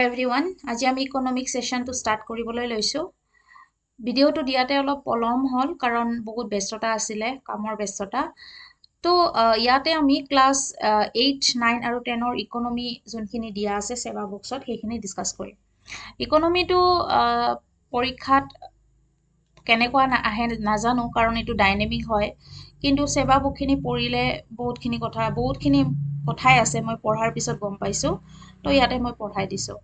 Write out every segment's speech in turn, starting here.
Everyone আজি আমি economic সেশনটো start কৰিবলৈ লৈছো ভিডিঅটো দিয়াতে অলপ পলম হ'ল কাৰণ বহুত ব্যস্ততা আছিলে কামৰ ব্যস্ততা তো ইয়াতে আমি ক্লাছ 8 9 আৰু 10 ৰ ইকনমি যোনখিনি দিয়া আছে সেৱা বক্সত সেইখিনি ডিসকাস কৰিম ইকনমিটো পৰীক্ষাত কেনেকুৱা আহে নাজানো কাৰণ এইটো ডাইনামিক হয় কিন্তু সেৱা বুকখিনি পঢ়িলে বহুতখিনি কথাই আছে মই পঢ়াৰ পিছত গম পাইছো তো ইয়াতে মই পঢ়াই দিছো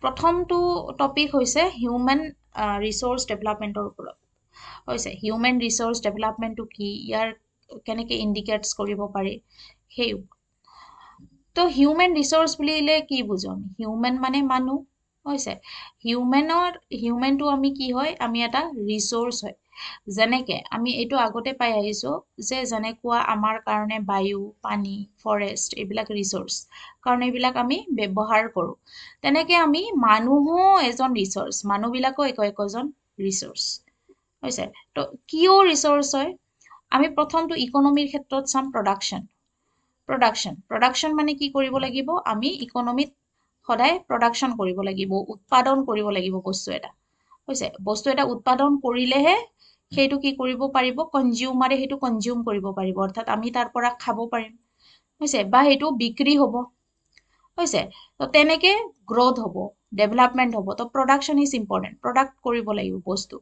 প্ৰথমটো টপিক হৈছে হিউম্যান ৰিসোৰ্স ডেভেলপমেন্টৰ ওপৰত হৈছে হিউম্যান ৰিসোৰ্স ডেভেলপমেন্টটো কি ইয়াৰ কেনেকৈ ইন্ডিকেটস কৰিব পাৰি সেই তো হিউম্যান ৰিসোৰ্স বুলিলে কি বুজো আমি হিউম্যান মানে মানুহ হৈছে হিউম্যানটো আমি কি হয় আমি এটা ৰিসোৰ্স হয় যেনেকে আমি এইটো আগতে পাই আহিছো যে যেনেকুৱা আমাৰ কাৰণে বায়ু পানী ফৰেষ্ট এইবিলাক ৰিসোৰ্স কাৰণ এইবিলাক আমি ব্যৱহাৰ কৰো তেনেকে আমি মানুহো এজন ৰিসোৰ্স মানুহবিলাকো একজন ৰিসোৰ্স হৈছে তো কিও ৰিসোৰ্স হয় আমি প্ৰথমটো ইকনমিৰ ক্ষেত্ৰত চাম প্ৰডাকশন মানে কি কৰিব লাগিব আমি ইকনমিত সদায় প্ৰডাকশন কৰিব লাগিব উৎপাদন কৰিব লাগিব বস্তু এটা উৎপাদন কৰিলেহে সেইটো কি কৰিব পাৰিব কনজিউমাৰে সেইটো কনজিউম কৰিব পাৰিব অৰ্থাৎ আমি তাৰ পৰা খাব পাৰিম হৈছে বা সেইটো বিক্ৰী হ'ব হৈছে তো তেনেকে গ্ৰোথ হ'ব ডেভেলপমেন্ট হ'ব তো প্ৰডাকশন ইজ ইম্পৰ্টেন্ট প্ৰডাক্ট কৰিব লাগিব বস্তু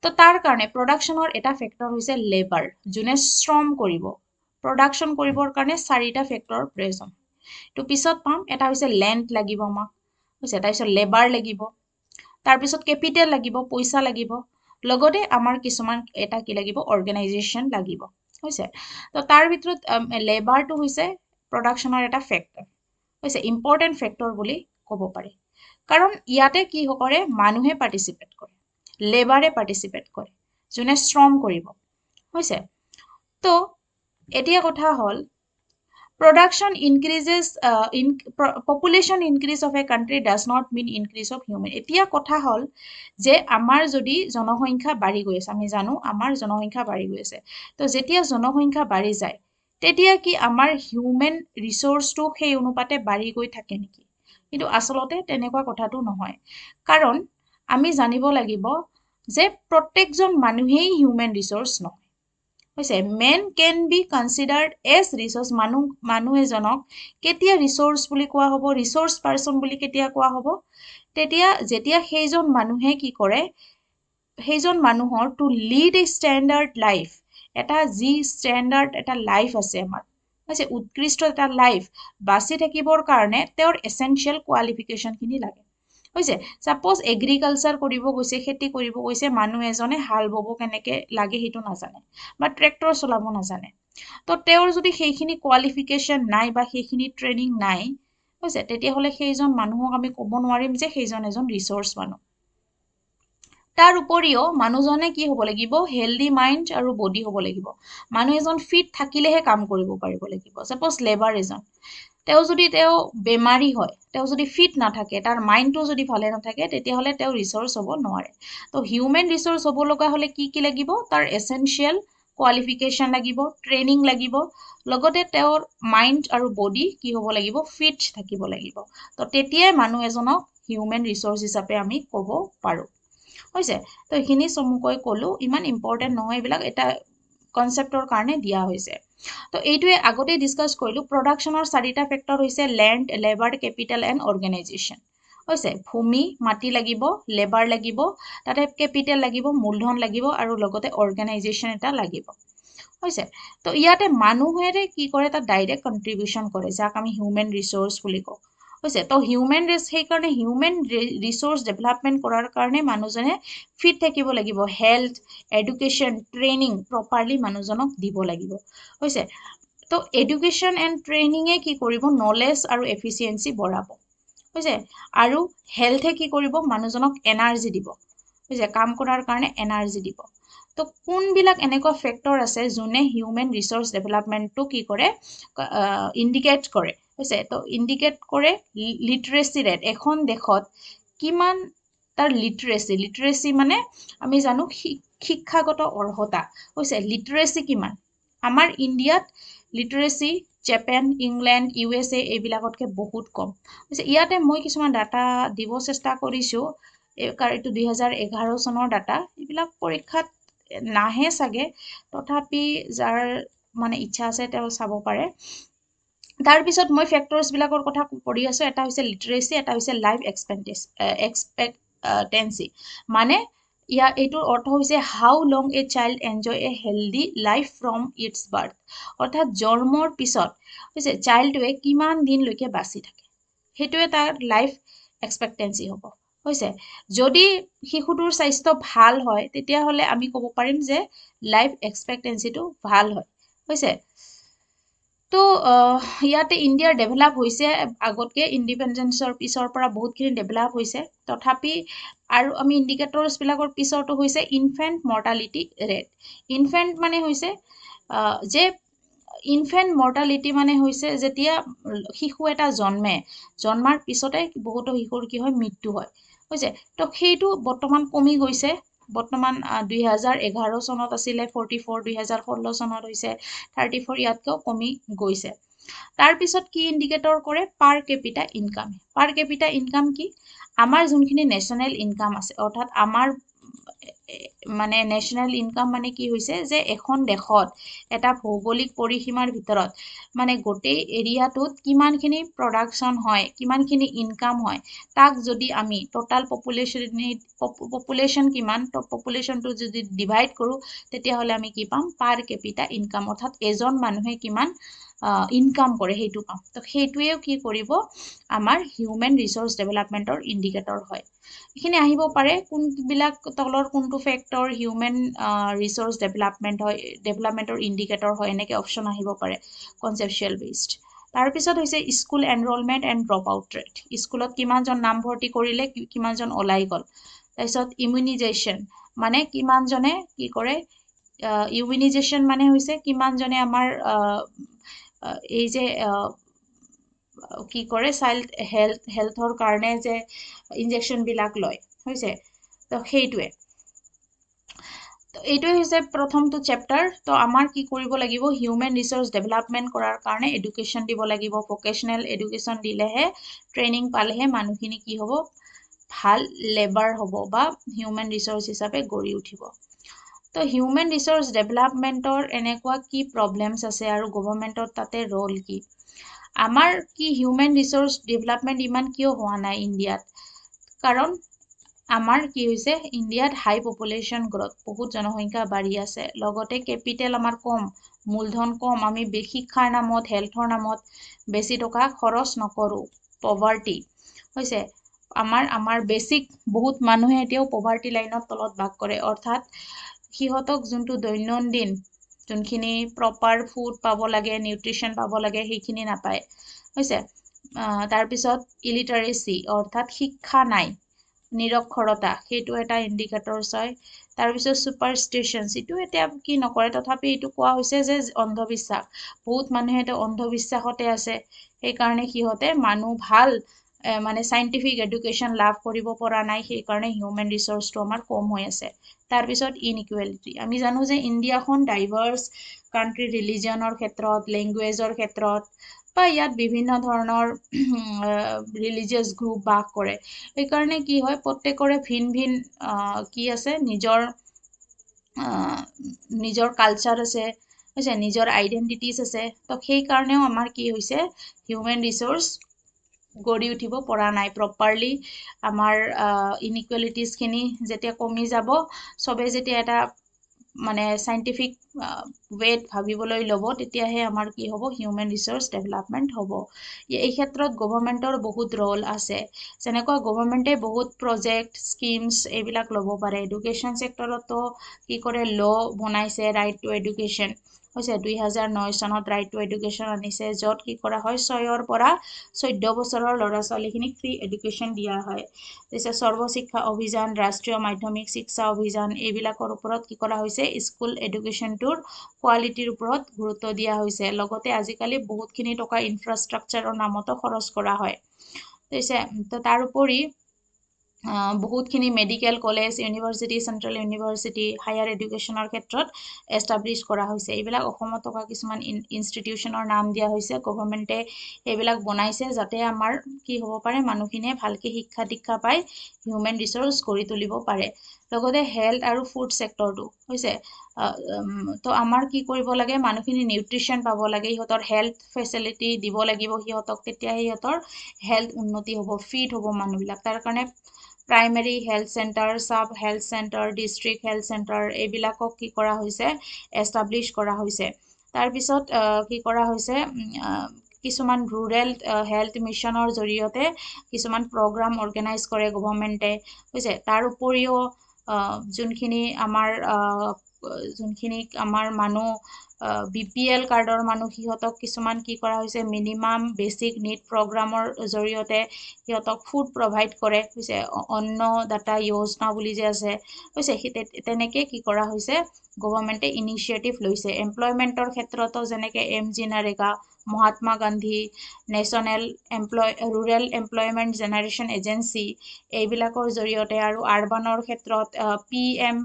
তো তাৰ কাৰণে প্ৰডাকশনৰ এটা ফেক্টৰ হৈছে লেবাৰ যোনে শ্ৰম কৰিব প্ৰডাকশন কৰিবৰ কাৰণে চাৰিটা ফেক্টৰৰ প্ৰয়োজন তো পিছত পাম এটা হৈছে ল্যান্ড লাগিব আমাক হৈছে তাৰপিছত লেবাৰ লাগিব তাৰপিছত কেপিটেল লাগিব পইচা লাগিব লগতে আমাৰ কিছুমান এটা কি লাগিব অৰ্গানাইজেশ্যন লাগিব হৈছে তো তাৰ ভিতৰত লেবাৰটো হৈছে প্ৰডাকশনৰ এটা ফেক্টৰ হৈছে ইম্পৰ্টেন্ট ফেক্টৰ বুলি ক'ব পাৰি কাৰণ ইয়াতে কি কৰে মানুহে পাৰ্টিসিপেট কৰে লেবাৰে পাৰ্টিসিপেট কৰে যোনে শ্ৰম কৰিব হৈছে তো এতিয়া কথা হল production increases population increase of a country does not mean increase of human এতিয়া কথা হল যে আমাৰ যদি জনসংখ্যা বাঢ়ি গৈ আছে আমি জানো আমাৰ জনসংখ্যা বাঢ়ি গৈ আছে তো যেতিয়া জনসংখ্যা বাঢ়ি যায় তেতিয়া কি আমাৰ হিউম্যান ৰিসোৰ্সটো সেই অনুপাতে বাঢ়ি গৈ থাকে নেকি কিন্তু আসলতে তেনেকুৱা কথাটো নহয় কাৰণ আমি জানিব লাগিব যে প্ৰত্যেকজন মানুহেই হিউম্যান ৰিসোৰ্স নহয় হৈছে men can be considered as resource মানুহ এজনক কেতিয়া ৰিসোৰ্স বুলি কোৱা হ'ব ৰিসোৰ্স পাৰসন বুলি কেতিয়া কোৱা হ'ব তেতিয়া যেতিয়া সেইজন মানুহে কি কৰে সেইজন মানুহৰ to lead a standard life এটা যি ষ্টেণ্ডাৰ্ড এটা লাইফ আছে আমাৰ হৈছে উৎকৃষ্ট এটা লাইফ বাচি থাকিবৰ কাৰণে তেওঁৰ এসেনশিয়াল কোৱালিফিকেশনখিনি লাগে হৈছে সাপোজ এগ্ৰিকালচাৰ কৰিব গৈছে খেতি কৰিব গৈছে মানুহ এজনে হাল বব কেনেকে লাগে হেতু নাজানে বা ট্ৰেক্টৰ চলাব নাজানে তো তেওঁৰ যদি সেইখিনি কোৱালিফিকেশন নাই বা সেইখিনি ট্ৰেনিং নাই হৈছে তেতিয়া হলে সেইজন মানুহক আমি ক'ব নোৱাৰিম যে সেইজন এজন ৰিসোৰ্স মানুহ তাৰ উপৰিও মানুহজনে কি হ'ব লাগিব হেলদি মাইন্ড আৰু বডি হ'ব লাগিব মানুহ এজন ফিট থাকিলেহে কাম কৰিব পাৰিব লাগিব সাপোজ লেবাৰ এজন তেওঁ যদি বেমাৰী হয় তেওঁ যদি ফিট নাথাকে তাৰ মাইন্ডটো যদি ভালে নাথাকে তেতিয়া হলে তেওঁ ৰিসোৰ্স হ'ব নোৱাৰে তো হিউম্যান ৰিসোৰ্স হ'ব লগা হলে কি লাগিব তাৰ এসেনশিয়াল কোৱালিফিকেশন লাগিব ট্ৰেনিং লাগিব লগতে তেওঁৰ মাইন্ড আৰু বডি কি হ'ব লাগিব ফিট থাকিব লাগিব তো তেতিয়াই মানুহ এজনক হিউম্যান ৰিসোৰ্স হিচাপে আমি ক'ব পাৰো হৈছে তো এইখিনি চমুকৈ ক'লো ইমান ইম্পৰ্টেন্ট নহয় এইবিলাক এটা কনসেপ্টৰ কাৰণে দিয়া হৈছে তো এইটোৱে আগতে ডিসকাস কৰিলো প্ৰডাকশনৰ চাৰিটা ফেক্টৰ হৈছে land labour capital and organisation হৈছে ভূমি মাটি লাগিব লেবাৰ লাগিব তাতে কেপিটেল লাগিব মূলধন লাগিব আৰু লগতে অৰ্গানাইজেশ্যন এটা লাগিব হৈছে তো ইয়াতে মানুহেৰে কি কৰে এটা ডাইৰেক্ট কন্ট্ৰিবিউশন কৰে যাক আমি হিউম্যান ৰিসোৰ্স বুলি কওঁ হৈছে তো হিউম্যান সেইকাৰণে হিউম্যান ৰিসোৰ্স ডেভেলপমেন্ট কৰাৰ কাৰণে মানুহজনে ফিট থাকিব লাগিব হেলথ এডুকেশ্যন ট্ৰেনিং প্ৰপাৰলি মানুহজনক দিব লাগিব হৈছে তো এডুকেশ্যন এণ্ড ট্ৰেনিঙে কি কৰিব নলেজ আৰু এফিচিয়েন্সি বঢ়াব হৈছে আৰু হেলথে কি কৰিব মানুহজনক এনাৰ্জি দিব হৈছে কাম কৰাৰ কাৰণে এনাৰ্জি দিব তো কোনবিলাক এনেকুৱা ফেক্টৰ আছে যোনে হিউম্যান ৰিসোৰ্স ডেভেলপমেন্টটো কি কৰে ইন্ডিকেট কৰে হৈছে তো ইন্ডিকেট কৰে লিটাৰেসি ৰেট এখন দেশত কিমান তাৰ লিটাৰেসি মানে আমি জানো শিক্ষাগত অৰ্হতা হৈছে লিটাৰেসি কিমান আমাৰ ইণ্ডিয়াত লিটাৰেচি জাপান ইংলেণ্ড USA এইবিলাকতকৈ বহুত কম হৈছে ইয়াতে মই কিছুমান ডাটা দিব চেষ্টা কৰিছোঁ এইটো 2011 চনৰ ডাটা এইবিলাক পৰীক্ষাত নাহে চাগে তথাপি যাৰ মানে ইচ্ছা আছে তেওঁ চাব পাৰে তাৰ পিছত মই ফেক্টৰছবিলাকৰ কথা পঢ়ি আছোঁ এটা হৈছে লিটাৰেচি এটা হৈছে লাইফ এক্সপেক্টেন্সি মানে এইটোৰ অৰ্থ হৈছে how long a child enjoy a healthy life from its birth অৰ্থাৎ জন্মৰ পিছত হৈছে চাইল্ডটোৱে কিমান দিনলৈকে বাচি থাকে সেইটোৱে তাৰ লাইফ এক্সপেক্টেন্সি হ'ব হৈছে যদি শিশুটোৰ স্বাস্থ্য ভাল হয় তেতিয়াহ'লে আমি ক'ব পাৰিম যে লাইফ এক্সপেক্টেন্সিটো ভাল হয় হৈছে তো ইয়াতে ইণ্ডিয়াৰ ডেভেলপ হৈছে আগতকৈ ইণ্ডিপেণ্ডেন্সৰ পিছৰ পৰা বহুতখিনি ডেভেলপ হৈছে তথাপি আৰু আমি ইণ্ডিকেটৰ্ছবিলাকৰ পিছতো হৈছে ইনফেণ্ট মৰ্টালিটি ৰেট ইনফেণ্ট মানে হৈছে যে ইনফেণ্ট মৰ্টালিটি মানে হৈছে যেতিয়া শিশু এটা জন্মাৰ পিছতে বহুতো শিশুৰ কি হয় মৃত্যু হয় হৈছে তো সেইটো বৰ্তমান কমি গৈছে বৰ্তমান 2011 চনত আছিলে 44 2016 চনত হৈছে 34 ইয়াতকেও কমি গৈছে তাৰপিছত কি ইণ্ডিকেটৰ কৰে পাৰ কেপিটা ইনকাম কি আমাৰ যোনখিনি নেশ্যনেল ইনকাম আছে অৰ্থাৎ আমাৰ মানে নেশ্যনেল ইনকাম মানে কি হৈছে যে এখন দেশত এটা ভৌগোলিক পৰিসীমাৰ ভিতৰত মানে গোটেই এৰিয়াটোত কিমানখিনি প্ৰডাকশ্যন হয় কিমানখিনি ইনকাম হয় তাক যদি আমি টোটাল পপুলেশ্যন কিমান পপুলেশ্যনটো যদি ডিভাইড কৰোঁ তেতিয়াহ'লে আমি কি পাম পাৰ কেপিটা ইনকাম অৰ্থাৎ এজন মানুহে কিমান ইনকাম কৰে সেইটো পাম তো সেইটোৱেও কি কৰিব আমাৰ হিউমেন ৰিচোৰ্চ ডেভেলপমেণ্টৰ ইণ্ডিকেটৰ হয় এইখিনি আহিব পাৰে কোনবিলাক তলৰ কোনটো ফেক্টৰ হিউমেন ৰিচোৰ্চ ডেভেলপমেণ্টৰ ইণ্ডিকেটৰ হয় এনেকৈ অপশ্যন আহিব পাৰে কনচেপচুৱেল বেছড তাৰপিছত হৈছে school enrolment and drop out rate স্কুলত কিমানজন নামভৰ্তি কৰিলে কিমানজন ওলাই গ'ল তাৰপিছত ইমিউনাইজেশ্যন মানে কিমানজনে কি কৰে ইমিউনাইজেশ্যন মানে হৈছে কিমানজনে আমাৰ এই যে কি কৰে চাইল্ড হেল্থৰ কাৰণে যে ইনজেকশ্যনবিলাক লয় হৈছে তো সেইটোৱে এইটোৱে হৈছে প্ৰথমটো চেপ্টাৰ তো আমাৰ কি কৰিব লাগিব হিউমেন ৰিচোৰ্চ ডেভেলপমেণ্ট কৰাৰ কাৰণে এডুকেশ্যন দিব লাগিব ভকেশ্যনেল এডুকেশ্যন দিলেহে ট্ৰেইনিং পালেহে মানুহখিনি কি হ'ব ভাল লেবাৰ হ'ব বা হিউমেন ৰিচোৰ্চ হিচাপে গঢ়ি উঠিব তো হিউমেন ৰিচোৰ্চ ডেভেলপমেণ্টৰ এনেকুৱা কি প্ৰব্লেমছ আছে আৰু গভৰ্ণমেণ্টৰ তাতে ৰোল কি আমাৰ কি হিউমেন ৰিচোৰ্চ ডেভেলপমেণ্ট ইমান কিয় হোৱা নাই ইণ্ডিয়াত কাৰণ আমাৰ কি হৈছে ইণ্ডিয়াত হাই পপুলেশ্যন গ্ৰথ বহুত জনসংখ্যা বাঢ়ি আছে লগতে কেপিটেল আমাৰ কম মূলধন কম আমি শিক্ষাৰ নামত হেল্থৰ নামত বেছি টকা খৰচ নকৰোঁ পভাৰ্টি হৈছে আমাৰ বেছিক বহুত মানুহে এতিয়াও পভাৰ্টি লাইনৰ তলত বাস কৰে অৰ্থাৎ সিহঁতক যোনটো দৈনন্দিন যোনখিনি প্ৰপাৰ ফুড পাব লাগে নিউট্ৰিশ্যন পাব লাগে সেইখিনি নাপায় হৈছে তাৰপিছত ইলিটাৰেচি অৰ্থাৎ শিক্ষা নাই নিৰক্ষৰতা সেইটো এটা ইণ্ডিকেটৰ্ছ হয় তাৰপিছত ছুপাৰষ্টিশ্যনছ এইটো এতিয়া কি নকৰে তথাপি এইটো কোৱা হৈছে যে অন্ধবিশ্বাস বহুত মানুহে এতিয়া অন্ধবিশ্বাসতে আছে সেইকাৰণে সিহঁতে মানুহ ভাল মানে চাইণ্টিফিক এডুকেশ্যন লাভ কৰিব পৰা নাই সেইকাৰণে হিউমেন ৰিচোৰ্চটো আমাৰ কম হৈ আছে তাৰপিছত ইনইকুৱেলিটি আমি জানো যে ইণ্ডিয়াখন ডাইভাৰ্ছ কাণ্ট্ৰি ৰিলিজনৰ ক্ষেত্ৰত লেংগুৱেজৰ ক্ষেত্ৰত বা ইয়াত বিভিন্ন ধৰণৰ ৰিলিজিয়াছ গ্ৰুপ বাস কৰে সেইকাৰণে কি হয় প্ৰত্যেকৰে ভিন ভিন কি আছে নিজৰ কালচাৰ আছে হৈছে নিজৰ আইডেণ্টিটিছ আছে তো সেইকাৰণেও আমাৰ কি হৈছে হিউমেন ৰিচোৰ্চ গঢ়ি উঠিব পৰা নাই প্ৰপাৰলি আমাৰ ইনইকুৱেলিটিছখিনি যেতিয়া কমি যাব চবে যেতিয়া এটা মানে চাইণ্টিফিক ৱেত ভাবিবলৈ ল'ব তেতিয়াহে আমাৰ কি হ'ব হিউমেন ৰিচোৰ্চ ডেভেলপমেণ্ট হ'ব এই ক্ষেত্ৰত গভৰ্ণমেণ্টৰ বহুত ৰোল আছে যেনেকুৱা গভৰ্ণমেণ্টে বহুত প্ৰজেক্ট স্কিমছ এইবিলাক ল'ব পাৰে এডুকেশ্যন ছেক্টৰতো কি কৰে ল' বনাইছে ৰাইট টু এডুকেশ্যন হৈছে 2009 চনত ৰাইট টু এডুকেশ্যন আনিছে য'ত কি কৰা হয় 6ৰ পৰা 14 বছৰৰ ল'ৰা ছোৱালীখিনিক ফ্ৰী এডুকেশ্যন দিয়া হয় তাৰপিছত সৰ্বশিক্ষা অভিযান ৰাষ্ট্ৰীয় মাধ্যমিক শিক্ষা অভিযান এইবিলাকৰ ওপৰত কি কৰা হৈছে স্কুল এডুকেশ্যনটোৰ কোৱালিটিৰ ওপৰত গুৰুত্ব দিয়া হৈছে লগতে আজিকালি বহুতখিনি টকা ইনফ্ৰাষ্ট্ৰাকচাৰৰ নামতো খৰচ কৰা হয় তো তাৰোপৰি বহুতখিনি medical college university central university higher এডুকেশ্যনৰ ক্ষেত্ৰত এষ্টাব্লিছ কৰা হৈছে এইবিলাক অসমত থকা কিছুমান ইনষ্টিটিউশ্যনৰ নাম দিয়া হৈছে গভৰ্ণমেণ্টে এইবিলাক বনাইছে যাতে আমাৰ কি হ'ব পাৰে মানুহখিনিয়ে ভালকৈ শিক্ষা দীক্ষা পাই হিউমেন ৰিচোৰ্চ গঢ়ি তুলিব পাৰে লগতে হেল্থ আৰু ফুড ছেক্টৰটো হৈছে তো আমাৰ কি কৰিব লাগে মানুহখিনি নিউট্ৰিশ্যন পাব লাগে সিহঁতৰ হেল্থ ফেচিলিটি দিব লাগিব সিহঁতক তেতিয়া সিহঁতৰ হেল্থ উন্নতি হ'ব ফিট হ'ব মানুহবিলাক তাৰ কাৰণে প্ৰাইমেৰী হেল্থ চেণ্টাৰ চাব health centre district health centre এইবিলাকক কি কৰা হৈছে এষ্টাব্লিছ কৰা হৈছে তাৰপিছত কি কৰা হৈছে কিছুমান ৰুৰেল হেল্থ মিছনৰ জৰিয়তে কিছুমান প্ৰগ্ৰাম অৰ্গেনাইজ কৰে গভৰ্ণমেণ্টে হৈছে তাৰ উপৰিও যোনখিনি আমাৰ মানুহ BPL কাৰ্ডৰ মানুহ সিহঁতক কিছুমান কি কৰা হৈছে মিনিমাম বেচিক নিড প্ৰগ্ৰামৰ জৰিয়তে সিহঁতক ফুড প্ৰভাইড কৰে হৈছে অন্নদাতা যোজনা বুলি যে আছে হৈছে তেনেকৈ কি কৰা হৈছে গভৰ্ণমেণ্টে ইনিচিয়েটিভ লৈছে এমপ্লয়মেণ্টৰ ক্ষেত্ৰতো যেনেকৈ MG NREGA Mahatma Gandhi national rural employment generation agency এইবিলাকৰ জৰিয়তে আৰু আৰবানৰ ক্ষেত্ৰত PM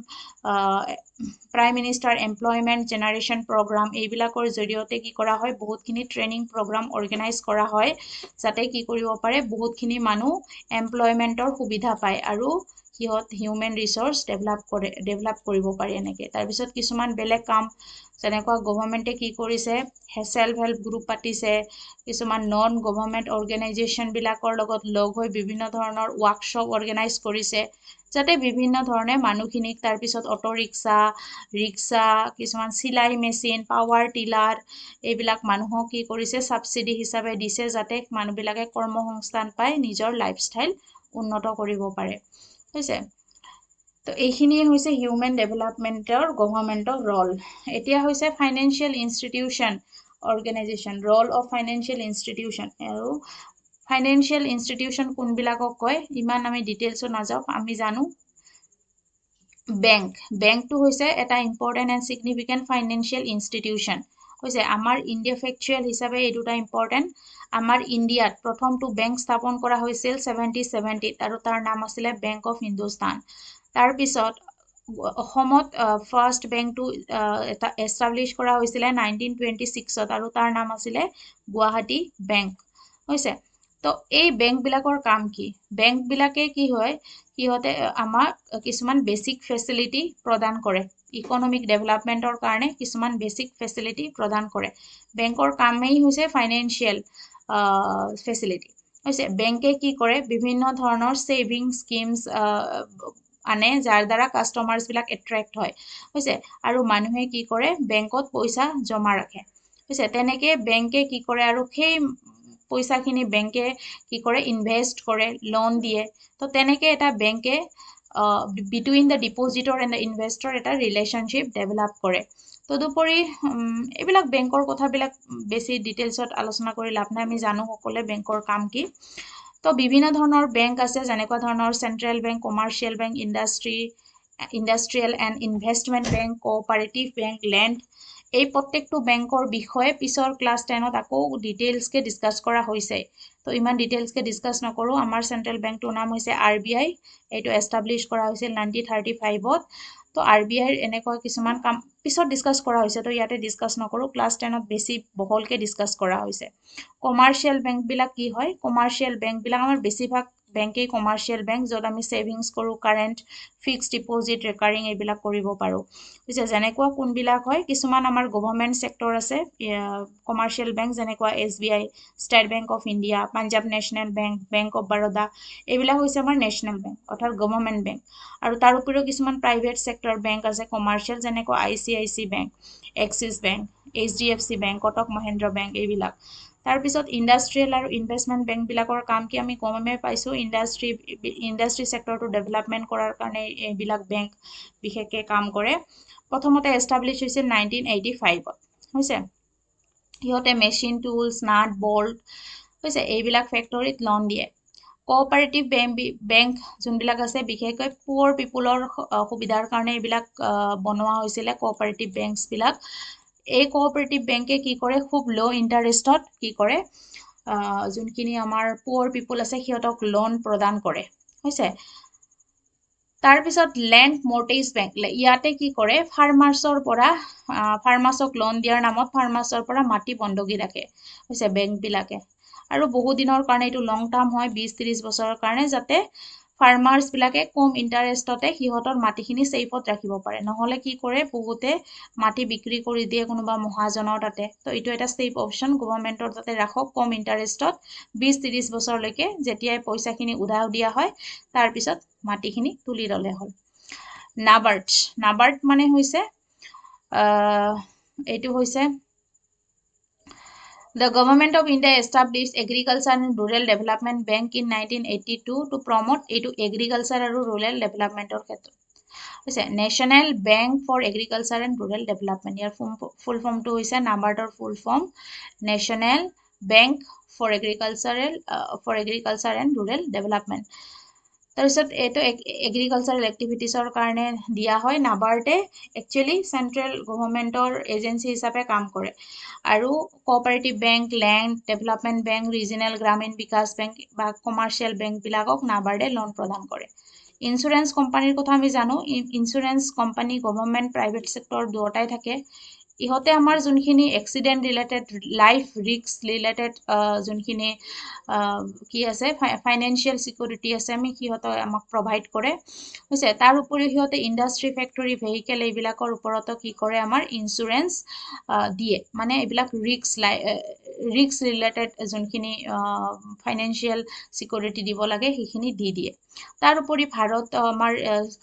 prime minister employment generation programme এইবিলাকৰ জৰিয়তে কি কৰা হয় বহুতখিনি ট্ৰেইনিং প্ৰগ্ৰাম অৰ্গেনাইজ কৰা হয় যাতে কি কৰিব পাৰে বহুতখিনি মানুহ এমপ্লয়মেণ্টৰ সুবিধা পায় আৰু সিহঁত হিউমেন ৰিচোৰ্চ ডেভেলপ কৰিব পাৰে এনেকৈ তাৰপিছত কিছুমান বেলেগ কাম যেনেকুৱা গভৰ্ণমেণ্টে কি কৰিছে চেল্ফ হেল্প গ্ৰুপ পাতিছে কিছুমান নন গভৰ্ণমেণ্ট অৰ্গেনাইজেশ্যনবিলাকৰ লগত লগ হৈ বিভিন্ন ধৰণৰ ৱৰ্কশ্বপ অৰ্গেনাইজ কৰিছে যাতে বিভিন্ন ধৰণে মানুহখিনিক তাৰপিছত অটো ৰিক্সা কিছুমান চিলাই মেচিন পাৱাৰ টিলাৰ এইবিলাক মানুহক কি কৰিছে ছাবচিডি হিচাপে দিছে যাতে মানুহবিলাকে কৰ্মসংস্থান পাই নিজৰ লাইফষ্টাইল উন্নত কৰিব পাৰে হৈছে তো এইখিনিয়ে হৈছে হিউমেন ডেভেলপমেণ্টৰ গভৰ্ণমেণ্টৰ ৰল এতিয়া হৈছে financial institution organisation roll of financial institution আৰু ফাইনেন্সিয়েল ইনষ্টিটিউশ্যন কোনবিলাকক কয় ইমান আমি ডিটেইলছত নাযাওঁ আমি জানো বেংকটো হৈছে এটা important and significant financial institution হৈছে আমাৰ ইণ্ডিয়া ফেক্টুৱেল হিচাপে এই দুটা ইম্পৰ্টেণ্ট আমাৰ ইণ্ডিয়াত প্ৰথমটো বেংক স্থাপন কৰা হৈছিল 1770 আৰু তাৰ নাম আছিলে বেংক অফ হিন্দুস্তান তাৰপিছত অসমত ফাৰ্ষ্ট বেংকটো এটা এষ্টাব্লিছ কৰা হৈছিলে 1926ত আৰু তাৰ নাম আছিলে গুৱাহাটী বেংক হৈছে তো এই বেংকবিলাকৰ কাম কি বেংকবিলাকে কি হয় সিহঁতে আমাক কিছুমান বেচিক ফেচিলিটি প্ৰদান কৰে ইকনমিক ডেভেলপমেণ্টৰ কাৰণে কিছুমান বেচিক ফেচিলিটি প্ৰদান কৰে বেংকৰ কামেই হৈছে ফাইনেন্সিয়েল ফেচিলিটি হৈছে বেংকে কি কৰে বিভিন্ন ধৰণৰ ছেভিং স্কিমছ আনে যাৰ দ্বাৰা কাষ্টমাৰ্ছবিলাক এট্ৰেক্ট হয় হৈছে আৰু মানুহে কি কৰে বেংকত পইচা জমা ৰাখে হৈছে তেনেকৈ বেংকে কি কৰে আৰু সেই পইচাখিনি বেংকে কি কৰে ইনভেষ্ট কৰে লোন দিয়ে তো তেনেকৈ এটা বেংকে between the depositor and the investor এটা ৰিলেশ্যনশ্বিপ ডেভেলপ কৰে তদুপৰি এইবিলাক বেংকৰ কথাবিলাক বেছি ডিটেইলছত আলোচনা কৰি লাভ নাই আমি জানো সকলোৱে বেংকৰ কাম কি তো বিভিন্ন ধৰণৰ বেংক আছে যেনেকুৱা ধৰণৰ central bank commercial bank industrial and investment bank cooperative bank land এই প্ৰত্যেকটো বেংকৰ বিষয়ে পিছৰ ক্লাছ 10ত আকৌ ডিটেইলছকৈ ডিছকাছ কৰা হৈছে তো ইমান ডিটেইলছকৈ ডিছকাছ নকৰোঁ আমাৰ চেণ্ট্ৰেল বেংকটোৰ নাম হৈছে RBI এইটো এষ্টাব্লিছ কৰা হৈছিল 1935ত তো RBIৰ এনেকুৱা কিছুমান কাম পিছত ডিছকাছ কৰা হৈছে তো ইয়াতে ডিছকাছ নকৰোঁ ক্লাছ 10ত বেছি বহলকৈ ডিছকাছ কৰা হৈছে কমাৰ্চিয়েল বেংকবিলাক কি হয় কমাৰ্চিয়েল বেংকবিলাক আমাৰ বেছিভাগ বেংকেই কমাৰ্চিয়েল বেংক য'ত আমি ছেভিংছ কৰোঁ কাৰেণ্ট ফিক্সড ডিপজিট ৰেকাৰিং এইবিলাক কৰিব পাৰোঁ বুজিছে যেনেকুৱা কোনবিলাক হয় কিছুমান আমাৰ গভৰ্ণমেণ্ট ছেক্টৰ আছে কমাৰ্চিয়েল বেংক যেনেকুৱা SBI state bank of India Punjab national bank of Baroda এইবিলাক হৈছে আমাৰ নেশ্যনেল বেংক অৰ্থাৎ গভৰ্ণমেণ্ট বেংক আৰু তাৰ উপৰিও কিছুমান প্ৰাইভেট ছেক্টৰ বেংক আছে কমাৰ্চিয়েল যেনেকুৱা ICICI bank axis bank HDFC bank Cuttack Mahendra bank এইবিলাক তাৰপিছত ইণ্ডাষ্ট্ৰিয়েল আৰু ইনভেষ্টমেণ্ট বেংকবিলাকৰ কাম কি আমি গমে পাইছোঁ ইণ্ডাষ্ট্ৰি ছেক্টৰটো ডেভেলপমেণ্ট কৰাৰ কাৰণে এইবিলাক বেংক বিশেষকৈ কাম কৰে প্ৰথমতে এষ্টাব্লিছ হৈছিল 1985ত হৈছে সিহঁতে মেচিন টুলছ নাট বল্ট হৈছে এইবিলাক ফেক্টৰীত লোন দিয়ে কোঅপাৰেটিভ বেংক যোনবিলাক আছে বিশেষকৈ পুৱাৰ পিপুলৰ সুবিধাৰ কাৰণে এইবিলাক বনোৱা হৈছিলে কোঅপাৰেটিভ বেংকছবিলাক এই কোঅপাৰেটিভ বেংকে কি কৰে খুব ল' ইণ্টাৰেষ্টত কি কৰে যোনখিনি আমাৰ পুৱাৰ পিপুল আছে সিহঁতক লোন প্ৰদান কৰে হৈছে তাৰ পিছত লেণ্ড মৰ্টেজ বেংক, ইয়াতে কি কৰে ফাৰ্মাৰ্চৰ পৰা ফাৰ্মাৰ্চক লোন দিয়াৰ নামত ফাৰ্মাৰ্চৰ পৰা মাটি বন্ধকি ৰাখে হৈছে বেংকবিলাকে, আৰু বহু দিনৰ কাৰণে এইটো লং টাৰ্ম হয় 20-30 বছৰৰ কাৰণে, যাতে ফাৰ্মাৰ্চবিলাকে কম ইণ্টাৰেষ্টতে সিহঁতৰ মাটিখিনি ছেফত ৰাখিব পাৰে। নহ'লে কি কৰে বহুতে মাটি বিক্ৰী কৰি দিয়ে কোনোবা মহাজনৰ তাতে, তো এইটো এটা ছেফ অপশ্যন গভৰ্ণমেণ্টৰ তাতে ৰাখক কম ইণ্টাৰেষ্টত 20-30 বছৰলৈকে, যেতিয়াই পইচাখিনি উধাও দিয়া হয় তাৰপিছত মাটিখিনি তুলি ল'লে হ'ল। নাবাৰ্ড মানে হৈছে এইটো হৈছে The Government of India established Agriculture and Rural Development Bank in 1982 to promote এইটো এগ্ৰিকালচাৰ আৰু ৰুৰেল ডেভেলপমেণ্টৰ ক্ষেত্ৰত হৈছে। National bank for agriculture and rural development, ইয়াৰ ফুল ফৰ্মটো হৈছে নাবাৰ্ডৰ full form national bank for agriculture and rural development. তাৰপিছত এইটো এগ্ৰিকালচাৰেল এক্টিভিটিছৰ কাৰণে দিয়া হয়। নাবাৰ্ডে একচুৱেলি চেণ্ট্ৰেল গভৰ্ণমেণ্টৰ এজেঞ্চি হিচাপে কাম কৰে, আৰু cooperative bank, land development bank, regional Gramin Vikas bank বা কমাৰ্চিয়েল বেংকবিলাকক নাবাৰ্ডে লোন প্ৰদান কৰে। ইঞ্চুৰেঞ্চ কোম্পানীৰ কথা আমি জানো, insurance company government private sector দুয়োটাই থাকে। ইহঁতে আমাৰ যোনখিনি accident related, life risk related যোনখিনি কি আছে ফাইনেন্সিয়েল ছিকিউৰিটি আছে, আমি সিহঁতে আমাক প্ৰভাইড কৰে হৈছে। তাৰ উপৰিও সিহঁতে ইণ্ডাষ্ট্ৰি, ফেক্টৰী, ভেহিকেল এইবিলাকৰ ওপৰতো কি কৰে আমাৰ ইঞ্চুৰেঞ্চ দিয়ে, মানে এইবিলাক ৰিস্ক ৰিলেটেড যোনখিনি ফাইনেন্সিয়েল ছিকিউৰিটি দিব লাগে সেইখিনি দি দিয়ে। তাৰ উপৰি আমাৰ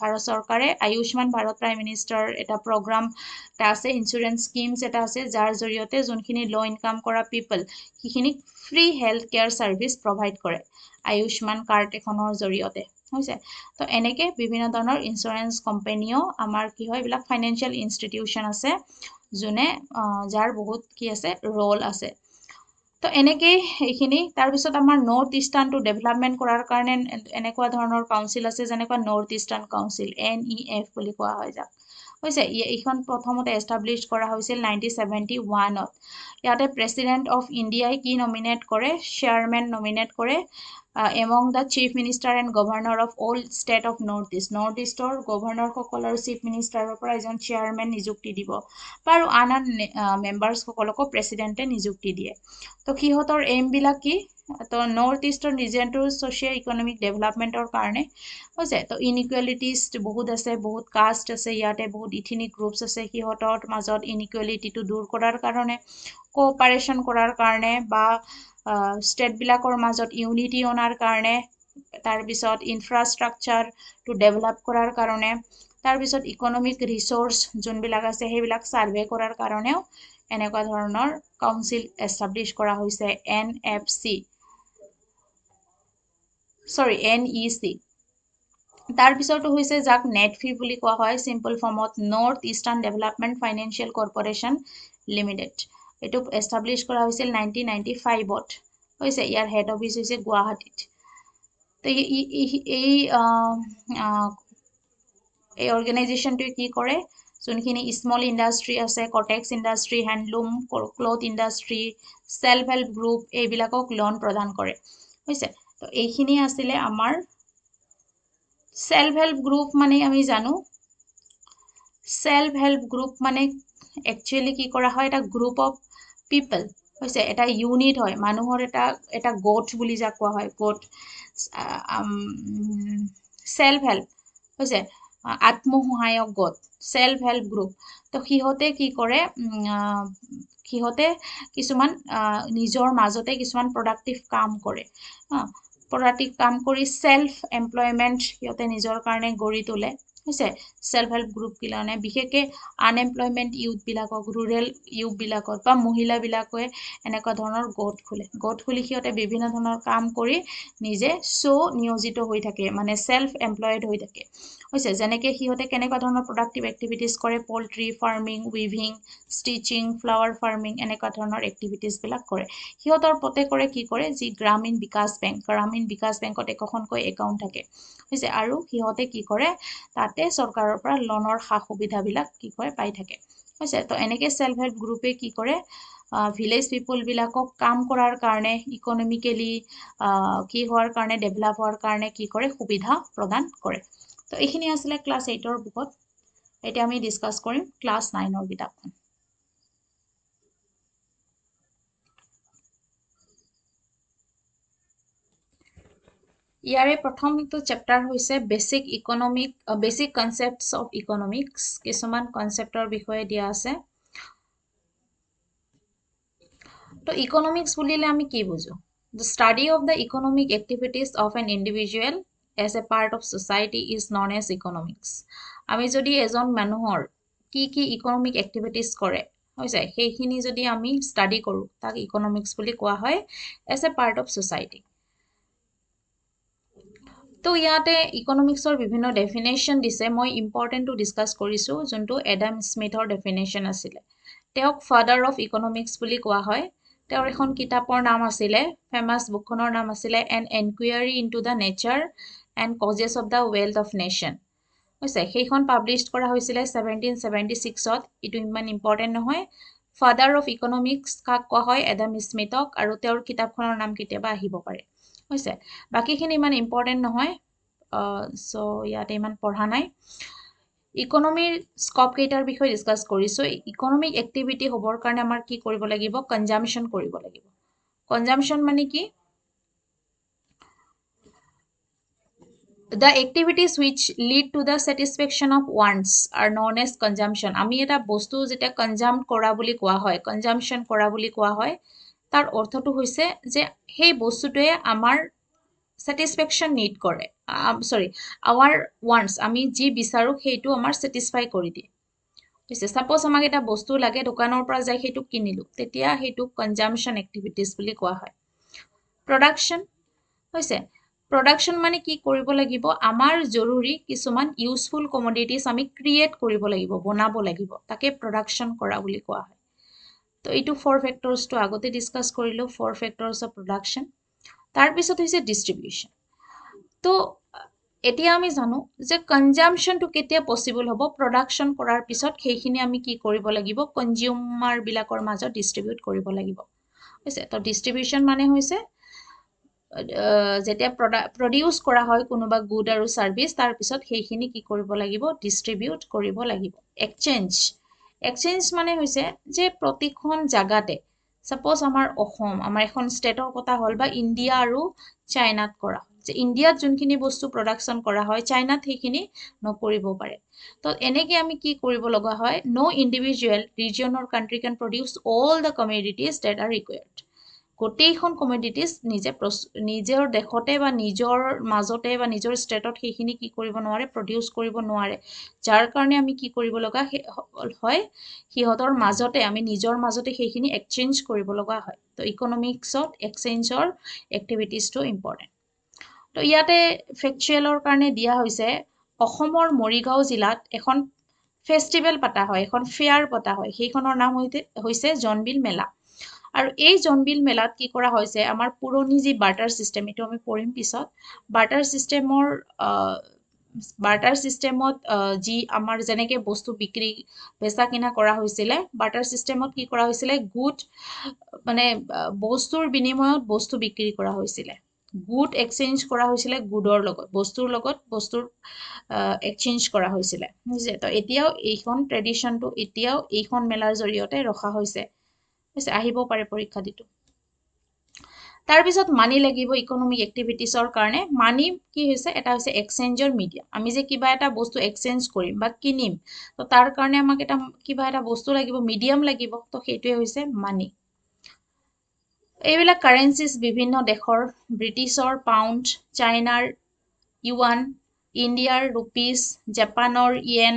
ভাৰত চৰকাৰে আয়ুষ্মান ভাৰত প্ৰাইম মিনিষ্টাৰ এটা প্ৰগ্ৰাম এটা আছে, ইঞ্চুৰেঞ্চ স্কিমছ এটা আছে, যাৰ জৰিয়তে যোনখিনি ল' ইনকাম কৰা পিপল সেইখিনিক free health care service provide কৰে আয়ুষ্মান কাৰ্ড এখনৰ জৰিয়তে হৈছে। তো এনেকৈ বিভিন্ন ধৰণৰ ইঞ্চুৰেঞ্চ কোম্পানীও আমাৰ কি হয়, এইবিলাক ফাইনেন্সিয়েল ইনষ্টিটিউশ্যন আছে যোনে যাৰ বহুত কি আছে ৰোল আছে। তো এনেকেই এইখিনি। তাৰপিছত আমাৰ নৰ্থ ইষ্টাৰ্ণটো ডেভেলপমেণ্ট কৰাৰ কাৰণে এনেকুৱা ধৰণৰ কাউন্সিল আছে, যেনেকুৱা নৰ্থ ইষ্টাৰ্ণ কাউন্সিল NEF বুলি কোৱা হয় যাক হৈছে। এইখন প্ৰথমতে এষ্টাব্লিছ কৰা হৈছিল 1971ত। ইয়াতে প্ৰেচিডেণ্ট অফ ইণ্ডিয়াই কি নমিনেট কৰে, চেয়াৰমেন নমিনেট কৰে among the chief minister and governor of all state of north ইষ্টৰ গভৰ্ণৰসকল আৰু চিফ মিনিষ্টাৰৰ পৰা এজন চেয়াৰমেন নিযুক্তি দিব, আৰু আন মেম্বাৰ্ছসকলকো প্ৰেচিডেণ্টে নিযুক্তি দিয়ে। তো সিহঁতৰ এইমবিলাক কি, তো নৰ্থ ইষ্টৰ ৰিজনটোৰ ছ'চিঅ' ইকনমিক ডেভেলপমেণ্টৰ কাৰণে হৈছে। তো ইনইকুৱেলিটিজ বহুত আছে, বহুত কাষ্ট আছে, ইয়াতে বহুত ইথনিক গ্ৰুপছ আছে, সিহঁতৰ মাজত ইনইকুৱেলিটিটো দূৰ কৰাৰ কাৰণে, কোঅপাৰেশ্যন কৰাৰ কাৰণে, বা ষ্টেটবিলাকৰ মাজত ইউনিটি অনাৰ কাৰণে, তাৰপিছত ইনফ্ৰাষ্ট্ৰাকচাৰটো ডেভেলপ কৰাৰ কাৰণে, তাৰপিছত ইকনমিক ৰিচোৰ্চ যোনবিলাক আছে সেইবিলাক ছাৰ্ভে কৰাৰ কাৰণেও এনেকুৱা ধৰণৰ কাউন্সিল এষ্টাব্লিছ কৰা হৈছে NEC। তাৰপিছতো হৈছে যাক নেটফি বুলি কোৱা হয় চিম্পল ফৰ্মত, north eastern development financial corporation limited. এইটো এষ্টাব্লিছ কৰা হৈছিল 1995ত হৈছে। ইয়াৰ হেড অফিচ হৈছে গুৱাহাটীত। তো এই অৰ্গেনাইজেশ্যনটোৱে কি কৰে, যোনখিনি স্মল ইণ্ডাষ্ট্ৰি আছে, cottage industry, handloom, cloth industry, self help group, এইবিলাকক লোন প্ৰদান কৰে হৈছে। তো এইখিনি আছিলে আমাৰ ছেল্ফ হেল্প গ্ৰুপ। মানে আমি জানো ছেল্ফ হেল্প গ্ৰুপ মানে একচুৱেলি কি কৰা হয়, এটা গ্ৰুপ অফ পিপল হৈছে, এটা ইউনিট হয় মানুহৰ, এটা গোট বুলি যাক কোৱা হয়, গোট। ছেল্ফ হেল্প হৈছে আত্মসহায়ক গোট, ছেল্ফ হেল্প গ্ৰুপ। তো সিহঁতে কি কৰে, সিহঁতে কিছুমান নিজৰ মাজতে কিছুমান প্ৰডাক্টিভ কাম কৰে, প্ৰডাক্টিভ কাম কৰি ছেল্ফ এমপ্লয়মেণ্ট সিহঁতে নিজৰ কাৰণে গঢ়ি তোলে হৈছে। ছেল্ফ হেল্প গ্ৰুপবিলাকে বিশেষকৈ আনএমপ্লয়মেণ্ট ইউথবিলাকক, ৰুৰেল ইউথবিলাকক বা মহিলাবিলাকে এনেকুৱা ধৰণৰ গোট খুলি সিহঁতে বিভিন্ন ধৰণৰ কাম কৰি নিজে নিয়োজিত হৈ থাকে, মানে ছেল্ফ এমপ্লয়েড হৈ থাকে হৈছে। যেনেকৈ সিহঁতে কেনেকুৱা ধৰণৰ প্ৰডাক্টিভ এক্টিভিটিছ কৰে, poultry farming, weaving, stitching, flower farming, এনেকুৱা ধৰণৰ এক্টিভিটিছবিলাক কৰে। সিহঁতৰ প্ৰত্যেকৰে কি কৰে, যি গ্ৰামীণ বিকাশ বেংকত একোখনকৈ একাউণ্ট থাকে হৈছে, আৰু সিহঁতে কি কৰে, তাতে চৰকাৰৰ পৰা লোনৰ সা সুবিধাবিলাক কি কৰে পাই থাকে হৈছে। তো এনেকৈ ছেল্ফ হেল্প গ্ৰুপে কি কৰে, ভিলেজ পিপলবিলাকক কাম কৰাৰ কাৰণে, ইকনমিকেলি কি হোৱাৰ কাৰণে, ডেভেলপ হোৱাৰ কাৰণে কি কৰে, সুবিধা প্ৰদান কৰে। তো এইখিনি আছিলে ক্লাছ 8ৰ বুকত এতিয়া আমি ডিসকাস কৰিম ক্লাছ 9ৰ কিতাপখন ইয়াৰে প্ৰথমটো চেপ্টাৰ হৈছে বেসিক কনসেপ্টস অফ ইকোনমিক্স কিছুমান কনসেপ্টৰ বিষয়ে দিয়া আছে তো ইকোনমিক্স বুলিলে আমি কি বুঝো The study of the economic activities of an individual as a part of society is known as economics. আমি যদি এজন মানুহৰ কি ইকোনমিক এক্টিভিটিজ কৰে হৈছে সেইখিনি যদি আমি স্টাডি কৰো তাক ইকোনমিক্স বুলি কোৱা হয় as a part of society. তো ইয়াতে ইকোনমিক্সৰ বিভিন্ন ডেফিনেশন দিছে মই ইম্পৰ্টেন্ট টু ডিসকাস কৰিছো যোনটো এডাম স্মিথৰ ডেফিনেশন আছিল তেওঁক ফাদাৰ অফ ইকোনমিক্স বুলি কোৱা হয় তেওঁৰ এখন কিতাপৰ নাম আছিল ফেমাস বুকখনৰ নাম আছিল an enquiry into the nature and causes of the wealth of nation হৈছে সেইখন পাবলিশড কৰা হৈছিল 1776ত ইটো ইমান ইম্পৰ্টেন্ট নহয় ফাদাৰ অফ ইকোনমিক্স কাক কোৱা হয় এডাম স্মিথক আৰু তেওঁৰ কিতাপখনৰ নাম কেতিয়াবা আহিব পাৰে হৈছে বাকিখিনি ইমান ইম্পৰ্টেন্ট নহয় সো ইয়াতে ইমান পঢ়া নাই ইকোনমিৰ স্কপ কেইটাৰ বিষয়ে ডিসকাস কৰিছো ইকোনমিক এক্টিভিটি হবৰ কাৰণে আমাৰ কি কৰিব লাগিব কনজাম্পশন কৰিব লাগিব কনজাম্পশন মানে কি The activities which lead to the satisfaction of wants are known as consumption. আমি এটা বস্তু যেটা কনজাম কৰা বুলি কোৱা হয় কনজাম্পশন কৰা বুলি কোৱা হয় তাৰ অৰ্থটো হৈছে যে সেই বস্তুটোৱে আমাৰ satisfaction need কৰে our wants আমি যি বিচাৰো সেইটো আমাৰ satisfy কৰি দিয়ে হৈছে সাপোজ আমাক এটা বস্তু লাগে দোকানৰ পৰা যাই সেইটো কিনিলো তেতিয়া সেইটো কনজাম্পশন এক্টিভিটিজ বুলি কোৱা হয় প্ৰডাকশন হৈছে প্ৰডাকশন মানে কি কৰিব লাগিব আমাৰ জৰুৰী কিছুমান ইউজফুল কমোডিটিজ আমি ক্ৰিয়েট কৰিব লাগিব বনাব লাগিব তাকে প্ৰডাকশন কৰা বুলি কোৱা হয় তো এইটো ফৰ ফেক্টৰছটো আগতে ডিসকাস কৰিলো ফৰ ফেক্টৰছ অফ প্ৰডাকশন তাৰ পিছত হৈছে ডিস্ট্ৰিবিউশন তো এতিয়া আমি জানো যে কনজাম্পশনটো কেতিয়া পসিবল হ'ব প্ৰডাকশন কৰাৰ পিছত সেইখিনি আমি কি কৰিব লাগিব কনজিউমাৰ বিলাকৰ মাজত ডিস্ট্ৰিবিউট কৰিব লাগিব হৈছে তো ডিস্ট্ৰিবিউশন মানে হৈছে যেতিয়া প্ৰডিউস কৰা হয় কোনোবা গুড আৰু সাৰ্ভিস তাৰ পিছত সেইখিনি কি কৰিব লাগিব ডিস্ট্ৰিবিউট কৰিব লাগিব এক্সচেঞ্জ মানে হৈছে যে প্ৰতিখন জাগাতে সাপোজ আমাৰ অসম আমাৰ এখন ষ্টেটৰ কথা হ'ল বা ইন্ডিয়া আৰু চাইনাত কৰা যে ইন্ডিয়াত যোনখিনি বস্তু প্ৰডাকশন কৰা হয় চাইনাত সেইখিনি নকৰিব পাৰে তো এনেকে আমি কি কৰিব লগা হয় নো individual region or country can produce all the commodities that are required গোটেইখন কমোডিটিজ নিজৰ দেশতে বা নিজৰ মাজতে বা নিজৰ ষ্টেটত সেইখিনি কি কৰিব নোৱাৰে প্ৰডিউস কৰিব নোৱাৰে যাৰ কাৰণে আমি কি কৰিব লগা হয় হিহতৰ মাজতে আমি নিজৰ মাজতে সেইখিনি এক্সচেঞ্জ কৰিব লগা হয় তো ইকোনমিক্সত এক্সচেঞ্জৰ এক্টিভিটিজটো ইম্পৰ্টেন্ট তো ইয়াতে ফেকচুৱেলৰ কাৰণে দিয়া হৈছে অসমৰ মৰিগাঁও জিলাত এখন ফেষ্টিভেল পতা হয় এখন ফেয়াৰ পতা হয় সেইখনৰ নাম হৈছে জনবিল মেলা আৰু এই জনবিল মেলাত কি কৰা হৈছে আমাৰ পুৰণি যি বাৰ্টাৰ সিস্টেম এটো আমি পঢ়িম পিছত বাৰ্টাৰ সিস্টেমত যি আমাৰ যেনেকে বস্তু বিক্ৰী বেচা কিনা কৰা হৈছিল বাৰ্টাৰ সিস্টেমত কি কৰা হৈছিল গুড মানে বস্তুৰ বিনিময়ত বস্তু বিক্ৰী কৰা হৈছিল গুড এক্সচেঞ্জ কৰা হৈছিল গুডৰ লগত বস্তুৰ এক্সচেঞ্জ কৰা হৈছিল বুজিছে তো এতিয়াও এইখন ট্ৰেডিশনটো এতিয়াও এইখন মেলাৰ জৰিয়তে ৰখা হৈছে আহিব পাৰে পৰীক্ষা দিটো তাৰ পিছত মানি লাগিব ইকোনমিক এক্টিভিটিছৰ কাৰণে মানি কি হৈছে এটা হৈছে এক্সচেঞ্জৰ মিডিয়া আমি যে কিবা এটা বস্তু এক্সচেঞ্জ কৰিম বা কিনিম তো তাৰ কাৰণে আমাক এটা কিবা এটা বস্তু লাগিব মিডিয়াম লাগিব তো সেইটোৱে হৈছে মানি এইবিলাক কাৰেন্সিজ বিভিন্ন দেশৰ ব্ৰিটিছৰ পাউণ্ড চাইনাৰ ইউৱান ইণ্ডিয়াৰ ৰুপিজ জাপানৰ ইয়েন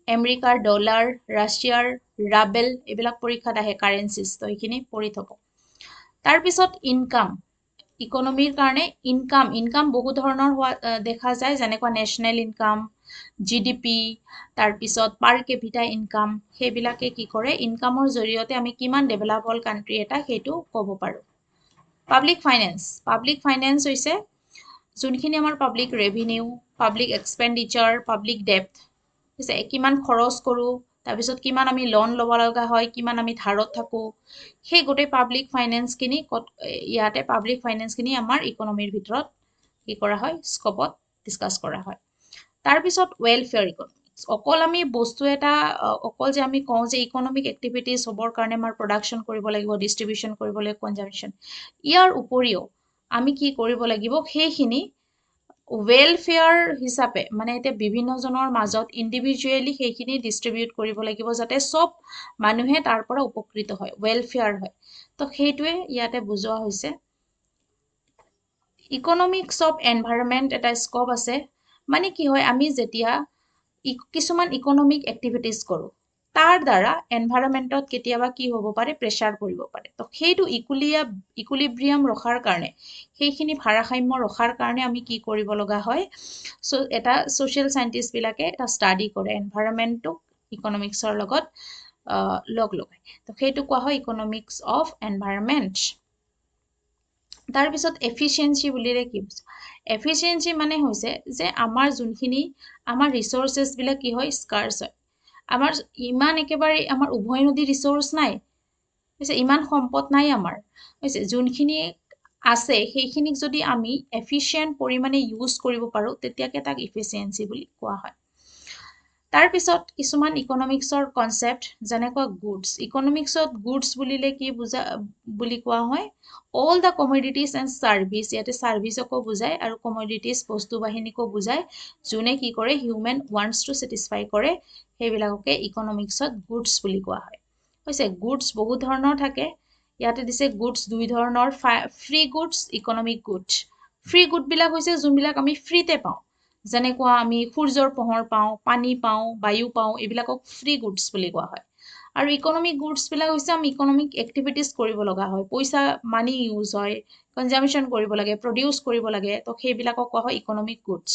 আমেৰিকাৰ ডলাৰ ৰাছিয়াৰ ৰাবেল এইবিলাক পৰীক্ষাত আহে কাৰেন্সিজ তো এইখিনি পঢ়ি থব তাৰ পিছত ইনকাম ইকোনমিৰ কাৰণে ইনকাম বহু ধৰণৰ দেখা যায় যেনেকুৱা নেশনাল ইনকাম জিডিপি তাৰ পিছত পাৰ কেপিটা ইনকাম সেইবিলাকে কি কৰে ইনকামৰ জৰিয়তে আমি কিমান ডেভেলপ হল কান্ট্ৰি এটা সেইটো ক'ব পাৰো পাব্লিক ফাইনেন্স হৈছে যোনখিনি আমাৰ পাব্লিক ৰেভিনিউ পাব্লিক এক্সপেন্ডিচাৰ পাব্লিক ডেপ্ট হৈছে কিমান খৰচ কৰো তাৰ পিছত কিমান আমি লোন ল'ব লগা হয় কিমান আমি ধাৰত থাকো সেই গোটেই পাব্লিক ফাইনেন্স কিনি ইয়াতে পাব্লিক ফাইনেন্স কিনি আমাৰ ইকোনমিৰ ভিতৰত কি কৰা হয় স্কপত ডিসকাস কৰা হয় তাৰপিছত ৱেলফেয়াৰ ইকনমিক্স অকল আমি বস্তু এটা অকল যে আমি কওঁ যে ইকনমিক এক্টিভিটিজ হ'বৰ কাৰণে আমাৰ প্ৰডাকশ্যন কৰিব লাগিব ডিষ্ট্ৰিবিউশ্যন কৰিব লাগিব কনজাম্পশ্যন ইয়াৰ উপৰিও আমি কি কৰিব লাগিব সেইখিনি ৱেলফেয়াৰ হিচাপে মানে এতিয়া বিভিন্নজনৰ মাজত ইণ্ডিভিজুৱেলি সেইখিনি ডিষ্ট্ৰিবিউট কৰিব লাগিব যাতে চব মানুহে তাৰ পৰা উপকৃত হয় ৱেলফেয়াৰ হয় তো সেইটোৱে ইয়াতে বুজোৱা হৈছে ইকনমিক্স অফ এনভাইৰনমেণ্ট এটা স্কোপ আছে মানে কি হয় আমি যেতিয়া কিছুমান ইকনমিক এক্টিভিটিজ কৰোঁ তাৰ দ্বাৰা এনভাইৰনমেণ্টত কেতিয়াবা কি হ'ব পাৰে প্ৰেছাৰ পৰিব পাৰে তো সেইটো ইকুইলিব্ৰিয়াম ৰখাৰ কাৰণে সেইখিনি ভাৰসাম্য ৰখাৰ কাৰণে আমি কি কৰিব লগা হয় এটা ছ'চিয়েল চাইণ্টিষ্টবিলাকে এটা ষ্টাডি কৰে এনভাইৰনমেণ্টটোক ইকনমিক্সৰ লগত লগ লগায় তো সেইটো কোৱা হয় ইকনমিক্স অফ এনভাইৰনমেণ্ট তাৰপিছত এফিচিয়েঞ্চি বুলিলে কি বুজা এফিচিয়েঞ্চি মানে হৈছে যে আমাৰ যোনখিনি আমাৰ ৰিচোৰ্চেছবিলাক কি হয় স্কাৰ্চ হয় আমাৰ ইমান একেবাৰে আমাৰ উভৈনদী ৰিচোৰ্চ নাই হৈছে ইমান সম্পদ নাই আমাৰ হৈছে যোনখিনি আছে সেইখিনিক যদি আমি এফিচিয়েণ্ট পৰিমাণে ইউজ কৰিব পাৰোঁ তেতিয়াকে তাক ইফিচিয়েঞ্চি বুলি কোৱা হয় তাৰপিছত কিছুমান ইকনমিক্সৰ কনচেপ্ট যেনেকুৱা গুডছ ইকনমিক্সত গুডছ বুলিলে কি বুজা বুলি কোৱা হয় অল দ্য কমডিটিজ এণ্ড ছাৰ্ভিচ ইয়াতে ছাৰ্ভিচকো বুজায় আৰু কমডিটিজ বস্তু বাহিনীকো বুজায় যোনে কি কৰে হিউমেন ৱান্টছটো ছেটিছফাই কৰে সেইবিলাককে ইকনমিক্সত গুডছ বুলি কোৱা হয় হৈছে গুডছ বহুত ধৰণৰ থাকে ইয়াতে দিছে গুডছ দুই ধৰণৰ free goods economic goods free গুডবিলাক হৈছে যোনবিলাক আমি ফ্ৰীতে পাওঁ যেনেকুৱা আমি সূৰ্যৰ পোহৰ পাওঁ পানী পাওঁ বায়ু পাওঁ এইবিলাকক ফ্ৰী গুডছ বুলি কোৱা হয় আৰু ইকনমিক গুডছবিলাক হৈছে আমি ইকনমিক এক্টিভিটিজ কৰিব লগা হয় পইচা মানি ইউজ হয় কনজাম্পশ্যন কৰিব লাগে প্ৰডিউচ কৰিব লাগে তো সেইবিলাকক কোৱা হয় ইকনমিক গুডছ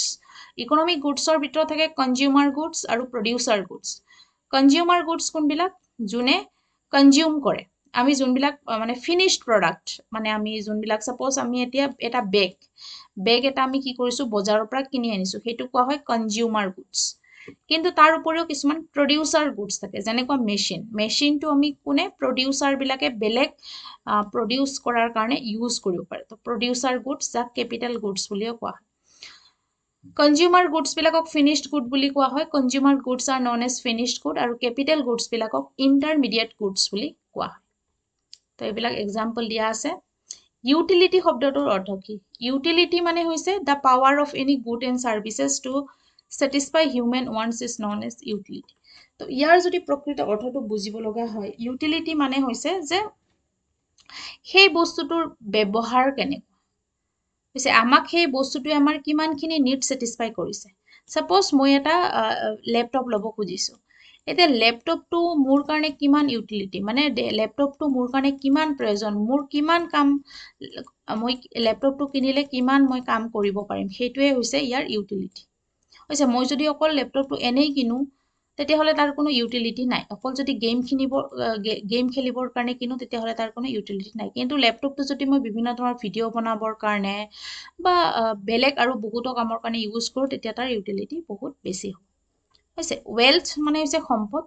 ইকনমিক গুডছৰ ভিতৰত থাকে কনজিউমাৰ গুডছ আৰু প্ৰডিউচাৰ গুডছ কনজিউমাৰ গুডছ কোনবিলাক যোনে কনজিউম কৰে আমি যোনবিলাক মানে ফিনিশ্ড প্ৰডাক্ট মানে আমি যোনবিলাক ছাপ'জ আমি এতিয়া এটা বেগ এটা আমি কি কৰিছোঁ বজাৰৰ পৰা কিনি আনিছোঁ সেইটো কোৱা হয় কনজিউমাৰ গুডছ কিন্তু তাৰ উপৰিও কিছুমান প্ৰডিউচাৰ গুডছ থাকে যেনেকুৱা মেচিনটো আমি কোনে প্ৰডিউচাৰবিলাকে বেলেগ প্ৰডিউচ কৰাৰ কাৰণে ইউজ কৰিব পাৰে তো প্ৰডিউচাৰ গুডছ যাক কেপিটেল গুডছ বুলিও কোৱা হয় কনজিউমাৰ গুডছবিলাকক ফিনিশ্ড গুড বুলি কোৱা হয় consumer goods are known as finished good আৰু কেপিটেল গুডছবিলাকক ইণ্টাৰমিডিয়েট গুডছ বুলি কোৱা হয় তো এইবিলাক এক্সাম্পল দিয়া আছে ইউটিলিটি শব্দটোৰ অৰ্থ কি ইউটিলিটি মানে হৈছে the power of any good and services to satisfy human wants is known as utility তো ইয়াৰ যদি প্ৰকৃত অৰ্থটো বুজিব লগা হয় ইউটিলিটি মানে হৈছে যে সেই বস্তুটোৰ ব্যৱহাৰ কেনেকুৱা হৈছে আমাক সেই বস্তুটোৱে আমাৰ কিমানখিনি নিড ছেটিছফাই কৰিছে ছাপ'জ মই এটা লেপটপ ল'ব খুজিছোঁ এতিয়া লেপটপটো মোৰ কাৰণে কিমান ইউটিলিটি মানে লেপটপটো মোৰ কাৰণে কিমান প্ৰয়োজন মোৰ কিমান কাম মই লেপটপটো কিনিলে কিমান মই কাম কৰিব পাৰিম সেইটোৱে হৈছে ইয়াৰ ইউটিলিটি হৈছে মই যদি অকল লেপটপটো এনেই কিনো তেতিয়াহ'লে তাৰ কোনো ইউটিলিটি নাই অকল যদি গেম খেলিবৰ কাৰণে কিনো তেতিয়াহ'লে তাৰ কোনো ইউটিলিটি নাই কিন্তু লেপটপটো যদি মই বিভিন্ন ধৰণৰ ভিডিঅ' বনাবৰ কাৰণে বা বেলেগ আৰু বহুতো কামৰ কাৰণে ইউজ কৰোঁ তেতিয়া তাৰ ইউটিলিটি বহুত বেছি হ'ব হৈছে ৱেল্থ মানে হৈছে সম্পদ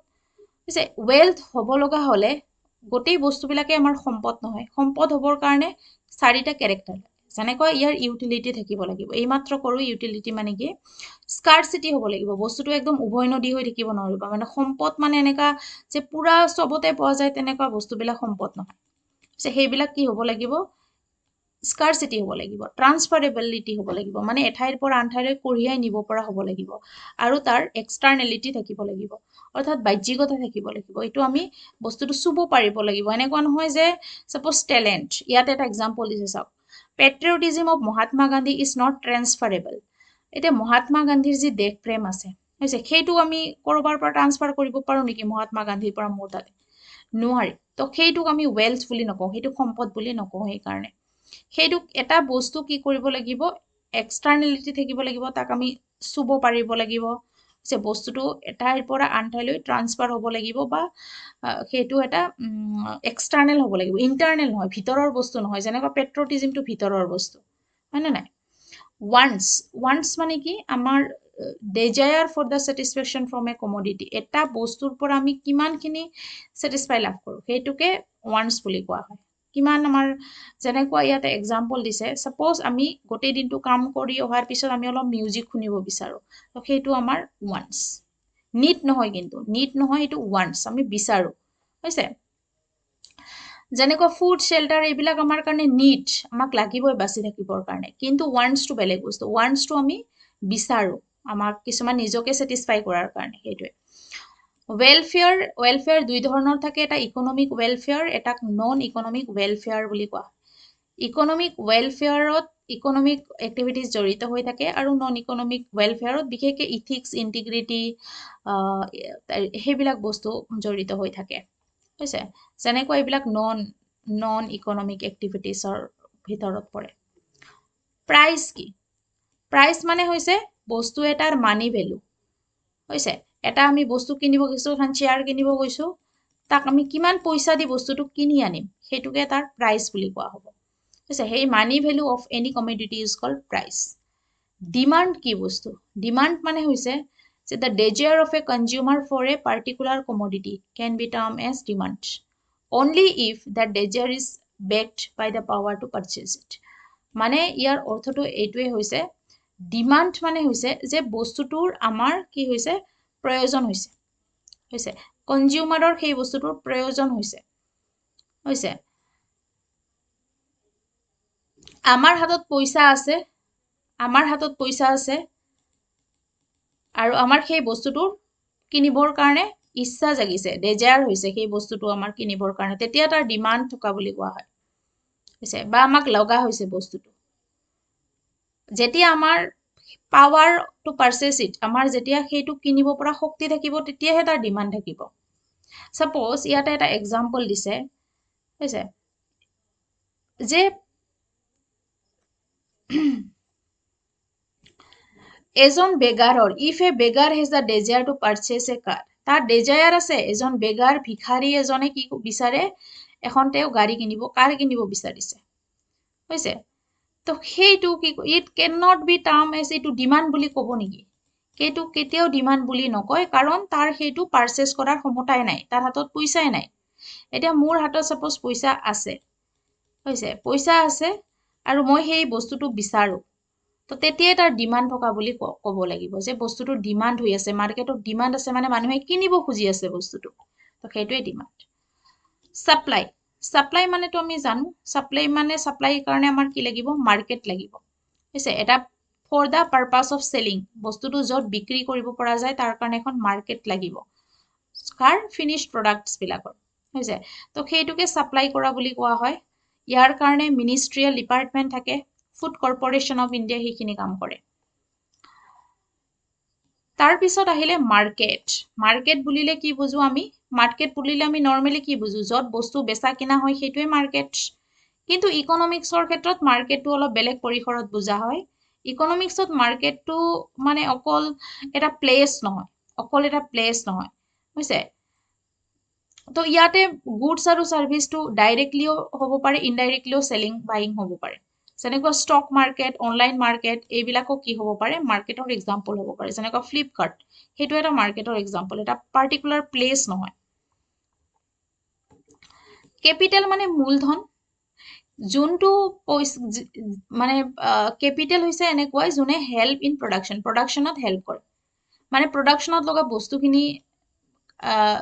হৈছে ৱেল্থ হ'ব লগা হ'লে গোটেই বস্তুবিলাকে আমাৰ সম্পদ নহয় সম্পদ হ'বৰ কাৰণে 4টা কেৰেক্টাৰ যেনেকৈ ইয়াৰ ইউটিলিটি থাকিব লাগিব এইমাত্ৰ কৰোঁ ইউটিলিটি মানে কি স্কাৰ্চিটি হ'ব লাগিব বস্তুটো একদম উভৈনদী হৈ থাকিব নোৱাৰিব মানে সম্পদ মানে এনেকুৱা যে পুৰা চবতে পোৱা যায় তেনেকুৱা বস্তুবিলাক সম্পদ নহয় সেইবিলাক কি হ'ব লাগিব স্কাৰ্চিটি হ'ব লাগিব ট্ৰান্সফাৰেবিলিটি হ'ব লাগিব মানে এঠাইৰ পৰা আন ঠাইলৈ কঢ়িয়াই নিব পৰা হ'ব লাগিব আৰু তাৰ এক্সটাৰ্নেলিটি থাকিব লাগিব অৰ্থাৎ বাহ্যিকতা থাকিব লাগিব এইটো আমি বস্তুটো চুব পাৰিব লাগিব এনেকুৱা নহয় যে ছাপ'জ টেলেণ্ট ইয়াত এটা এক্সাম্পল দিছে চাওক patriotism of Mahatma Gandhi is not transferable এতিয়া মহাত্মা গান্ধীৰ যি দেশ প্ৰেম আছে হৈছে সেইটো আমি ক'ৰবাৰ পৰা ট্ৰান্সফাৰ কৰিব পাৰোঁ নেকি মহাত্মা গান্ধীৰ পৰা মোৰ তাতে নোৱাৰি তো সেইটোক আমি ৱেল্থ বুলি নকওঁ সেইটোক সম্পদ বুলি নকওঁ সেইকাৰণে সেইটোক এটা বস্তু কি কৰিব লাগিব এক্সটাৰ্নেলিটি থাকিব লাগিব তাক আমি চুব পাৰিব লাগিব যে বস্তুটো এঠাইৰ পৰা আন ঠাইলৈ ট্ৰান্সফাৰ হ'ব লাগিব বা সেইটো এটা এক্সটাৰ্নেল হ'ব লাগিব ইণ্টাৰনেল নহয় ভিতৰৰ বস্তু নহয় যেনেকুৱা পেট্ৰিয়টিজিমটো ভিতৰৰ বস্তু হয়নে নাই ৱান্টছ মানে কি আমাৰ desire for the satisfaction from a commodity এটা বস্তুৰ পৰা আমি কিমানখিনি ছেটিছফাই লাভ কৰোঁ সেইটোকে ৱান্টছ বুলি কোৱা হয় কিমান আমাৰ যেনেকুৱা ইয়াতে এক্সাম্পল দিছে সাপোজ আমি গোটেই দিনটো কাম কৰি অহাৰ পিছত আমি অলপ মিউজিক শুনিব বিচাৰো তো সেইটো আমাৰ ওয়ান্টস নিড নহয় কিন্তু নিড নহয় এটো ওয়ান্টস আমি বিচাৰো হৈছে যেনেকুৱা ফুড শেল্টাৰ এইবিলাক আমাৰ কাৰণে নিড আমাক লাগিবই বাচি থাকিবৰ কাৰণে কিন্তু ওয়ান্টস টু বেলেগ বস্তু ওয়ান্টস টু আমি বিচাৰো আমাক কিছুমান নিজকে স্যাটিসফাই কৰাৰ কাৰণে সেইটোৱে ওয়েলফেয়াৰ দুই ধৰণৰ থাকে এটা ইকোনমিক ওয়েলফেয়াৰ এটা নন ইকোনমিক ওয়েলফেয়াৰ বুলি কোৱা ইকোনমিক ওয়েলফেয়াৰত ইকোনমিক এক্টিভিটিজ জড়িত হৈ থাকে আৰু নন ইকোনমিক ওয়েলফেয়াৰত বিশেষকৈ ইথিক্স ইন্টিগ্ৰিটি সেইবিলাক বস্তু জড়িত হৈ থাকে হৈছে যেনেকৈ এইবিলাক নন ইকোনমিক এক্টিভিটিজৰ ভিতৰত পৰে প্ৰাইস কি প্ৰাইস মানে হৈছে বস্তু এটাৰ মানি ভ্যালু হৈছে এটা আমি বস্তু কিনিব গৈছো এখন চেয়াৰ কিনিব গৈছো তাক আমি কিমান পইচা দি বস্তুটো কিনি আনিম সেইটোকে তাৰ প্ৰাইস বুলি কোৱা হ'ব হৈছে সেই money value of any commodity is called price demand কি বস্তু ডিমান্ড মানে হৈছে যে the desire of a consumer for a particular commodity can be termed as demand only if that desire is backed by the power to purchase it মানে ইয়াৰ অৰ্থটো এইটোৱে হৈছে demand মানে হৈছে যে বস্তুটোৰ আমাৰ কি হৈছে প্ৰয়োজন হৈছে কনজিউমাৰৰ সেই বস্তুটোৰ প্ৰয়োজন হৈছে আমাৰ হাতত পইচা আছে আৰু আমাৰ সেই বস্তুটো কিনিবৰ কাৰণে ইচ্ছা জাগিছে ডেজায়াৰ হৈছে সেই বস্তুটো আমাৰ কিনিবৰ কাৰণে তেতিয়া তাৰ ডিমান্ড থকা বুলি কোৱা হয় হৈছে বা আমাক লগা হৈছে বস্তুটো যেতিয়া আমাৰ পাৱাৰ টু পাৰচেজ ইট আমাৰ যেতিয়া সেইটো কিনিব পৰা শক্তি থাকিব তেতিয়াহে তাৰ ডিমান্ড থাকিব সাপোজ ইয়াতে এটা এক্সাম্পল দিছে হৈছে যে এজন বেগাৰৰ if a beggar has the desire to purchase a car তাৰ ডেজায়াৰ আছে এজন বেগাৰ ভিখাৰী এজনে কি বিচাৰে এখন তেওঁ গাড়ী কিনিব কাৰ কিনিব বিচাৰিছে হৈছে তো সেইটো কি it can not be term as এইটো ডিমান্ড বুলি ক'ব নেকি সেইটো কেতিয়াও ডিমান্ড বুলি নকয় কাৰণ তাৰ সেইটো পাৰচেজ কৰাৰ ক্ষমতাই নাই তাৰ হাতত পইচাই নাই এতিয়া মোৰ হাতত সাপোজ পইচা আছে হৈছে পইচা আছে আৰু মই সেই বস্তুটো বিচাৰো তো তেতিয়াই তাৰ ডিমান্ড থকা বুলি ক'ব লাগিব যে বস্তুটো ডিমান্ড হৈ আছে মাৰ্কেটত ডিমান্ড আছে মানে মানুহে কিনিব খুজি আছে বস্তুটো তো সেইটোৱে ডিমান্ড সাপ্লাই মানে তো আমি জানো সাপ্লাই মানে সাপ্লাই কাৰণে আমাৰ কি লাগিব মাৰ্কেট লাগিব হৈছে এটা for the purpose of selling বস্তুটো যত বিক্ৰী কৰিব পৰা যায় তাৰ কাৰণে এখন মাৰ্কেট লাগিব কাৰ ফিনিশ্ড প্ৰডাক্টছ বিলাকৰ হৈছে তো সেইটোকে সাপ্লাই কৰা বুলি কোৱা হয় ইয়াৰ কাৰণে মিনিষ্ট্ৰিয়েল ডিপাৰ্টমেন্ট থাকে ফুড কৰ্পোৰেশন অফ ইণ্ডিয়া সেইখিনি কাম কৰে তাৰ পিছত আহিলে মাৰ্কেট বুলিলে কি বুজো আমি মাৰ্কেট বুলিলে আমি নৰমালি কি বুজো যত বস্তু বেচা কিনা হয় সেইটোৱে মাৰ্কেট কিন্তু ইকোনমিক্সৰ ক্ষেত্ৰত মাৰ্কেটটো অলপ বেলেগ পৰিসৰত বুজা হয় ইকোনমিক্সত মাৰ্কেটটো মানে অকল এটা প্লেস নহয় হৈছে তো ইয়াতে গুডছ আৰু সাৰ্ভিসটো ডাইৰেক্টলিও হ'ব পাৰে ইনডাইৰেক্টলিও সেলিং বাইং হ'ব পাৰে যেনেকুৱা ষ্টক মাৰ্কেট অনলাইন মাৰ্কেট এইবিলাকো কি হ'ব পাৰে মাৰ্কেটৰ এক্সাম্পল হ'ব পাৰে যেনেকুৱা ফ্লিপকাৰ্ট সেইটো এটা মাৰ্কেটৰ এক্সাম্পল এটা পাৰ্টিকুলাৰ প্লেস নহয় কেপিটেল মানে মূলধন যোনটো মানে কেপিটেল হৈছে এনেকুৱা যোনে হেল্প ইন প্ৰডাকশনত হেল্প কৰে মানে প্ৰডাকশনত লগা বস্তুখিনি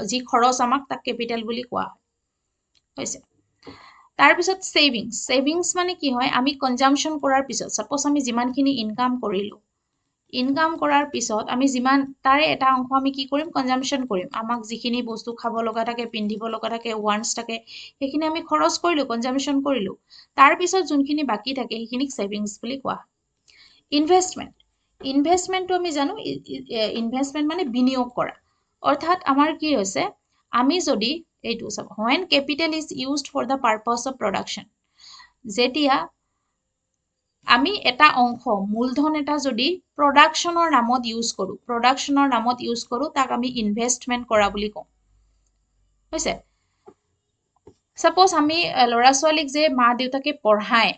যি খৰচ আমাক তাক কেপিটেল বুলি কোৱা হৈছে তাৰ পিছত সেভিংস মানে কি হয় আমি কনজাম্পশন কৰাৰ পিছত সাপোজ আমি যিমানখিনি ইনকাম কৰিলো ইনকাম কৰাৰ পিছত আমি যিমান তাৰে এটা অংশ আমি কি কৰিম কনজাম্পশন কৰিম আমাক যিখিনি বস্তু খাব লগা থাকে পিন্ধিব লগা থাকে ওয়ান্টস থাকে সেইখিনি আমি খৰচ কৰিলো কনজাম্পশন কৰিলো তাৰ পিছত যোনখিনি বাকি থাকে সেইখিনিক সেভিংস বুলি কোৱা ইনভেষ্টমেন্টটো আমি জানো ইনভেষ্টমেন্ট মানে বিনিয়োগ কৰা অৰ্থাৎ আমাৰ কি হৈছে আমি যদি এইটো চাব when capital is used for the purpose of production যেতিয়া আমি এটা অংশ মূলধন এটা যদি প্ৰডাকশনৰ নামত ইউজ কৰো তাক আমি ইনভেষ্টমেন্ট কৰা বুলি কওঁ হৈছে সাপোজ আমি লৰা ছোৱালীক যে মা দেউতাকে পঢ়ায়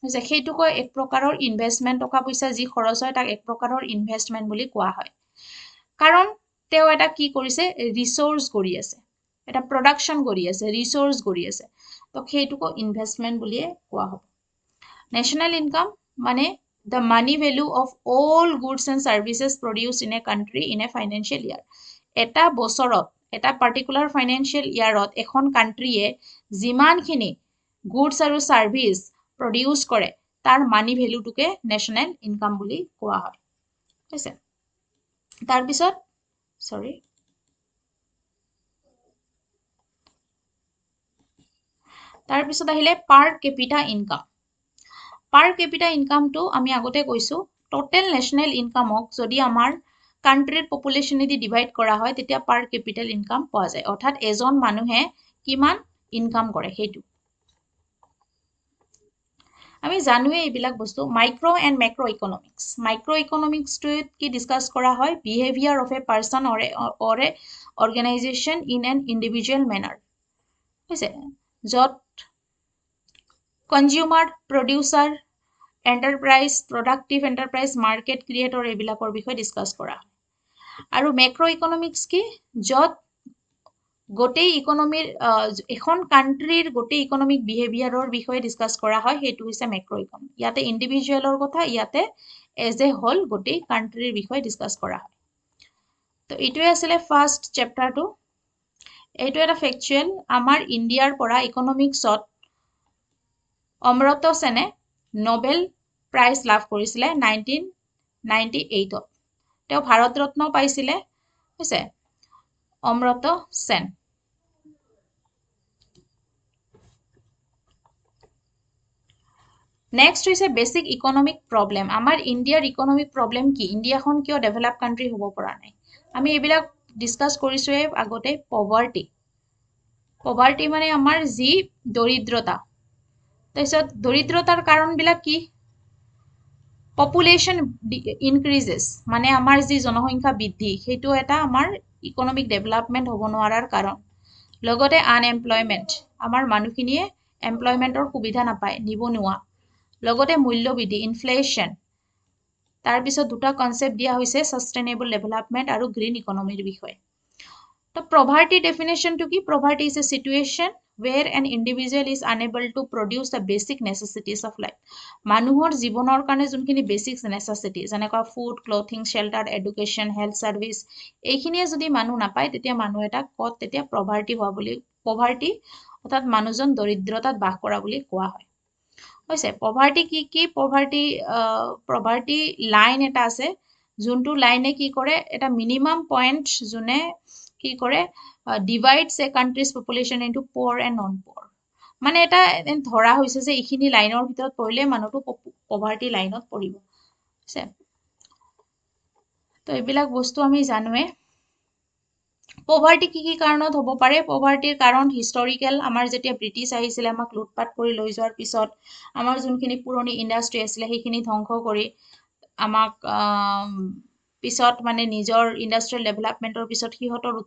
হৈছে সেইটোক এক প্ৰকাৰৰ ইনভেষ্টমেন্ট টকা পইচা যি খৰচ হয় তাক এক প্ৰকাৰৰ ইনভেষ্টমেন্ট বুলি কোৱা হয় কাৰণ তেওঁ এটা কি কৰিছে ৰিসোৰ্স কৰি আছে এটা প্ৰডাকশন কৰি আছে ৰিসোৰ্স কৰি আছে তো তো সেইটোকো ইনভেষ্টমেণ্ট বুলিয়ে কোৱা হ'ব নেশ্যনেল ইনকাম মানে the money value of all goods and services produced in a country in a financial year এটা বছৰত এটা পাৰ্টিকুলাৰ ফাইনেন্সিয়েল ইয়াৰত এখন কাণ্ট্ৰিয়ে যিমানখিনি গুডছ আৰু সাৰ্ভিস প্ৰডিউস কৰে তাৰ মানি ভ্যালুটোকে নেশ্যনেল ইনকাম বুলি কোৱা হয় হৈছে তাৰ পিছত সৰি তাৰ পিছত আহিলে পাৰ কেপিটা ইনকাম পাৰ কেপিটা ইনকামটো আমি আগতে কৈছো টোটেল নেশ্যনেল ইনকামক যদি আমাৰ কান্ট্ৰিৰ পপুলেশনেদি ডিভাইড কৰা হয় তেতিয়া পাৰ কেপিটাল ইনকাম পোৱা যায় অৰ্থাৎ এজন মানুহে কিমান ইনকাম কৰে হেতু আমি জানোৱে এইবিলাক বস্তু মাইক্ৰো এন্ড ম্যাক্ৰো ইকোনমিক্স টু কি ডিসকাস কৰা হয় behaviour of a person or a organization in an individual manner হৈছে যত consumer producer enterprise productive enterprise market creator এইবিলাকৰ বিষয়ে ডিসকাস কৰা হয় আৰু ম্যাক্ৰো ইকোনমিক্স কি যত গোটেই ইকোনমিৰ এখন কান্ট্ৰিৰ গোটেই ইকোনমিক বিহেভিয়াৰৰ বিষয়ে ডিসকাস কৰা হয় হেতু হৈছে ম্যাক্ৰো ইকোনমি ইয়াতে ইন্ডিভিজুয়ালৰ কথা ইয়াতে এজ এ হোল গোটেই কান্ট্ৰিৰ বিষয়ে ডিসকাস কৰা হয় তো এইটোৱে আছিল ফাৰ্স্ট চ্যাপ্টাৰটো এইটো এটা ফ্যাক্চুয়াল আমাৰ ইন্ডিয়াৰ পৰা ইকোনমিক্সত অমৰ্ত্য সেনে নোবেল প্ৰাইজ লাভ কৰিছিলে 1998 ত তেওঁ ভাৰত ৰত্ন পাইছিলে হৈছে অমৰ্ত্য সেন নেক্সট হৈছে বেসিক ইকোনমিক প্ৰবলেম আমাৰ ইন্ডিয়াৰ ইকোনমিক প্ৰবলেম কি ইন্ডিয়াখন কিয় ডেভেলপ কান্ট্ৰি হ'ব পৰা নাই আমি এইবিলাক ডিসকাস কৰিছোৱে আগতে পভাৰ্টি মানে আমাৰ যি দৰিদ্ৰতা তাৰপিছত দৰিদ্ৰতাৰ কাৰণবিলাক কি পপুলেশন ইনক্ৰিজেস মানে আমাৰ যি জনসংখ্যা বৃদ্ধি সেইটো এটা আমাৰ ইকোনমিক ডেভেলপমেন্ট হ'ব নোৱাৰাৰ কাৰণ লগতে আনএমপ্লয়মেন্ট আমাৰ মানুহখিনিয়ে এমপ্লয়মেন্টৰ সুবিধা নাপায় নিবনুৱা লগতে মূল্য বৃদ্ধি ইনফ্লেশন তাৰ পিছত দুটা কনসেপ্ট দিয়া হৈছে সাস্টেইনেবল ডেভেলপমেন্ট আৰু গ্ৰীণ ইকোনমিৰ বিষয়ে তো পভাৰ্টি ডেফিনেশন টু কি poverty is a situation where an individual is unable to produce the basic necessities of life মানুহৰ জীৱনৰ কাৰণে যোনখিনি বেসিক নেসেসিটি যেনেকুৱা food clothing shelter education health service এইখিনিয়ে যদি মানুহ নাপায় তেতিয়া মানুহ এটা কত তেতিয়া পভাৰ্টি হোৱা বুলি পভাৰ্টি অৰ্থাৎ মানুহজন দৰিদ্ৰতাত বাস কৰা বুলি কোৱা হয় হৈছে পভাৰ্টি কি পভাৰ্টি লাইন এটা আছে যোনটো লাইনে কি কৰে এটা মিনিমাম পয়েন্ট যোনে কি কৰে divides a country's population into poor and non-poor মানে এটা ধৰা হৈছে যে ইখিনি লাইনৰ ভিতৰত পৰিলে মানুহটো পভাৰ্টি লাইনত পৰিব আছে তো এইবিলাক বস্তু আমি জানোৱে পভাৰ্টি কি কাৰণত হ'ব পাৰে পভাৰ্টিৰ কাৰণ হিষ্টৰিকেল আমাৰ যেতিয়া ব্ৰিটিছ আহিছিল আমাক লুটপাট কৰি লৈ যোৱাৰ পিছত আমাৰ যোনখিনি পুৰণি ইন্ডাষ্ট্ৰি আছিল সেইখিনি ধ্বংস কৰি আমাক পিছত মানে নিজৰ ইন্ডাষ্ট্ৰিয়েল ডেভেলপমেন্টৰ পিছত হিহতৰ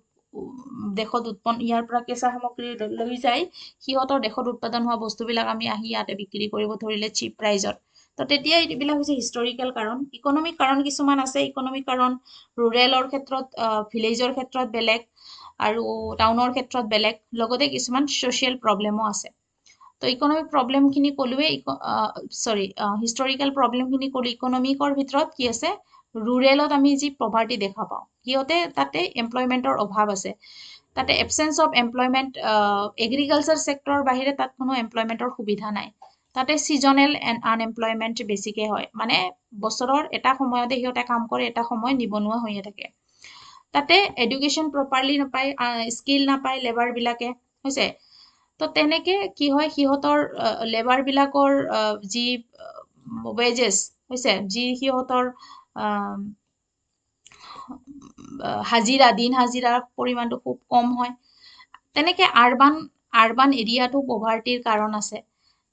দেশত উৎপন্ন ইয়াৰ পৰা কেঁচা সামগ্ৰী লৈ যায় হিহতৰ দেশত উৎপাদন হোৱা বস্তুবিলাক আমি আহি ইয়াতে বিক্ৰী কৰিব ধৰিলে চিপ প্ৰাইজত তো তেতিয়া এইবিলাক হৈছে হিষ্টৰিকেল কাৰণ ইকোনমিক কাৰণ কিছুমান আছে ইকোনমিক কাৰণ ৰুৰেলৰ ক্ষেত্ৰত ভিলেজৰ ক্ষেত্ৰত বেলেগ আৰু টাউনৰ ক্ষেত্ৰত বেলেগ লগতে কিছুমান সোশ্যাল প্ৰবলেমো আছে তো ইকোনমিক প্ৰবলেম খিনি কলুৱে হিষ্টৰিকেল প্ৰবলেম খিনি কলু ইকোনমিকৰ ভিতৰত কি আছে ৰুৰেলত আমি যি পভাৰ্টি দেখা পাওঁ কিয়তে তাতে এমপ্লয়মেন্টৰ অভাৱ আছে তাতে এবসেন্স অফ এমপ্লয়মেন্ট এগ্ৰিকালচাৰ সেক্টৰৰ বাহিৰে তাত কোনো এমপ্লয়মেন্টৰ সুবিধা নাই তাতে সিজনেল আনএমপ্লয়মেন্ট বেছিকে হয় মানে বছৰৰ এটা সময়তে হিয়তে কাম কৰে এটা সময় নিবনুৱা হৈয়ে থাকে তাতে এডুকেশন প্ৰপাৰলি নাপায় স্কিল নাপায় লেবাৰ বিলাকে হৈছে তো তেনেকে কি হয় হিহতৰ লেবাৰ বিলাকৰ যি ওয়েজেস হৈছে যি হিহতৰ হাজিৰা দিন হাজিৰাৰ পৰিমাণটো খুব কম হয় তেনেকে আৰবান এৰিয়াটো পভাৰ্টিৰ কাৰণ আছে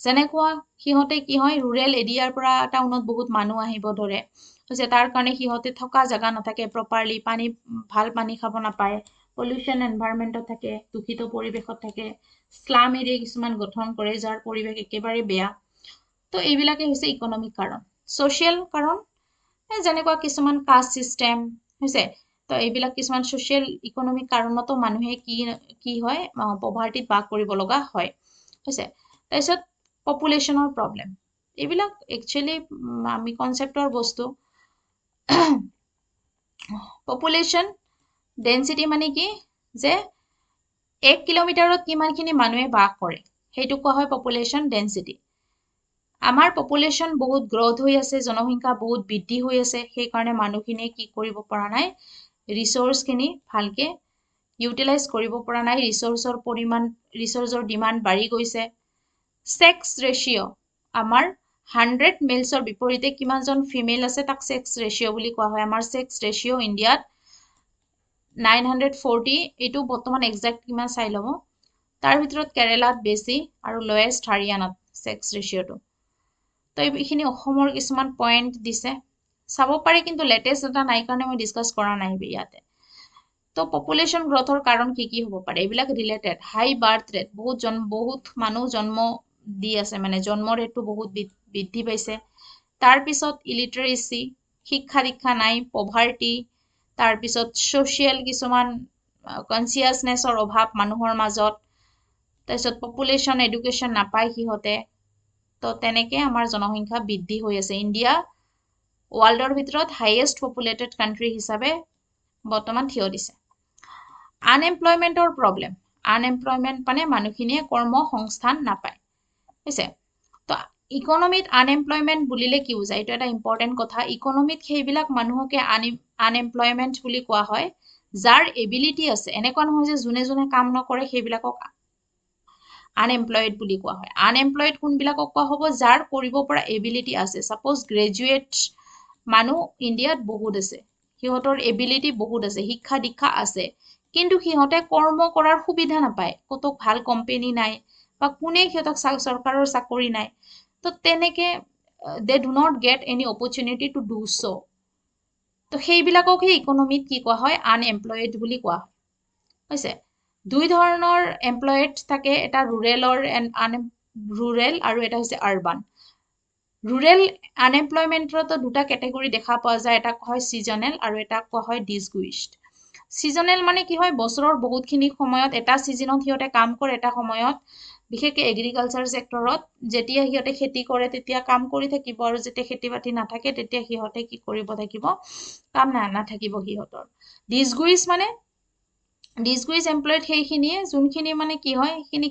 যেনেকুৱা হিহতে কি হয় ৰুৰেল এৰিয়াৰ পৰা টাউনত বহুত মানুহ আহিব ধৰে হৈছে তাৰ কাৰণে হিহতে থকা জাগা নাথাকে প্ৰপাৰলি পানী ভাল পানী খাব নাপায় পলিউশন এনভায়ৰনমেন্টত থাকে দূষিত পৰিবেশত থাকে স্লাম এৰিয়া কিছুমান গঠন কৰে যাৰ পৰিবেশ একেবাৰে বেয়া তো এইবিলাকে হৈছে ইকোনমিক কাৰণ সোশ্যাল কাৰণ যেনেকুৱা কিছুমান কাষ্ট সিস্টেম হৈছে তো এইবিলাক কিছুমান সোশ্যাল ইকোনমিক কাৰণতো মানুহে কি হয় পভাৰ্টিত বাস কৰিব লগা হয় হৈছে তাৰপিছত পপুলেশ্যনৰ প্ৰব্লেম এইবিলাক একচুৱেলি আমি কনচেপ্টৰ বস্তু পপুলেশ্যন ডেন্সিটি মানে কি যে 1 কিলোমিটাৰত কিমানখিনি মানুহে বাস কৰে সেইটো কোৱা হয় পপুলেশ্যন ডেন্সিটি আমাৰ পপুলেশ্যন বহুত গ্ৰথ হৈ আছে জনসংখ্যা বহুত বৃদ্ধি হৈ আছে সেই কাৰণে মানুহখিনিয়ে কি কৰিব পৰা নাই ৰিসোৰ্সখিনি ভালকে ইউটিলাইজ কৰিব পৰা নাই ৰিসোৰ্সৰ ডিমান্ড বাঢ়ি গৈছে সেক্স ৰেশিও আমাৰ 100 মেলছৰ বিপৰীতে কিমানজন ফিমেল আছে তাক সেক্স ৰেশিও বুলি কোৱা হয় আমাৰ সেক্স ৰেশিও ইণ্ডিয়াত 940 এইটো বৰ্তমান এক্সাক্ট কিমান চাই লব তাৰ ভিতৰত কেৰালাত বেছি আৰু লোয়েষ্ট হাৰিয়ানাত সেক্স ৰেশিওটো তো এইখিনি অসমৰ কিছুমান পইণ্ট দিছে চাব পাৰে কিন্তু লেটেষ্ট এটা নাই কাৰণে মই ডিসকাস কৰা নাই ইয়াতে তো পপুলেশ্যন গ্ৰথৰ কাৰণ কি কি হ'ব পাৰে এইবিলাক ৰিলেটেড হাই বাৰ্থ ৰেট বহুত মানুহ জন্ম দি আছে মানে জন্ম ৰেটটো বহুত বৃদ্ধি পাইছে তাৰ পিছত ইলিটাৰেসি শিক্ষা দীক্ষা নাই পভাৰ্টি তাৰ পিছত সোশিয়াল কিছুমান কনসিয়াসনেছৰ অভাৱ মানুহৰ মাজত তাৰপিছত পপুলেশ্যন এডুকেশ্যন নাপায় সিহঁতে তো তেনেকে আমাৰ জনসংখ্যা বৃদ্ধি হৈ আছে ইণ্ডিয়া ৱৰ্ল্ডৰ ভিতৰত হাইয়েষ্ট পপুলেটেড কান্ট্ৰি হিচাপে বৰ্তমান থিয় দিছে আনএমপ্লয়মেন্টৰ প্ৰব্লেম আনএমপ্লয়মেন্ট মানে মানুহখিনিয়ে কৰ্ম সংস্থান নাপায় হৈছে তো ইকনমিত আনএমপ্লয়মেন্ট বুলিলে কি বুজায় এইটো এটা ইম্পৰ্টেণ্ট কথা ইকনমিত সেইবিলাক মানুহকে আনএমপ্লয়মেন্ট বুলি কোৱা হয় যাৰ এবিলিটি আছে এনেকুৱা নহয় যে যোনে যোনে কাম নকৰে সেইবিলাকক আনএমপ্লয়েড বুলি কোৱা হয় আনএমপ্লয়েড কোনবিলাকক কোৱা হ'ব যাৰ কৰিব পৰা এবিলিটি আছে সাপোজ গ্ৰেজুৱেট মানুহ ইণ্ডিয়াত বহুত আছে সিহঁতৰ এবিলিটি বহুত আছে শিক্ষা দীক্ষা আছে কিন্তু সিহঁতে কৰ্ম কৰাৰ সুবিধা নাপায় কতক ভাল কোম্পানী নাই বা কোনে সিহঁতক চৰকাৰৰ চাকৰি নাই তো তেনেকে they do not get any opportunity to do so তো সেইবিলাককহে ইকনমিত কি কোৱা হয় আনএমপ্লয়েড বুলি কোৱা হয় হৈছে দুই ধৰণৰ এমপ্লয়েড থাকে এটা ৰুৰেল আৰু এটা হৈছে আৰবান ৰুৰেল আনএমপ্লয়মেন্টতো দুটা ক্যাটাগৰী দেখা পোৱা যায় এটা কোৱা হয় সিজনেল আৰু এটা কোৱা হয় ডিসগুইস্ড সিজনেল মানে কি হয় বছৰৰ বহুতখিনি সময়ত এটা সিজনত সিহঁতে কাম কৰে এটা সময়ত বিশেষকৈ এগ্ৰিকালচাৰ সেক্টৰত যেতিয়া সিহঁতে খেতি কৰে তেতিয়া কাম কৰি থাকিব আৰু যেতিয়া খেতি বাতি নাথাকে তেতিয়া সিহঁতে কি কৰিব থাকিব কাম নাথাকিব সিহঁতৰ ডিসগুইস্ড মানে ডিসগুইজ এমপ্লয়েড সেইখিনিয়ে যোনখিনি মানে কি হয় সেইখিনি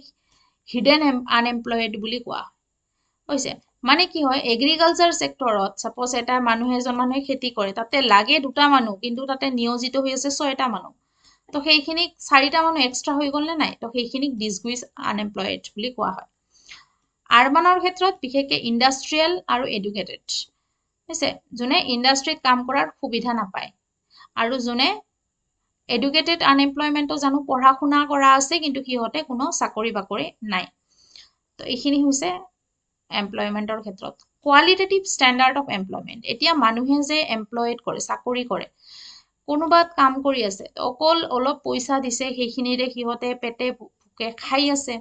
হিডেন আনএমপ্লয়েড বুলি কোৱা হৈছে মানে কি হয় এগ্ৰিকালচাৰ সেক্টৰত সাপোজ এটা মানুহ এজন মানুহে খেতি কৰে তাতে লাগে দুটা মানুহ কিন্তু তাতে নিয়োজিত হৈ আছে 6টা মানুহ তো সেইখিনিক 4টা মানুহ এক্সট্ৰা হৈ গ'ল নে নাই তো সেইখিনিক ডিসগুইজ আনএমপ্লয়েড বুলি কোৱা হয় আৰবানৰ ক্ষেত্ৰত বিশেষকৈ ইণ্ডাষ্ট্ৰিয়েল আৰু এডুকেটেড হৈছে যোনে ইণ্ডাষ্ট্ৰিত কাম কৰাৰ সুবিধা নাপায় আৰু যোনে এডুকেটেড আনএমপ্লয়মেন্টও জানো পঢ়া শুনা কৰা আছে কিন্তু সিহঁতে কোনো চাকৰি বাকৰি নাই তো এইখিনি হৈছে এমপ্লয়মেন্টৰ ক্ষেত্ৰত কোৱালিটেটিভ ষ্টেণ্ডাৰ্ড অফ এমপ্লয়মেন্ট এতিয়া মানুহে যে এমপ্লয়েড কৰে চাকৰি কৰে কোনোবাত কাম কৰি আছে অকল অলপ পইচা দিছে সেইখিনিৰে সিহঁতে পেটে ভুকে খাই আছে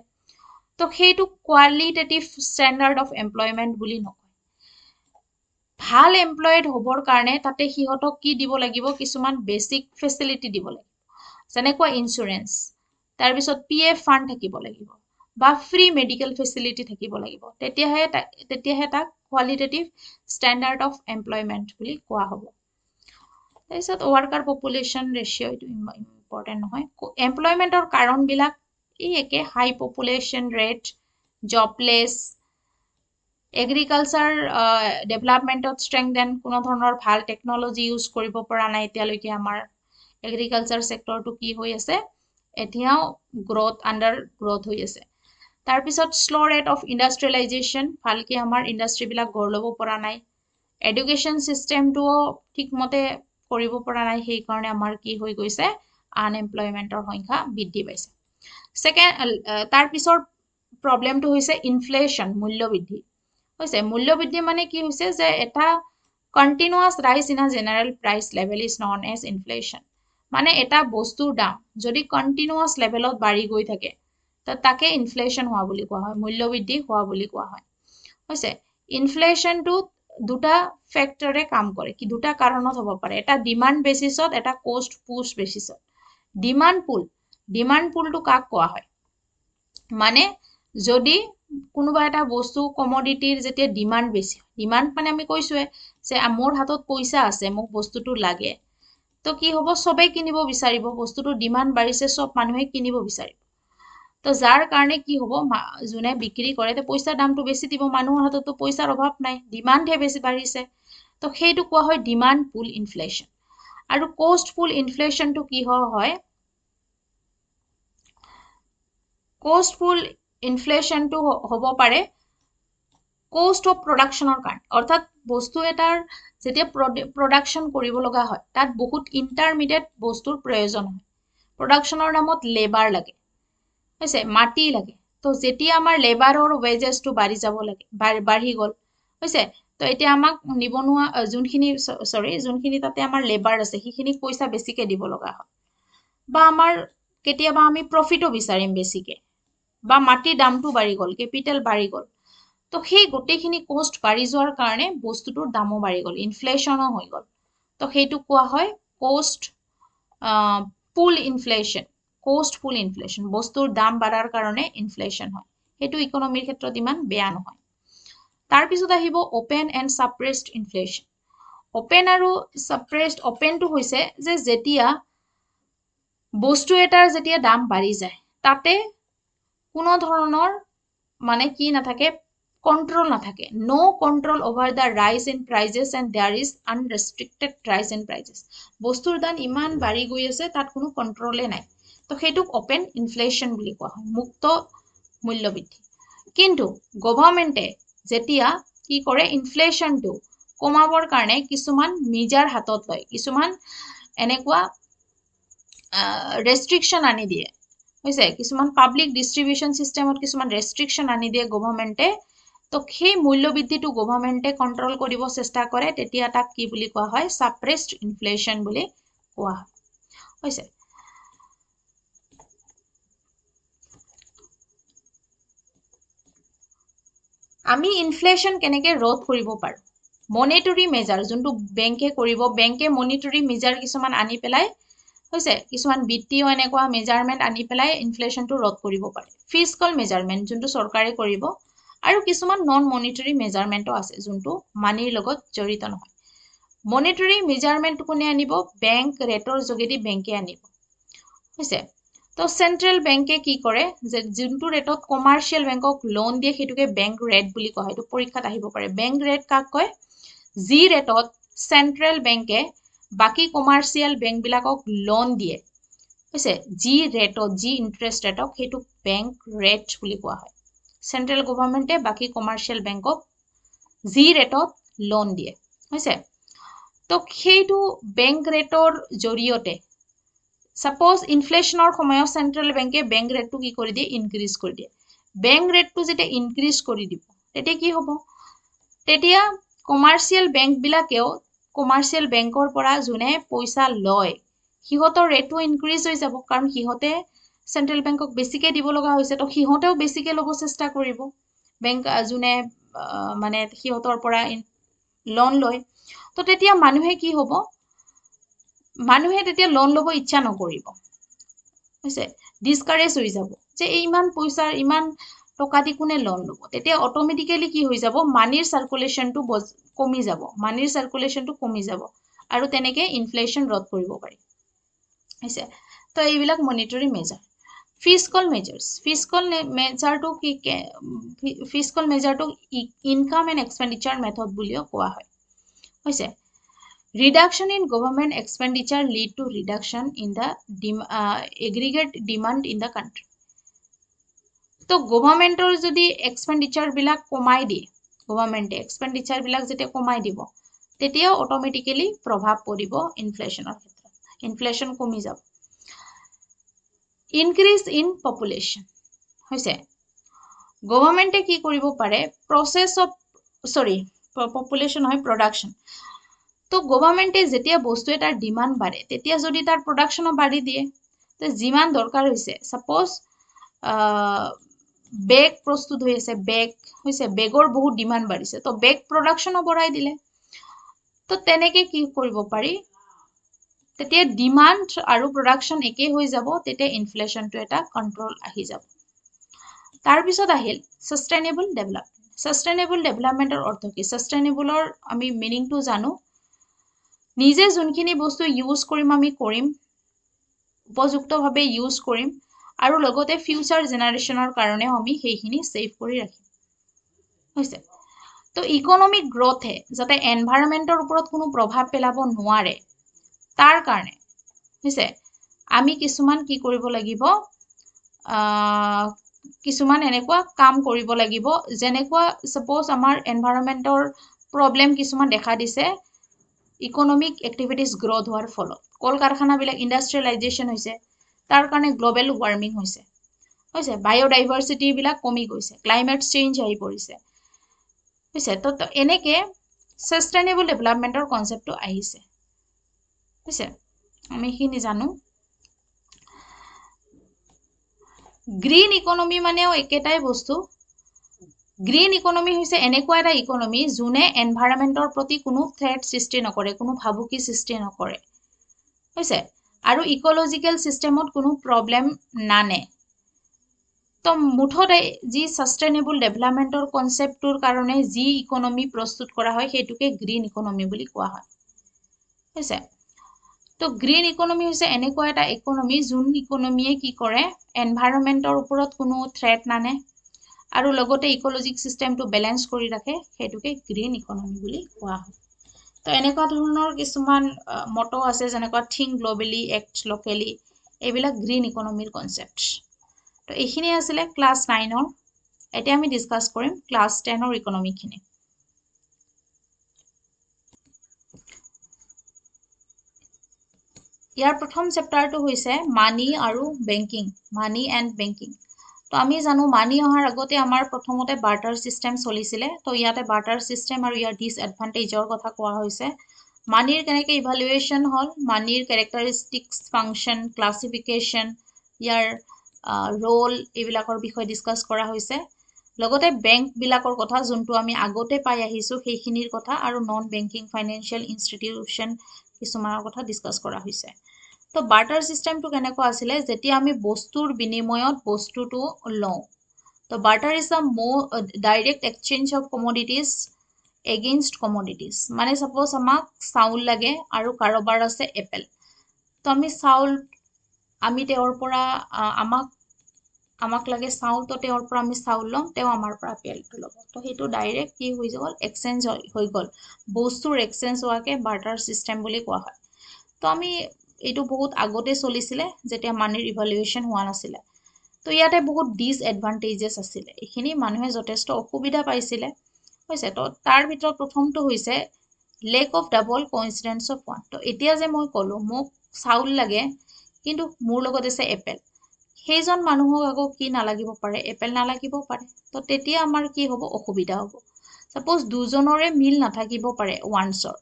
তো সেইটো কোৱালিটেটিভ ষ্টেণ্ডাৰ্ড অফ এমপ্লয়মেন্ট বুলি নকয় ভাল এমপ্লয়েড হ'বৰ কাৰণে তাতে সিহঁতক কি দিব লাগিব কিছুমান বেসিক ফেচিলিটি দিব লাগিব যেনেকুৱা ইনস্যুৰেন্স তাৰ পিছত পিএফ ফান্ড থাকিব লাগিব বা ফ্ৰী মেডিকেল ফেচিলিটি থাকিব লাগিব তেতিয়াহে তাক কোৱালিটেটিভ ষ্টেণ্ডাৰ্ড অফ এমপ্লয়মেন্ট বুলি কোৱা হ'ব তাৰপিছত ওয়াৰ্কাৰ পপুলেশ্যন ৰেশিও এইটো ইম্পৰ্টেণ্ট নহয় এমপ্লয়মেন্টৰ কাৰণবিলাক এই একে হাই পপুলেশ্যন ৰেট জবলেছ এগ্ৰিকালচাৰ ডেভেলপমেন্টত ষ্ট্ৰেংথেন কোনো ধৰণৰ ভাল টেকনলজি ইউজ কৰিব পৰা নাই এতিয়ালৈকে আমাৰ এগ্ৰিকালচাৰ সেক্টৰটো কি হৈ আছে এতিয়াও আন্ডাৰ গ্ৰোথ হৈ আছে তাৰপিছত স্লো ৰেট অফ ইণ্ডাষ্ট্ৰিয়েলাইজেশ্যন ভালকে আমাৰ ইণ্ডাষ্ট্ৰিবিলাক গঢ় ল'ব পৰা নাই এডুকেশ্যন চিষ্টেমটোও ঠিকমতে কৰিব পৰা নাই সেইকাৰণে আমাৰ কি হৈ গৈছে আনএমপ্লয়মেন্টৰ সংখ্যা বৃদ্ধি পাইছে তাৰ পিছৰ প্ৰব্লেমটো হৈছে ইনফ্লেশ্যন মূল্যবৃদ্ধি হৈছে মূল্যবৃদ্ধি মানে কি হৈছে যে এটা continuous rise in a general price level is known as inflation মানে এটা বস্তুৰ দাম যদি কন্টিনিউয়াস লেভেলত বাঢ়ি গৈ থাকে তাকে ইনফ্লেশ্যন হোৱা বুলি কোৱা হয় মূল্যবৃদ্ধি হোৱা বুলি কোৱা হয় হৈছে ইনফ্লেশ্যনটো দুটা ফেক্টৰে কাম কৰে কি দুটা কাৰণত হ'ব পাৰে এটা ডিমান্ড বেচিছত এটা কষ্ট পুশ বেচিছত ডিমান্ড পুলটো কাক কোৱা হয় মানে যদি কোনোবা এটা বস্তু কমোডিটিৰ যেতিয়া ডিমান্ড বেছি ডিমান্ড মানে আমি কৈছোৱে যে মোৰ হাতত পইচা আছে মোক বস্তুটো লাগে তো কি হ'ব সবে কিনিব বিচাৰিব বস্তুটো ডিমান্ড বাঢ়িছে সব মানুহে কিনিব বিচাৰিব তো যাৰ কাৰণে কি হ'ব যোনে বিক্ৰী কৰে তে পইচাৰ দামটো বেছি দিব মানুহৰ হাততো পইচাৰ অভাৱ নাই ডিমান্ডহে বেছি বাঢ়িছে তো সেইটো কোৱা হয় ডিমান্ড পুল ইনফ্লেশ্যন আৰু কষ্ট পুল ইনফ্লেশ্যনটো কি হয় কষ্ট পুল ইনফ্লেশ্যনটো হ'ব পাৰে কষ্ট অফ প্ৰডাকশ্যনৰ কাৰণে অৰ্থাৎ বস্তু এটাৰ যেতিয়া প্ৰডাকশ্যন কৰিব লগা হয় তাত বহুত ইণ্টাৰমিডিয়েট বস্তুৰ প্ৰয়োজন হয় প্ৰডাকশ্যনৰ নামত লেবাৰ লাগে হৈছে মাটি লাগে তো যেতিয়া আমাৰ লেবাৰৰ ৱেজেছটো বাঢ়ি যাব লাগে বাঢ়ি গ'ল হৈছে তো এতিয়া আমাক নিবনুৱা যোনখিনি তাতে আমাৰ লেবাৰ আছে সেইখিনিক পইচা বেছিকে দিব লগা হয় বা আমাৰ কেতিয়াবা আমি প্ৰফিটো বিচাৰিম বেছিকে বা মাটিৰ দামটো বাঢ়ি গ'ল কেপিটেল বাঢ়ি গ'ল তো সেই গোটেইখিনি কষ্ট বাঢ়ি যোৱাৰ কাৰণে বস্তুটোৰ দামো বাঢ়ি গ'ল ইনফ্লেশ্যনো হৈ গ'ল তো সেইটো কোৱা হয় কষ্ট পুল ইনফ্লেশ্যন কষ্ট পুল ইনফ্লেশ্যন বস্তুৰ দাম বাঢ়াৰ কাৰণে ইনফ্লেশ্যন হয় সেইটো ইকনমিৰ ক্ষেত্ৰত ইমান বেয়া নহয় তাৰপিছত আহিব অপেন এণ্ড ছাপ্ৰেছড ইনফ্লেশ্যন অপেন আৰু ছাপ্ৰেছড অপেনটো হৈছে যে যেতিয়া বস্তু এটাৰ যেতিয়া দাম বাঢ়ি যায় তাতে কোনো ধৰণৰ মানে কি নাথাকে কন্ট্ৰোল নাথাকে no control over the rise in prices and there is unrestricted rise in প্ৰাইজেস বস্তুৰ দাম ইমান বাঢ়ি গৈ আছে তাত কোনো কন্ট্ৰোলে নাই তো সেইটোক ওপেন ইনফ্লেশ্যন বুলি কোৱা হয় মুক্ত মূল্যবৃদ্ধি কিন্তু গভৰ্ণমেণ্টে যেতিয়া কি কৰে ইনফ্লেশ্যনটো কমাবৰ কাৰণে কিছুমান মিজাৰ হাতত লয় কিছুমান এনেকুৱা ৰেষ্ট্ৰিকশ্যন আনি দিয়ে হৈছে কিছুমান পাব্লিক ডিষ্ট্ৰিবিউশ্যন চিষ্টেমত কিছুমান ৰেষ্ট্ৰিকশ্যন আনি দিয়ে গভৰ্ণমেণ্টে তো সেই মূল্যবৃদ্ধিটো গভৰ্ণমেণ্টে কণ্ট্ৰল কৰিব চেষ্টা কৰে তেতিয়া তাক কি বুলি কোৱা হয় ছাপ্ৰেছড ইনফ্লেশ্যন বুলি কোৱা হয় হৈছে আমি ইনফ্লেশ্যন কেনেকৈ ৰোধ কৰিব পাৰোঁ মনিটৰী মেজাৰ যোনটো বেংকে কৰিব বেংকে মনিটৰী মেজাৰ কিছুমান আনি পেলাই হৈছে কিছুমান বিত্তীয় এনেকুৱা মেজাৰমেণ্ট আনি পেলাই ইনফ্লেশ্যনটো ৰোধ কৰিব পাৰে ফিস্কেল মেজাৰমেণ্ট যোনটো চৰকাৰে কৰিব আৰু কিছুমান নন মনিটৰী মেজাৰমেণ্টো আছে যোনটো মানিৰ লগত জড়িত নহয় মনিটৰী মেজাৰমেণ্ট কোনে আনিব বেংক ৰেটৰ যোগেদি বেংকে আনিব হৈছে তো চেন্ট্ৰেল বেংকে কি কৰে যে যোনটো ৰেটত কমাৰ্চিয়েল বেংকক লোন দিয়ে সেইটোকে বেংক ৰেট বুলি কয় এইটো পৰীক্ষাত আহিব পাৰে বেংক ৰেট কাক কয় যি ৰেটত চেন্ট্ৰেল বেংকে বাকি কমাৰ্চিয়েল বেংকবিলাকক লোন দিয়ে হৈছে যি ৰেটত যি ইণ্টাৰেষ্ট ৰেটক সেইটো বেংক ৰেট বুলি কোৱা হয় চেন্ট্ৰেল গভৰ্ণমেণ্টে বাকি কমাৰ্চিয়েল বেংকক যি ৰেটত লোন দিয়ে হৈছে তো সেইটো বেংক ৰেটৰ জৰিয়তে সাপোজ ইনফ্লেশ্যনৰ সময়ত চেন্ট্ৰেল বেংকে বেংক ৰেটটো কি কৰি দিয়ে ইনক্ৰিজ কৰি দিয়ে বেংক ৰেটটো যেতিয়া ইনক্ৰিজ কৰি দিব তেতিয়া কি হ'ব তেতিয়া কমাৰ্চিয়েল বেংকবিলাকেও কমাৰ্চিয়েল বেংকৰ পৰা যোনে পইচা লয় সিহঁতৰ ৰেটটো ইনক্ৰিজ হৈ যাব কাৰণ সিহঁতে চেন্ট্ৰেল বেংকক বেছিকে দিব লগা হৈছে তো সিহঁতেও বেছিকে ল'ব চেষ্টা কৰিব বেংক যোনে মানে সিহঁতৰ পৰা লোন লয় তো তেতিয়া মানুহে কি হ'ব মানুহে তেতিয়া লোন ল'ব ইচ্ছা নকৰিব হৈছে ডিসকাৰেজ হৈ যাব যে ইমান পইচাৰ ইমান টকা দি কোনে লোন ল'ব তেতিয়া অটোমেটিক্যালি কি হৈ যাব মানিৰ সাৰ্কুলেশনটো কমি যাব মানিৰ সাৰ্কুলেশনটো কমি যাব আৰু তেনেকে ইনফ্লেশ্যন ৰোধ কৰিব পাৰি হৈছে তো এইবিলাক মনিটৰী মেজাৰ ফিস্কেল মেজাৰটো কি ফিস্কেল মেজাৰটো ইনকাম এণ্ড এক্সপেণ্ডিচাৰ মেথড বুলিও কোৱা হয় হৈছে Reduction in government expenditure lead to reduction in the aggregate demand in the country. তো গভৰ্ণমেণ্টৰ যদি এক্সপেণ্ডিচাৰ বিলাক কমাই দিয়ে গভৰ্ণমেণ্টে এক্সপেণ্ডিচাৰ বিলাক যেতিয়া কমাই দিব তেতিয়া অটোমেটিক্যালি প্ৰভাৱ পৰিব ইনফ্লেশ্যনৰ ক্ষেত্ৰত ইনফ্লেশ্যন কমি যাব ইনক্ৰিজ ইন পপুলেশ্যন হৈছে গভৰ্ণমেণ্টে কি কৰিব পাৰে প্ৰসেছ অফ পপুলেশ্যন হয় প্ৰডাকশ্যন তো গভৰ্ণমেণ্টে যেতিয়া বস্তু এটাৰ ডিমাণ্ড বাঢ়ে তেতিয়া যদি তাৰ প্ৰডাকশ্যনো বাঢ়ি দিয়ে তো যিমান দৰকাৰ হৈছে সাপোজ বেগ প্ৰস্তুত হৈ আছে বেগ হৈছে বেগৰ বহুত ডিমাণ্ড বাঢ়িছে তো বেগ প্ৰডাকশ্যনো বঢ়াই দিলে তো তেনেকে কি কৰিব পাৰি তেতিয়া ডিমাণ্ড আৰু প্ৰডাকশ্যন একেই হৈ যাব তেতিয়া ইনফ্লেশ্যনটো এটা কণ্ট্ৰল আহি যাব তাৰ পিছত আহিল সাস্টেইনেবল ডেভেলপমেন্ট সাস্টেইনেবল ডেভেলপমেন্টৰ অৰ্থ কি সাস্টেইনেবলৰ আমি মিনিংটো জানো নিজে যোনখিনি বস্তু ইউজ কৰিম আমি কৰিম উপযুক্তভাৱে ইউজ কৰিম আৰু লগতে ফিউচাৰ জেনাৰেশনৰ কাৰণে আমি সেইখিনি সেভ কৰি ৰাখিম হৈছে তো ইকোনমিক গ্ৰোথে যাতে এনভায়ৰনমেন্টৰ ওপৰত কোনো প্ৰভাৱ পেলাব নোৱাৰে তাৰ কাৰণে হৈছে আমি কিছুমান কি কৰিব লাগিব কিছুমান এনেকুৱা কাম কৰিব লাগিব যেনেকুৱা সাপোজ আমাৰ এনভায়ৰনমেন্টৰ প্ৰবলেম কিছুমান দেখা দিছে ইকোনমিক এক্টিভিটিজ গ্ৰোথ হোৱাৰ ফলত কল কাৰখানাবিলাক ইণ্ডাষ্ট্ৰিয়েলাইজেশ্যন হৈছে তাৰ কাৰণে গ্লোবেল ৱাৰ্মিং হৈছে বায়োডাইভাৰ্চিটি বিলাক কমি গৈছে ক্লাইমেট চেঞ্জ আহি পৰিছে হৈছে তো এনেকে সাস্টেইনেবল ডেভেলপমেন্টৰ কনসেপ্টটো আহিছে হৈছে আমি এইখিনি জানো গ্ৰীণ ইকোনমি মানেও একেটাই বস্তু গ্ৰীণ ইকোনমি হৈছে এনেকুৱা এটা ইকোনমি যোনে এনভায়ৰনমেন্টৰ প্ৰতি কোনো থ্ৰেট সৃষ্টি নকৰে কোনো ভাবুকি সৃষ্টি নকৰে হৈছে আৰু ইকোলজিক্যাল সিস্টেমত কোনো প্ৰবলেম নানে তো মুঠতে যি সাস্টেইনেবল ডেভেলপমেন্টৰ কনসেপ্টৰ কাৰণে যি ইকোনমি প্ৰস্তুত কৰা হয় সেইটোকে গ্ৰীণ ইকোনমি বুলি কোৱা হয় হৈছে তো গ্ৰীণ ইকোনমি হৈছে এনেকুৱা এটা ইকোনমি যোন ইকোনমিয়ে কি কৰে এনভায়ৰনমেন্টৰ ওপৰত কোনো থ্ৰেট নানে আৰু লগতে ইকোলজিক সিস্টেমটো বেলেন্স কৰি ৰাখে সেইটোকে গ্ৰীণ ইকোনমি বুলি কোৱা হয় তো এনেকুৱা ধৰণৰ কিছুমান মটো আছে যেনেকুৱা থিংক গ্লোবেলি এক্ট লোকেলি এইবিলাক গ্ৰীণ ইকোনমিৰ কনসেপ্ট তো এইখিনি আছিলে ক্লাস 9ৰ এতিয়া আমি ডিসকাস কৰিম ক্লাস 10ৰ ইকোনমিখিনি ইয়াৰ প্ৰথম চেপ্টাৰটো হৈছে মানি আৰু বেংকিং মানি এণ্ড বেংকিং তো আমি জানো মানি অহাৰ আগতে আমাৰ প্ৰথমতে বাৰ্টাৰ সিস্টেম চলিছিলে তো ইয়াতে বাৰ্টাৰ সিস্টেম আৰু ইয়াৰ ডিসএডভান্টেজৰ কথা কোৱা হৈছে মানিৰ কেনেকৈ ইভালুৱেশ্যন হল মানিৰ ক্যাৰেক্টাৰিষ্টিক্স ফাংচন ক্লাসিফিকেশন ইয়াৰ ৰোল এইবিলাকৰ বিষয়ে ডিসকাস কৰা হৈছে লগতে বেংক বিলাকৰ কথা যোনটো আমি আগতে পাই আহিছো সেইখিনিৰ কথা আৰু নন বেংকিং ফাইনেন্সিয়েল ইনষ্টিটিউশন কিছুমানৰ কথা ডিসকাস কৰা হৈছে তো বাৰ্টাৰ সিস্টেমটো কেনেকুৱা আছিলে যেতিয়া আমি বস্তুৰ বিনিময়ত বস্তুটো লওঁ তো barter is a direct exchange of commodities against commodities মানে সাপোজ আমাক চাউল লাগে আৰু কাৰোবাৰ আছে এপল তো আমি চাউল আমি তেওঁৰ পৰা আমাক লাগে চাউল তো তেওঁৰ পৰা আমি চাউল লম তেওঁ আমাৰ পৰা এপলটো ল'ব তো সেইটো ডাইৰেক্ট কি হৈ গ'ল এক্সচেঞ্জ হৈ গ'ল বস্তুৰ এক্সচেঞ্জ হোৱাকে বাৰ্টাৰ সিস্টেম বুলি কোৱা হয় তো আমি এইটো বহুত আগতে চলিছিলে যেতিয়া মানিৰ ইভালুৱেশ্যন হোৱা নাছিলে তো ইয়াতে বহুত ডিসএডভান্টেজেস আছিলে এইখিনি মানুহে যথেষ্ট অসুবিধা পাইছিলে হৈছে তো তাৰ ভিতৰত প্ৰথমটো হৈছে lake of double coincidence of one তো এতিয়া যে মই ক'লো মোক চাউল লাগে কিন্তু মোৰ লগত আছে এপল সেইজন মানুহক আকৌ কি নালাগিব পাৰে এপল নালাগিব পাৰে তো তেতিয়া আমাৰ কি হ'ব অসুবিধা হ'ব সাপোজ দুজনৰে মিল নাথাকিব পাৰে ওৱান্সৰ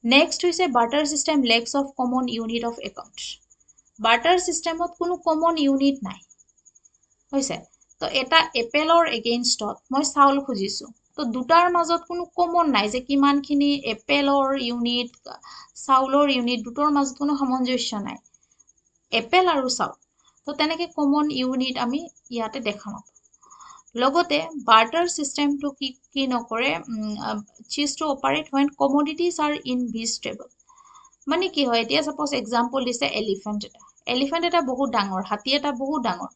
নেক্সট হৈছে barter system lacks of common unit of account barter সিস্টেমত কোনো কমন ইউনিট নাই হৈছে তো এটা এপেলৰ এগেইনষ্টত মই চাউল খুজিছো তো দুটাৰ মাজত কোনো কমন নাই যে কিমানখিনি এপেলৰ ইউনিট চাউলৰ ইউনিট দুটাৰ মাজত কোনো সামঞ্জস্য নাই এপেল আৰু চাউল তো তেনেকে কমন ইউনিট আমি ইয়াতে দেখা নাপাওঁ লগতে বাৰ্টাৰ সিস্টেমটো কি নকৰে choose to operate when commodities are invisible মানে কি হয় এতিয়া সাপোজ এক্সাম্পল দিছে এলিফেন্ট এটা বহুত ডাঙৰ হাতী এটা বহুত ডাঙৰ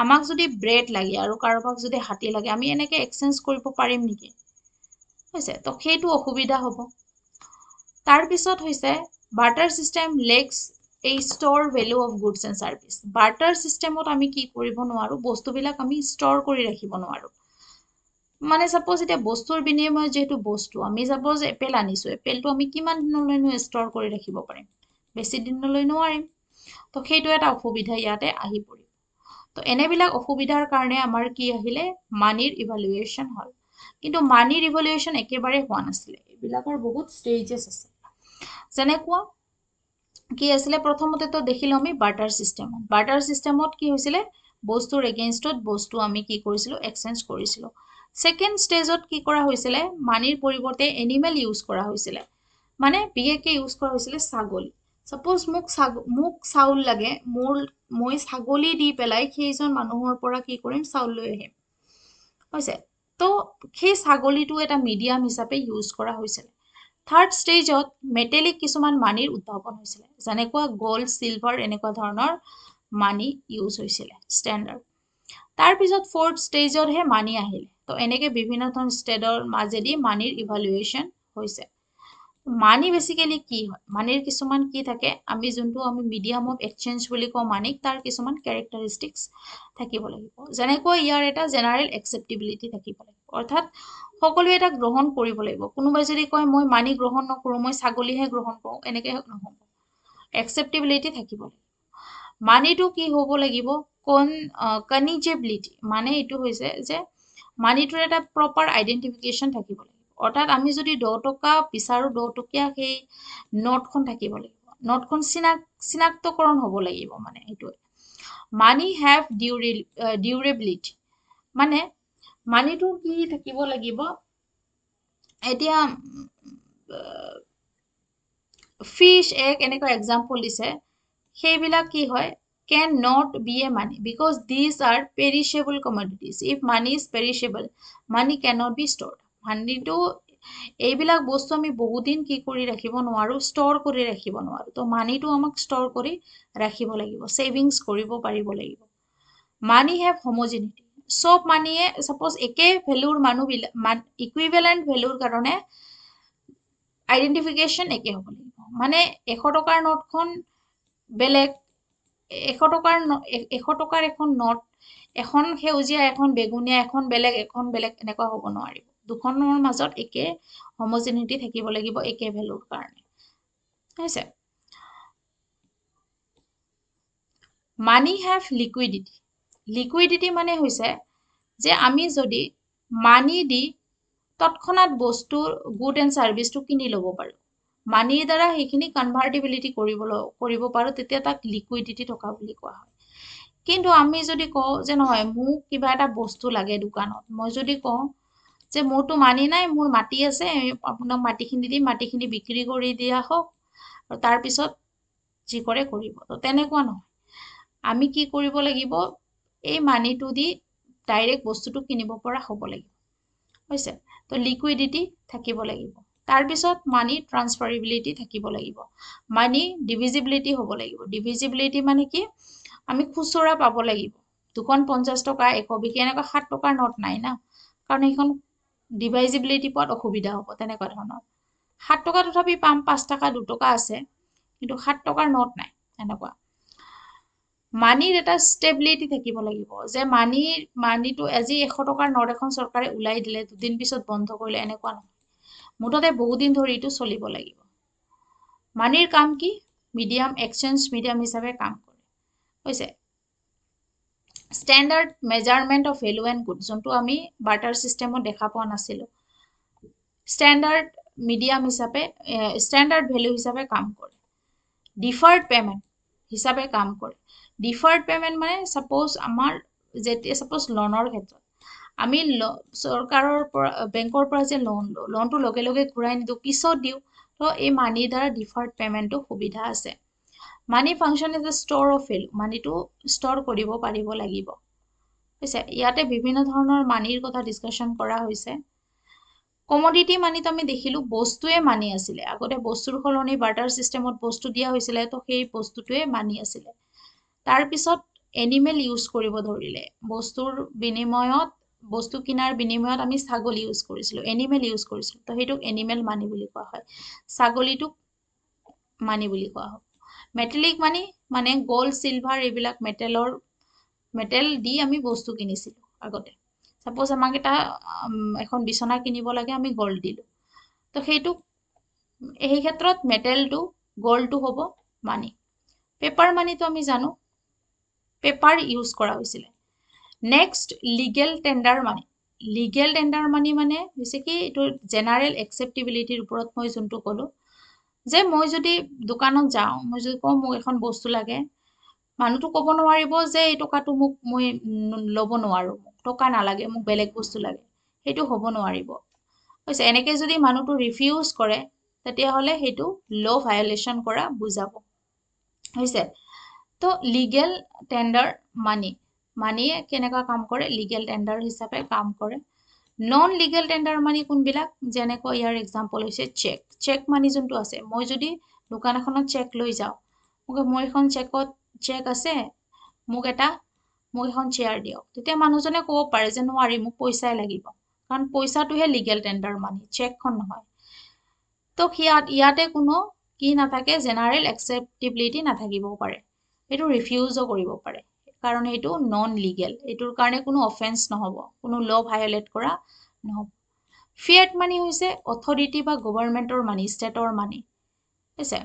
আমাক যদি ব্ৰেড লাগে আৰু কাৰোবাক যদি হাতী লাগে আমি এনেকে এক্সচেঞ্জ কৰিব পাৰিম নেকি হৈছে তো সেইটো অসুবিধা হ'ব তাৰ পিছত হৈছে barter system lacks a store value of goods and service barter সিস্টেমত আমি কি কৰিব নোৱাৰো বস্তুবিলাক আমি ষ্টৰ কৰি ৰাখিব নোৱাৰো মানে সাপোজ এটা বস্তুৰ বিনিময়ত যেটো বস্তু আমি সাপোজ এপল আনিছো এপলটো আমি কিমান দিনলৈনো ষ্টৰ কৰি ৰাখিব পাৰিম বেছি দিনলৈ নোৱাৰিম তো সেইটো এটা অসুবিধা ইয়াতে আহি পৰিব তো এনেবিলাক অসুবিধাৰ কাৰণে আমাৰ কি আহিলে মানিৰ ইভালুৱেশ্যন হল কিন্তু মানিৰ ইভালুৱেশ্যন একেবাৰে হোৱা নাছিলে এইবিলাকৰ বহুত ষ্টেজেছ আছে যেনেকুৱা কি আছিলে প্ৰথমতে তো দেখিলো আমি বাৰ্টাৰ সিস্টেমত কি হৈছিলে বস্তুৰ এগেইনষ্টত বস্তু আমি কি কৰিছিলো এক্সচেঞ্জ কৰিছিলো সেকেন্ড ষ্টেজত কি কৰা হৈছিলে মানিৰ পৰিৱৰ্তে এনিমেল ইউজ কৰা হৈছিলে মানে বিশেষকৈ ইউজ কৰা হৈছিলে ছাগলী সাপোজ মোক চাউল লাগে, মই ছাগলী দি পেলাই সেইজন মানুহৰ পৰা কি কৰিম, চাউল লৈ আহিম হৈছে। তো সেই ছাগলীটো এটা মিডিয়াম হিচাপে ইউজ কৰা হৈছিল। থাৰ্ড ষ্টেজত মেটেলিক কিছুমান মানিৰ উদ্ভাৱন হৈছিলে, যেনেকুৱা গল্ড, চিলভাৰ এনেকুৱা ধৰণৰ মানি ইউজ হৈছিলে ষ্টেণ্ডাৰ্ড। তাৰপিছত ফ'ৰ্থ ষ্টেজতহে মানি আহিলে। তো এনেকৈ বিভিন্ন ধৰণৰ ষ্টেজৰ মাজেদি মানিৰ ইভালুৱেশ্যন হৈছে। মানি বেচিকেলি কি হয়, মানিৰ কিছুমান কি থাকে, আমি মিডিয়াম অফ এক্সচেঞ্জ বুলি কওঁ মানিক, তাৰ কিছুমান কেৰেক্টাৰিষ্টিক্স থাকিব লাগিব। যেনেকৈ ইয়াৰ এটা জেনাৰেল একচেপ্টেবিলিটি থাকিব লাগিব, অৰ্থাৎ সকলোৱে এটা গ্ৰহণ কৰিব লাগিব। কোনোবাই যদি কয় মই মানি গ্ৰহণ নকৰোঁ, মই ছাগলীহে গ্ৰহণ কৰোঁ, এনেকৈ নহ'ব। একচেপ্টেবিলিটি থাকিব লাগিব। মানিটো কি হ'ব লাগিব, কনিজেবিলিটি, মানে এইটো হৈছে যে মানিটোৰ এটা প্ৰপাৰ আইডেণ্টিফিকেশ্যন থাকিব লাগিব। অৰ্থাৎ আমি যদি 10 টকা বিচাৰোঁ, 10 টকীয়া সেই নোটখন থাকিব লাগিব, নোটখন চিনাক্তকৰণ হ'ব লাগিব, মানে সেইটোৱে। মানি হেভ ডিউৰেবিলিটি, মানে মানিটো কি থাকিব লাগিব, এতিয়া ফিছ, এগ এনেকুৱা এক্সাম্পল দিছে, সেইবিলাক কি হয়, can not be a money because these are perishable commodities. If money is perishable, money cannot be stored. মানিটো এইবিলাক বস্তু আমি বহুদিন কি কৰি ৰাখিব নোৱাৰোঁ, ষ্ট'ৰ কৰি ৰাখিব নোৱাৰোঁ। তো মানিটো আমাক ষ্ট'ৰ কৰি ৰাখিব লাগিব, ছেভিংছ কৰিব পাৰিব লাগিব। মানি হেভ হোমোজেনিটি, চব মানিয়ে ছাপ'জ একে ভেলুৰ মানুহবিলাক, ইকুইভেলেণ্ট ভেলুৰ কাৰণে আইডেণ্টিফিকেশ্যন একে হ'ব লাগিব। মানে 100 টকাৰ নোটখন বেলেগ, 100 টকাৰ এখন নোট, এখন সেউজীয়া, এখন বেগুনীয়া, এখন বেলেগ এনেকুৱা হ'ব নোৱাৰিব। দুখনৰ মাজত একে হোমোজেনিটি থাকিব লাগিব, একে ভেলুৰ কাৰণে হৈছে। মানি হেভ লিকুইডিটি, লিকুইডিটি মানে হৈছে যে আমি যদি মানি দি তৎক্ষণাত বস্তুৰ গুড এণ্ড ছাৰ্ভিচটো কিনি ল'ব পাৰোঁ, মানিৰ দ্বাৰা সেইখিনি কনভাৰ্টিবিলিটি কৰিব পাৰোঁ, তেতিয়া তাক লিকুইডিটি থকা বুলি কোৱা হয়। কিন্তু আমি যদি কওঁ যে নহয়, মোক কিবা এটা বস্তু লাগে দোকানত, মই যদি কওঁ যে মোৰতো মানি নাই, মোৰ মাটি আছে, আপোনাক মাটিখিনি দিম, মাটিখিনি বিক্ৰী কৰি দিয়া হওক, আৰু তাৰপিছত যি কৰে কৰিব। তো তেনেকুৱা নহয়, আমি কি কৰিব লাগিব, এই মানিটো দি ডাইৰেক্ট বস্তুটো কিনিব পৰা হ'ব লাগিব হৈছে। তো লিকুইডিটি থাকিব লাগিব। তাৰপিছত মানি ট্ৰান্সফাৰেবিলিটি থাকিব লাগিব, মানি ডিভিজিবিলিটি হ'ব লাগিব। ডিভিজিবিলিটি মানে কি, আমি খুচুৰা পাব লাগিব। দুখন 50 টকা, 120 এনেকুৱা 7 টকাৰ নোট নাই না, কাৰণ সেইখন ডিভাইজিবিলিটি পোৱাত অসুবিধা হ'ব। তেনেকুৱা ধৰণৰ 7 টকা তথাপি পাম, 5 টকা 2 টকা আছে, কিন্তু 7 টকাৰ নোট নাই। এনেকুৱা মানিৰ এটা ষ্টেবিলিটি থাকিব লাগিব, যে মানিটো আজি 100 টকাৰ নোট এখন চৰকাৰে ওলাই দিলে, দুদিন পিছত বন্ধ কৰিলে, এনেকুৱা নহয়। মুঠতে বহুদিন ধৰি এইটো চলিব লাগিব। মানিৰ কাম কি, মিডিয়াম, এক্সচেঞ্জ মিডিয়াম হিচাপে কাম কৰে হৈছে। Standard measurement of value and good, যোনটো আমি বাৰ্টাৰ ছিষ্টেমত দেখা পোৱা নাছিলোঁ, ষ্টেণ্ডাৰ্ড মিডিয়াম হিচাপে, ষ্টেণ্ডাৰ্ড ভেলু হিচাপে কাম কৰে। ডিফাৰ্ড পেমেণ্ট হিচাপে কাম কৰে। ডিফাৰ্ড পেমেণ্ট মানে ছাপ'জ আমাৰ যেতিয়া ছাপ'জ লোনৰ ক্ষেত্ৰত আমি চৰকাৰৰ পৰা, বেংকৰ পৰা যে লোনটো লগে লগে ঘূৰাই নিদিওঁ, পিছত দিওঁ, তো এই মানিৰ দ্বাৰা ডিফাৰ্ড পেমেণ্টটো সুবিধা আছে। Money function is a store of value, মানিটো ষ্ট'ৰ কৰিব পাৰিব লাগিব হৈছে। ইয়াতে বিভিন্ন ধৰণৰ মানিৰ কথা ডিছকাশ্যন কৰা হৈছে। কমডিটি মানিত আমি দেখিলোঁ বস্তুৱে মানি আছিলে, আগতে বস্তুৰ সলনি বাৰ্টাৰ ছিষ্টেমত বস্তু দিয়া হৈছিলে, তো সেই বস্তুটোৱে মানি আছিলে। তাৰপিছত এনিমেল ইউজ কৰিব ধৰিলে, বস্তু কিনাৰ বিনিময়ত আমি ছাগলী ইউজ কৰিছিলোঁ, এনিমেল ইউজ কৰিছিলোঁ, তো সেইটোক এনিমেল মানি বুলি কোৱা হয়। ছাগলীটোক মানি বুলি কোৱা হয়। মেটেলিক মানি মানে গল্ড, চিলভাৰ এইবিলাক মেটেল দি আমি বস্তু কিনিছিলোঁ আগতে। ছাপ'জ আমাক এখন বিচনা কিনিব লাগে, আমি গল্ড দিলোঁ, তো সেই ক্ষেত্ৰত মেটেলটো, গল্ডটো হ'ব মানি। পেপাৰ মানিটো আমি জানো, পেপাৰ ইউজ কৰা হৈছিলে। নেক্সট লিগেল টেণ্ডাৰ মানি। লিগেল টেণ্ডাৰ মানি মানে হৈছে কি, এইটো জেনাৰেল একচেপ্টেবিলিটিৰ ওপৰত মই যোনটো ক'লোঁ, যে মই যদি দোকানত যাওঁ, মই যদি কওঁ মোক এখন বস্তু লাগে, মানুহটো ক'ব নোৱাৰিব যে এই টকাটো মই ল'ব নোৱাৰোঁ, মোক টকা নালাগে, মোক বেলেগ বস্তু লাগে, সেইটো হ'ব নোৱাৰিব হৈছে। এনেকৈ যদি মানুহটো ৰিফিউজ কৰে, তেতিয়াহ'লে সেইটো ল' ভায়লেশ্যন কৰা বুজাব। হৈছে তো লিগেল টেন্ডাৰ মানিয়ে কেনেকুৱা কাম কৰে লিগেল টেন্ডাৰ হিচাপে কাম কৰে নন লিগেল টেন্ডাৰ মানি কোনবিলাক যেনেকৈ ইয়াৰ এক্সাম্পল হৈছে চেক মানি যোনটো আছে মই যদি দোকান এখনত চেক লৈ যাওঁ মোৰ এখন চেক আছে মোক এখন চেয়াৰ দিয়ক তেতিয়া মানুহজনে ক'ব পাৰে যে নোৱাৰি মোক পইচাই লাগিব কাৰণ পইচাটোহে লিগেল টেন্ডাৰ মানি চেকখন নহয় তো ইয়াতে কোনো কি নাথাকে জেনাৰেল একচেপ্টেবিলিটি নাথাকিবও পাৰে এইটো ৰিফিউজো কৰিব পাৰে কাৰণ এইটো নন লিগেল এইটোৰ কাৰণে কোনো অফেন্স নহব কোনো ল ভায়োলেট কৰা নহব ফিয়েট মানি হৈছে অথৰিটি বা গভৰ্ণমেণ্টৰ মানি ষ্টেটৰ মানি হৈছে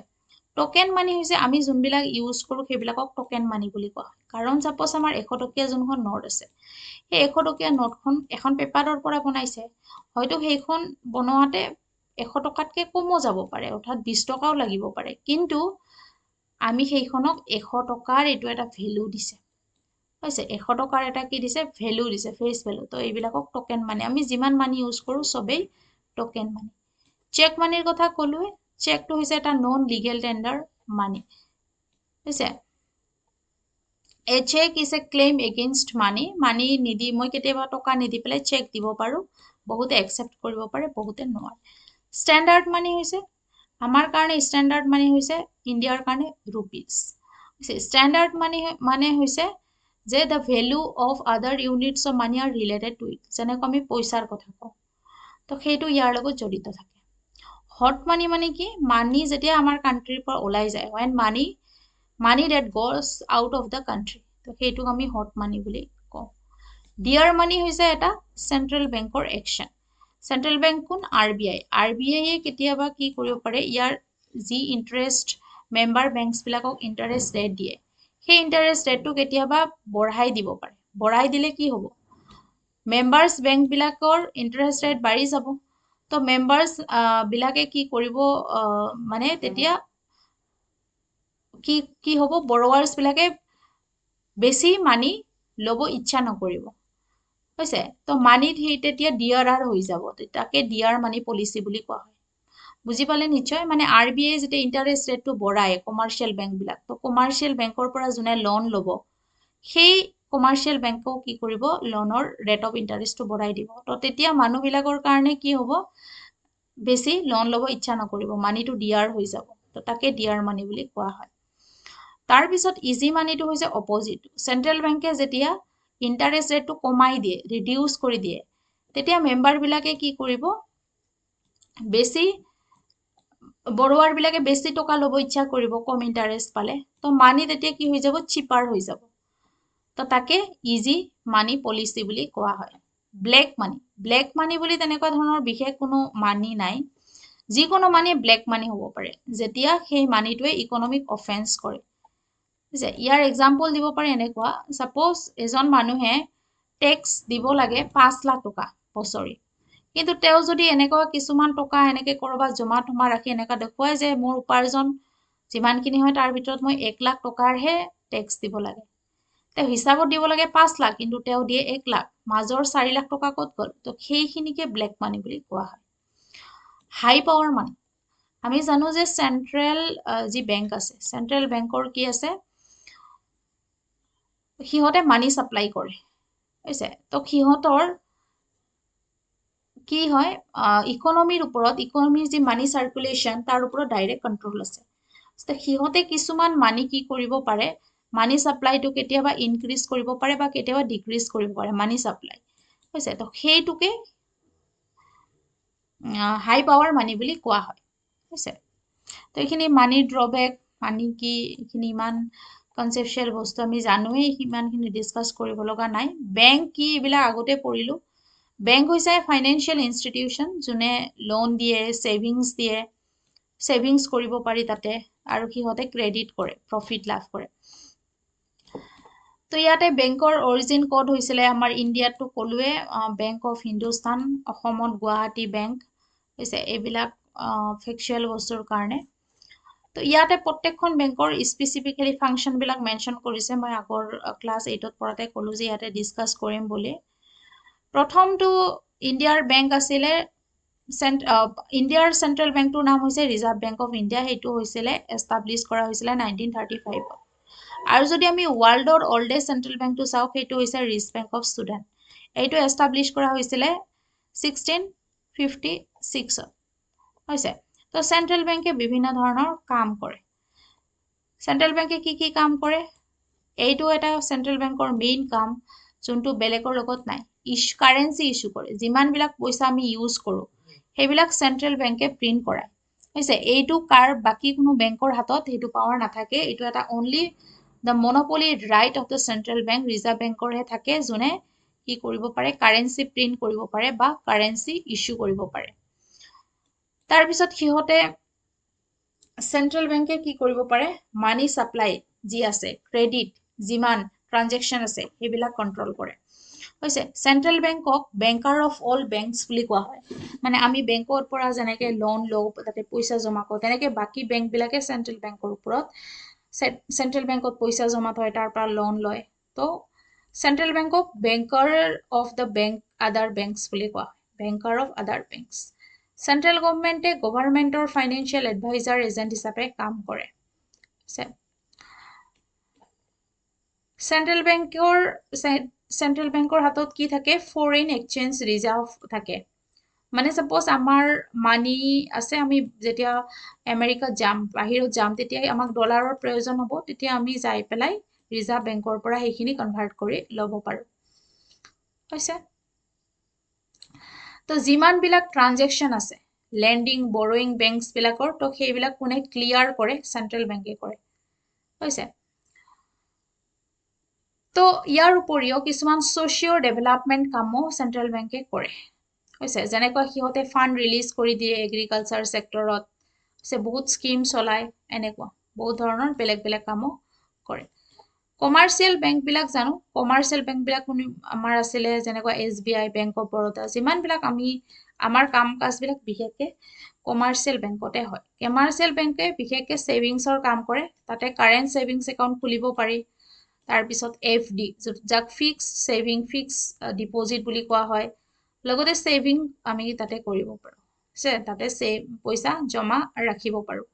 টোকেন মানি হৈছে আমি যোনবিলাক ইউজ কৰো সেইবিলাকক টোকেন মানি বুলি কোৱা হয় কাৰণ সাপোজ আমাৰ 100 টকীয়া যোনখন নোট আছে সেই 100 টকীয়া নোটখন এখন পেপাৰৰ পৰা বনাইছে হয়তো সেইখন বনোৱাতে 100 টকাতকৈ কমো যাব পাৰে অৰ্থাৎ 20 টকাও লাগিব পাৰে কিন্তু আমি সেইখনক 100 টকাৰ এইটো এটা ভ্যালু দিছে হৈছে 100 টকাৰ এটা কি দিছে ভ্যালু দিছে ফেস ভ্যালু তো এইবিলাকক টোকেন মানি আমি যিমান মানি ইউজ কৰো সবেই টোকেন মানি চেক মানিৰ কথা ক'লোৱে চেকটো হৈছে এটা নন লিগেল টেন্ডাৰ মানি হৈছে A check is a claim against money নিদি মই কেতিয়াবা টকা নিদি পেলাই চেক দিব পাৰো বহুতে একসেপ্ট কৰিব পাৰে বহুতে নোৱাৰে স্ট্যান্ডাৰ্ড মানি হৈছে আমাৰ কাৰণে স্ট্যান্ডাৰ্ড মানি হৈছে ইণ্ডিয়াৰ কাৰণে ৰুপিজ স্ট্যান্ডার্ড মানি মানে হৈছে যে the value of other units of money are related to it যেনেকৈ আমি পইচাৰ কথা কওঁ তো সেইটো ইয়াৰ লগত জড়িত থাকে হট মানি মানে কি মানি যেতিয়া আমাৰ কান্ট্ৰিৰ পৰা ওলাই যায় when money that goes out of the country তো সেইটোক আমি হট মানি বুলি কওঁ ডিয়াৰ মানি হৈছে এটা সেন্ট্ৰেল বেংকৰ একচন সেন্ট্ৰেল বেংক কোন আৰবিআই কেতিয়াবা কি কৰিব পাৰে ইয়াৰ যি ইন্টাৰেষ্ট মেম্বাৰ বেংকছ বিলাকক ইন্টাৰেষ্ট ৰেট দিয়ে সেই ইন্টাৰেষ্ট ৰেটটো কেতিয়াবা বঢ়াই দিব পাৰে বঢ়াই দিলে কি হ'ব মেম্বাৰ্স বেংক বিলাকৰ ইন্টাৰেষ্ট ৰেট বাঢ়ি যাব তো মেম্বাৰ্স বিলাকে কি কৰিব মানে তেতিয়া কি হ'ব বৰোৱাৰ্স বিলাকে বেছি মানি লব ইচ্ছা নকৰিব হৈছে তো মানিত তেতিয়া ডিআৰআৰ হৈ যাব তাকে ডিআৰ মানি পলিচি বুলি কোৱা হয় বুজি পালে নিশ্চয় মানে আৰবিআই যেতিয়া ইন্টাৰেষ্ট ৰেটটো বঢ়ায় কমাৰ্শিয়েল বেংক বিলাক তো কমাৰ্শিয়েল বেংকৰ পৰা যোনে লোন ল'ব সেই কমাৰ্শিয়েল বেংকক কি কৰিব লোনৰ ৰেট অফ ইন্টাৰেষ্টটো বঢ়াই দিব তো তেতিয়া মানুহবিলাকৰ কাৰণে কি হ'ব বেছি লোন ল'ব ইচ্ছা নকৰিব মানিটো ডিআৰ হৈ যাব তো তাকে ডিআৰ মানি বুলি কোৱা হয় তাৰ পিছত ইজি মানিটো হৈছে অপোজিট সেন্ট্ৰেল বেংকে যেতিয়া ইন্টাৰেষ্ট ৰেটটো কমাই দিয়ে ৰিডিউস কৰি দিয়ে তেতিয়া মেম্বাৰ বিলাকে কি কৰিব বেছি বৰোৱাৰ বিলাকে বেছি টকা ল'ব ইচ্ছা কৰিব কম ইন্টাৰেষ্ট পালে তো মানি তেতিয়া কি হৈ যাব চিপাৰ হৈ যাব তো তাকে ইজি মানি পলিচি বুলি কোৱা হয় ব্লেক মানি বুলি তেনেকুৱা ধৰণৰ বিশেষ কোনো মানি নাই যিকোনো মানি ব্লেক মানি হ'ব পাৰে যেতিয়া সেই মানিটোৱে ইকনমিক অফেন্স কৰে ইয়াৰ এক্সাম্পল দিব পাৰে এনেকুৱা সাপোজ এজন মানুহে টেক্স দিব লাগে 5 লাখ টকা বছৰি কিন্তু তেও যদি এনেকুৱা কিছুমান টকা এনেকে কৰবাত জমা থমা ৰাখি এনেকা দেখুৱায় যে মোৰ উপাৰ্জন যিমানখিনি হয় তাৰ ভিতৰত মই 1 লাখ টকাৰহে টেক্স দিব লাগে তেও হিচাপত দিব লাগে 5 লাখ কিন্তু তেও দিয়ে 1 লাখ মাজৰ 4 লাখ টকা ক'ত গ'ল তো সেইখিনিকে ব্লেক মানি বুলি কোৱা হয় হাই পাৱাৰ মানি আমি জানো যে সেন্ট্ৰেল যি বেংক আছে সেন্ট্ৰেল বেংকৰ কি আছে সিহঁতে মানি সাপ্লাই কৰে হৈছে তো সিহঁতৰ কি হয় ইকনমিৰ ওপৰত ইকনমিৰ যি মানি সাৰ্কুলেশন তাৰ ওপৰত ডাইৰেক্ট কন্ট্ৰোল আছে তো সিহঁতে কিছুমান মানি কি কৰিব পাৰে মানি সাপ্লাইটো কেতিয়াবা ইনক্ৰিজ কৰিব পাৰে বা কেতিয়াবা ডিক্ৰিজ কৰিব পাৰে মানি সাপ্লাই হৈছে তো সেইটোকে হাই পাৱাৰ মানি বুলি কোৱা হয় হৈছে তো এইখিনি মানি ড্ৰবেক মানি কি এইখিনি ইমান কনসেপচুৱেল বস্তু আমি জানোৱেই ইমানখিনি ডিসকাস কৰিব লগা নাই বেংক কি এইবিলাক আগতে পঢ়িলো বেংক হৈছে ফাইনেন্সিয়েল ইনষ্টিটিউশন যোনে লোন দিয়ে সেভিংস কৰিব পাৰি তাতে আৰু সিহঁতে ক্ৰেডিট কৰে প্ৰফিট লাভ কৰে তো ইয়াতে বেংকৰ অৰিজিন কোড হৈছিলে আমাৰ ইণ্ডিয়াটো ক'লোৱে বেংক অফ হিন্দুস্তান অসমত গুৱাহাটী বেংক হৈছে এইবিলাক ফেকচুৱেল বস্তুৰ কাৰণে তো ইয়াতে প্ৰত্যেকখন বেংকৰ স্পেচিফিকেলি ফাংচন বিলাক মেনশন কৰিছে মই আগৰ ক্লাছ 8ত পঢ়াতে ক'লো যে ইয়াতে ডিসকাস কৰিম বুলি প্ৰথমটো ইণ্ডিয়াৰ বেংক আছিলে ইণ্ডিয়াৰ চেণ্ট্ৰেল বেংকটোৰ নাম হৈছে ৰিজাৰ্ভ বেংক অফ ইণ্ডিয়া। সেইটো হৈছিলে এষ্টাব্লিছ কৰা হৈছিলে 1935 আৰু যদি আমি ৱৰ্ল্ডৰ অল্ডেষ্ট চেণ্ট্ৰেল বেংকটো চাওঁ সেইটো হৈছে ৰিজাৰ্ভ বেংক অফ ছুডান। এইটো এষ্টাব্লিছ কৰা হৈছিলে 1656 হৈছে। তো চেণ্ট্ৰেল বেংকে বিভিন্ন ধৰণৰ কাম কৰে। চেণ্ট্ৰেল বেংকে কি কাম কৰে? এইটো এটা চেণ্ট্ৰেল বেংকৰ মেইন কাম যোনটো বেলেগৰ লগত নাই। কাৰেঞ্চি ইছ্যু কৰে। যিমানবিলাক পইচা আমি ইউজ কৰোঁ সেইবিলাক চেণ্ট্ৰেল বেংকে প্ৰিণ্ট কৰায় হৈছে। এইটো বাকী কোনো বেংকৰ হাতত সেইটো পাৱাৰ নাথাকে। এইটো এটা only the monopoly right of the central bank reserve বেংকৰহে থাকে, যোনে কি কৰিব পাৰে, কাৰেঞ্চি প্ৰিণ্ট কৰিব পাৰে বা কাৰেঞ্চি ইছ্যু কৰিব পাৰে। তাৰপিছত সিহঁতে চেণ্ট্ৰেল বেংকে কি কৰিব পাৰে, মানি ছাপ্লাই যি আছে, ক্ৰেডিট যিমান ট্ৰানজেকশ্যন আছে সেইবিলাক কণ্ট্ৰল কৰে হৈছে। চেণ্ট্ৰেল বেংকক বেংকাৰ অফ অল বেংকছ বুলি কোৱা হয়। মানে আমি বেংকৰ পৰা যেনেকৈ লোন লওঁ, তাতে পইচা জমা কৰোঁ, তেনেকৈ বাকী বেংকবিলাকে চেণ্ট্ৰেল বেংকৰ ওপৰত চেণ্ট্ৰেল বেংকত পইচা জমা থয়, তাৰ পৰা লোন লয়। তো চেণ্ট্ৰেল বেংকক banker of the bank other banks বুলি কোৱা হয়, banker of other banks. Central গভৰ্ণমেণ্টে গভৰ্ণমেণ্টৰ ফাইনেন্সিয়েল এডভাইজাৰ এজেণ্ট হিচাপে কাম কৰে। চেণ্ট্ৰেল বেংকৰ হাতত কি থাকে, ফৰেইন এক্সচেঞ্জ ৰিজাৰ্ভ থাকে। মানে ছাপ'জ আমাৰ মানি আছে, আমি যেতিয়া আমেৰিকাত যাম, বাহিৰত যাম, তেতিয়া আমাক ডলাৰৰ প্ৰয়োজন হ'ব, তেতিয়া আমি যাই পেলাই ৰিজাৰ্ভ বেংকৰ পৰা সেইখিনি কনভাৰ্ট কৰি ল'ব পাৰোঁ হৈছে। তো যিমানবিলাক ট্ৰানজেকশ্যন আছে লেণ্ডিং বৰয়িং বেংকছবিলাকৰ, তো সেইবিলাক কোনে ক্লিয়াৰ কৰে, চেণ্ট্ৰেল বেংকে কৰে হৈছে। তো ইয়াৰ উপৰিও কিছুমান ছ'চিঅ' ডেভেলপমেণ্ট কামো চেণ্ট্ৰেল বেংকে কৰে হৈছে। যেনেকৈ সিহঁতে ফাণ্ড ৰিলিজ কৰি দিয়ে এগ্ৰিকালচাৰ ছেক্টৰত, বহুত স্কিম চলায়, এনেকুৱা বহুত ধৰণৰ বেলেগ বেলেগ কামো কৰে। কমাৰ্চিয়েল বেংকবিলাক জানো, কমাৰ্চিয়েল বেংকবিলাক আমাৰ আছিলে যেনেকুৱা SBI, বেংক অফ বৰোদা, যিমানবিলাক আমাৰ কাম কাজবিলাক বিশেষকৈ কমাৰ্চিয়েল বেংকতে হয়। কমাৰ্চিয়েল বেংকে বিশেষকৈ ছেভিংছৰ কাম কৰে, তাতে কাৰেণ্ট ছেভিংছ একাউণ্ট খুলিব পাৰি। তাৰপিছত FD, যাক ফিক্স ডিপজিট বুলি কোৱা হয়, লগতে ছেভিং আমি তাতে কৰিব পাৰোঁ, তাতে পইচা জমা ৰাখিব পাৰোঁ।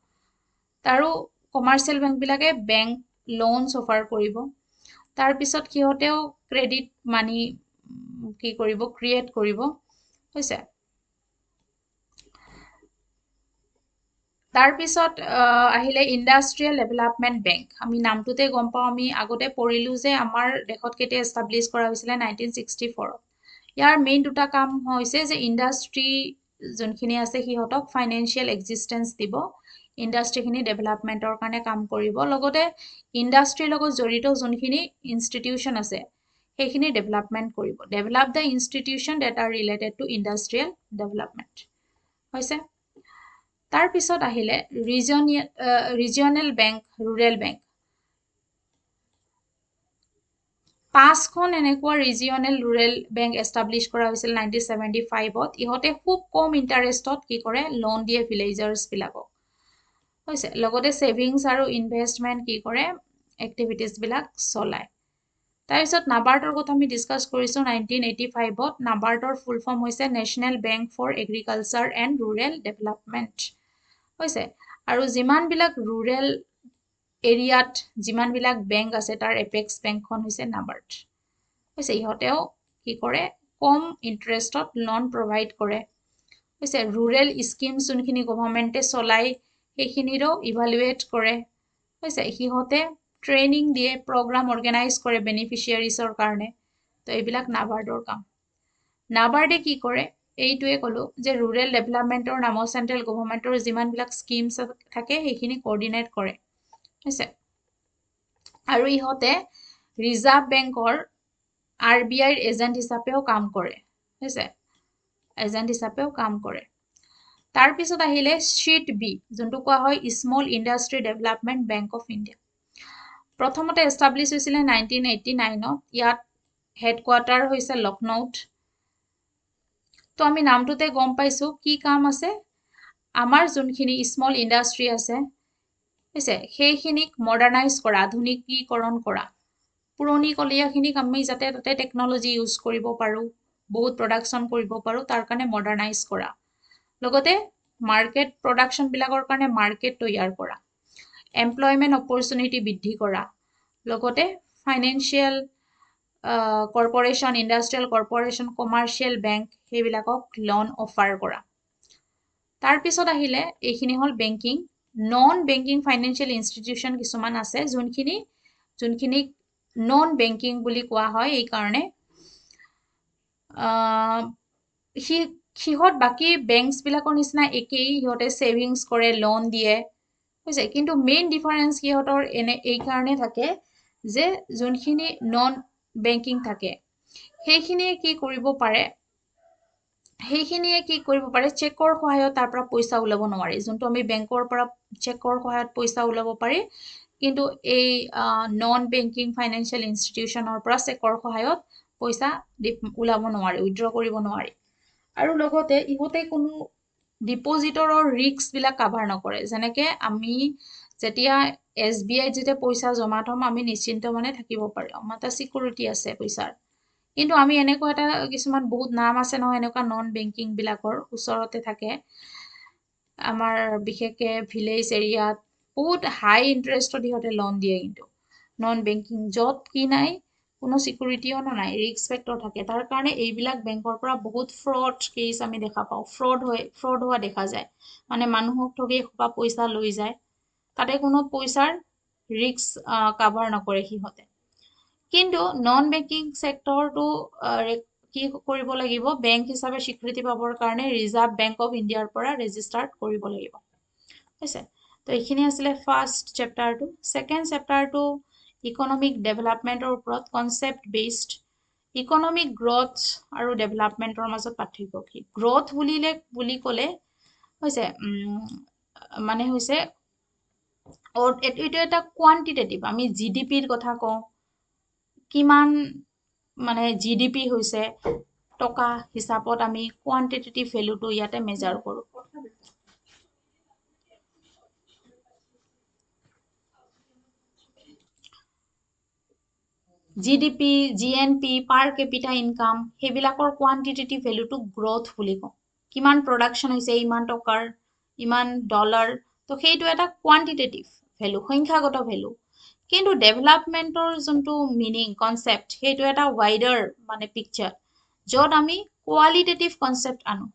আৰু কমাৰ্চিয়েল বেংকবিলাকে বেংক লোনছ অফাৰ কৰিব। তাৰপিছত সিহঁতেও ক্ৰেডিট মানি কি কৰিব, ক্ৰিয়েট কৰিব হৈছে। তাৰপিছত আহিলে ইণ্ডাষ্ট্ৰিয়েল ডেভেলপমেণ্ট বেংক। আমি নামটোতে গম পাওঁ, আমি আগতে পঢ়িলোঁ যে আমাৰ দেশত কেতিয়া এষ্টাব্লিছ কৰা হৈছিলে 1964। ইয়াৰ মেইন দুটা কাম হৈছে যে ইণ্ডাষ্ট্ৰি যোনখিনি আছে সিহঁতক ফাইনেন্সিয়েল এক্সিষ্টেঞ্চ দিব, ইণ্ডাষ্ট্ৰিখিনি ডেভেলপমেণ্টৰ কাৰণে কাম কৰিব, লগতে ইণ্ডাষ্ট্ৰিৰ লগত জড়িত যোনখিনি ইনষ্টিটিউশ্যন আছে সেইখিনি ডেভেলপমেণ্ট কৰিব। Develop the institution date R related to industrial development হৈছে। তাৰপিছত আহিলে ৰিজিয়নেল বেংক, ৰুৰেল বেংক। 5খন এনেকুৱা ৰিজিয়নেল ৰুৰেল বেংক এষ্টাব্লিছ কৰা হৈছিল 1975-ত। ইহঁতে খুব কম ইণ্টাৰেষ্টত কি কৰে, লোন দিয়ে ভিলেজাৰ্ছবিলাকক হৈছে। লগতে ছেভিংছ আৰু ইনভেষ্টমেণ্ট কি কৰে, এক্টিভিটিছবিলাক চলায়। তাৰপিছত নাবাৰ্ডৰ কথা আমি ডিছকাছ কৰিছোঁ 1985-ত। নাবাৰ্ডৰ ফুল ফৰ্ম হৈছে national bank for agriculture and rural Development হৈছে। আৰু যিমানবিলাক ৰুৰেল এৰিয়াত যিমানবিলাক বেংক আছে তাৰ এপেক্স বেংকখন হৈছে নাবাৰ্ড হৈছে। ইহঁতেও কি কৰে, কম ইণ্টাৰেষ্টত লোন প্ৰভাইড কৰে হৈছে। ৰুৰেল স্কিম যোনখিনি গভৰ্ণমেণ্টে চলায় সেইখিনিৰো ইভালুৱেট কৰে হৈছে। সিহঁতে ট্ৰেইনিং দিয়ে, প্ৰগ্ৰাম অৰ্গেনাইজ কৰে বেনিফিচিয়াৰিজৰ কাৰণে। তো এইবিলাক নাবাৰ্ডৰ কাম। নাবাৰ্ডে কি কৰে, এইটোৱে ক'লোঁ যে ৰুৰেল ডেভেলপমেণ্টৰ নামত চেণ্ট্ৰেল গভৰ্ণমেণ্টৰ যিমানবিলাক স্কিমছ থাকে সেইখিনি কোঅৰ্ডিনেট কৰে হৈছে। আৰু ইহঁতে ৰিজাৰ্ভ বেংকৰ RBIৰ এজেণ্ট হিচাপেও কাম কৰে হৈছে, এজেণ্ট হিচাপেও কাম কৰে। তাৰপিছত আহিলে CIDB, যোনটো কোৱা হয় small industry development bank of India. প্ৰথমতে এষ্টাব্লিছ হৈছিলে 1989-ত। ইয়াত হেডকোৱাৰ্টাৰ হৈছে লক্ষ্ণৌত। তো আমি নামটোতে গম পাইছোঁ কি কাম আছে, আমাৰ যোনখিনি স্মল ইণ্ডাষ্ট্ৰি আছে হৈছে সেইখিনিক মডাৰ্ণাইজ কৰা, আধুনিকীকৰণ কৰা। পুৰণিকলীয়াখিনিক আমি যাতে তাতে টেকন'লজি ইউজ কৰিব পাৰোঁ, বহুত প্ৰডাকশ্যন কৰিব পাৰোঁ, তাৰ কাৰণে মডাৰ্ণাইজ কৰা। লগতে মাৰ্কেট প্ৰডাকশ্যন বিলাকৰ কাৰণে মাৰ্কেট তৈয়াৰ কৰা, এমপ্লয়মেণ্ট অপৰচুনিটি বৃদ্ধি কৰা, লগতে financial corporation, industrial corporation, commercial bank সেইবিলাকক লোন অফাৰ কৰা। তাৰপিছত আহিলে এইখিনি হ'ল banking. Non banking financial institution কিছুমান আছে যোনখিনিক নন বেংকিং বুলি কোৱা হয়। এইকাৰণে সিহঁত বাকী বেংকছবিলাকৰ নিচিনা একেই, সিহঁতে ছেভিংছ কৰে, লোন দিয়ে হৈছে, কিন্তু মেইন ডিফাৰেঞ্চ সিহঁতৰ এইকাৰণে থাকে যে যোনখিনি নন বেংকিং থাকে সেইখিনিয়ে কি কৰিব পাৰে, চেকৰ সহায়ত তাৰ পৰা পইচা ওলাব নোৱাৰি। যোনটো আমি বেংকৰ পৰা চেকৰ সহায়ত পইচা ওলাব পাৰি, কিন্তু এই নন বেংকিং ফাইনেন্সিয়েল ইনষ্টিটিউশ্যনৰ পৰা চেকৰ সহায়ত পইচা ওলাব নোৱাৰি, উইথড্ৰ কৰিব নোৱাৰি। আৰু লগতে ইহঁতে কোনো ডিপজিটৰৰ ৰিস্কবিলাক কাভাৰ নকৰে। যেনেকে আমি যেতিয়া SBI যেতিয়া পইচা জমা থ'ম আমি নিশ্চিন্ত মানে থাকিব পাৰোঁ, আমাৰ এটা চিকিউৰিটি আছে পইচাৰ। কিন্তু আমি এনেকুৱা এটা কিছুমান বহুত নাম আছে নহয় এনেকুৱা নন বেংকিং বিলাকৰ ওচৰতে থাকে, আমাৰ বিশেষকে ভিলেজ এৰিয়াত বহুত হাই ইণ্টাৰেষ্টত ইহঁতে লোন দিয়ে, কিন্তু নন বেংকিং য'ত কি নাই কোনো চিকিউৰিটিও নাই, ৰিস্ক ফেক্টৰ থাকে। তাৰ কাৰণে এইবিলাক বেংকৰ পৰা বহুত ফ্ৰড কেছ আমি দেখা পাওঁ, ফ্ৰড হোৱা দেখা যায়। মানে মানুহক ঠগি সোপা পইচা লৈ যায়, তাতে কোনো পইচাৰ ৰিস্ক কাভাৰ নকৰে সিহঁতে। কিন্তু নন বেংকিং ছেক্টৰটো কি কৰিব লাগিব, বেংক হিচাপে স্বীকৃতি পাবৰ কাৰণে ৰিজাৰ্ভ বেংক অফ ইণ্ডিয়াৰ পৰা ৰেজিষ্টাৰ্ড কৰিব লাগিব হৈছে। তো এইখিনি আছিলে ফাৰ্ষ্ট চেপ্টাৰটো। ছেকেণ্ড চেপ্টাৰটো ইকনমিক ডেভেলপমেণ্টৰ ওপৰত, কনচেপ্ট বেছড। ইকনমিক গ্ৰথ আৰু ডেভেলপমেণ্টৰ মাজত পাৰ্থক্য কি? গ্ৰথ বুলি ক'লে হৈছে মানে হৈছে এইটো এটা কোৱান্টিটেটিভ। আমি GDPৰ কথা কওঁ, কিমান মানে GDP হৈছে টকা হিচাপত আমি কোৱান্টিটেটিভ ভেলুটো ইয়াতে মেজাৰ কৰোঁ। GDP, GNP, পাৰ কেপিটা ইনকাম সেইবিলাকৰ কোৱান্টিটেটিভ ভেলুটো গ্ৰথ বুলি কওঁ। কিমান প্ৰডাকশ্যন হৈছে, ইমান টকাৰ, ইমান ডলাৰ, তো সেইটো এটা কোৱান্টিটেটিভ ভেলু, সংখ্যাগত ভেলু। কিন্তু ডেভেলপমেণ্টৰ যোনটো মিনিং, কনচেপ্ট, সেইটো এটা ৱাইডাৰ মানে পিকচাৰ, য'ত আমি কোৱালিটেটিভ কনচেপ্ট আনো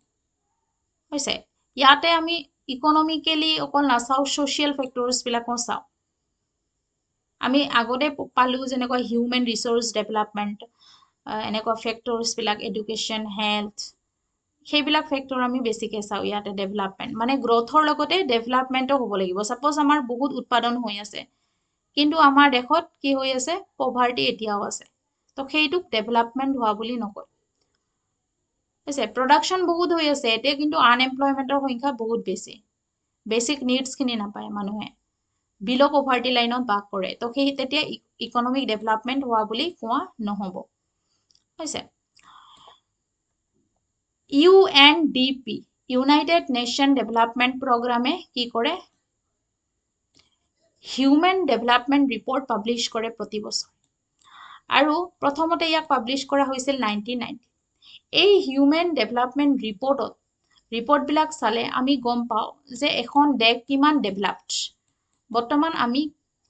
হৈছে। ইয়াতে আমি ইকনমিকেলি অকল নাচাওঁ, ছ'চিয়েল ফেক্টৰ্ছবিলাকো চাওঁ। আমি আগতে পালোঁ যেনেকুৱা হিউমেন ৰিচোৰ্চ ডেভেলপমেণ্ট, এনেকুৱা ফেক্টৰ্ছবিলাক, এডুকেশ্যন, হেল্থ, সেইবিলাক ফেক্টৰ আমি বেছিকৈ চাওঁ ইয়াতে। ডেভেলপমেণ্ট মানে গ্ৰথৰ লগতে ডেভেলপমেণ্টো হ'ব লাগিব। ছাপ'জ আমাৰ বহুত উৎপাদন হৈ আছে, কিন্তু আমাৰ দেশত কি হৈ আছে, পভাৰ্টি এতিয়াও আছে, তো সেইটোক ডেভেলপমেণ্ট হোৱা বুলি নকয় হৈছে। প্ৰডাকশ্যন বহুত হৈ আছে এতিয়া, কিন্তু আনএমপ্লয়মেণ্টৰ সংখ্যা বহুত বেছি, বেছিক নিডছখিনি নাপায় মানুহে, বিল' পভাৰ্টি লাইনত বাস কৰে, তো তেতিয়া ইকনমিক ডেভেলপমেণ্ট হোৱা বুলি কোৱা নহ'ব হৈছে। UNDP, ইউনাইটেড নেশ্যন ডেভেলপমেণ্ট প্ৰগ্ৰামে কি কৰে, হিউমেন ডেভেলপমেণ্ট ৰিপৰ্ট পাব্লিছ কৰে প্ৰতি বছৰ। আৰু প্ৰথমতে ইয়াক পাব্লিছ কৰা হৈছিল 1990। এই হিউমেন ডেভেলপমেণ্ট ৰিপৰ্টবিলাক চালে আমি গম পাওঁ যে এখন দেশ কিমান ডেভেলপড। বৰ্তমান আমি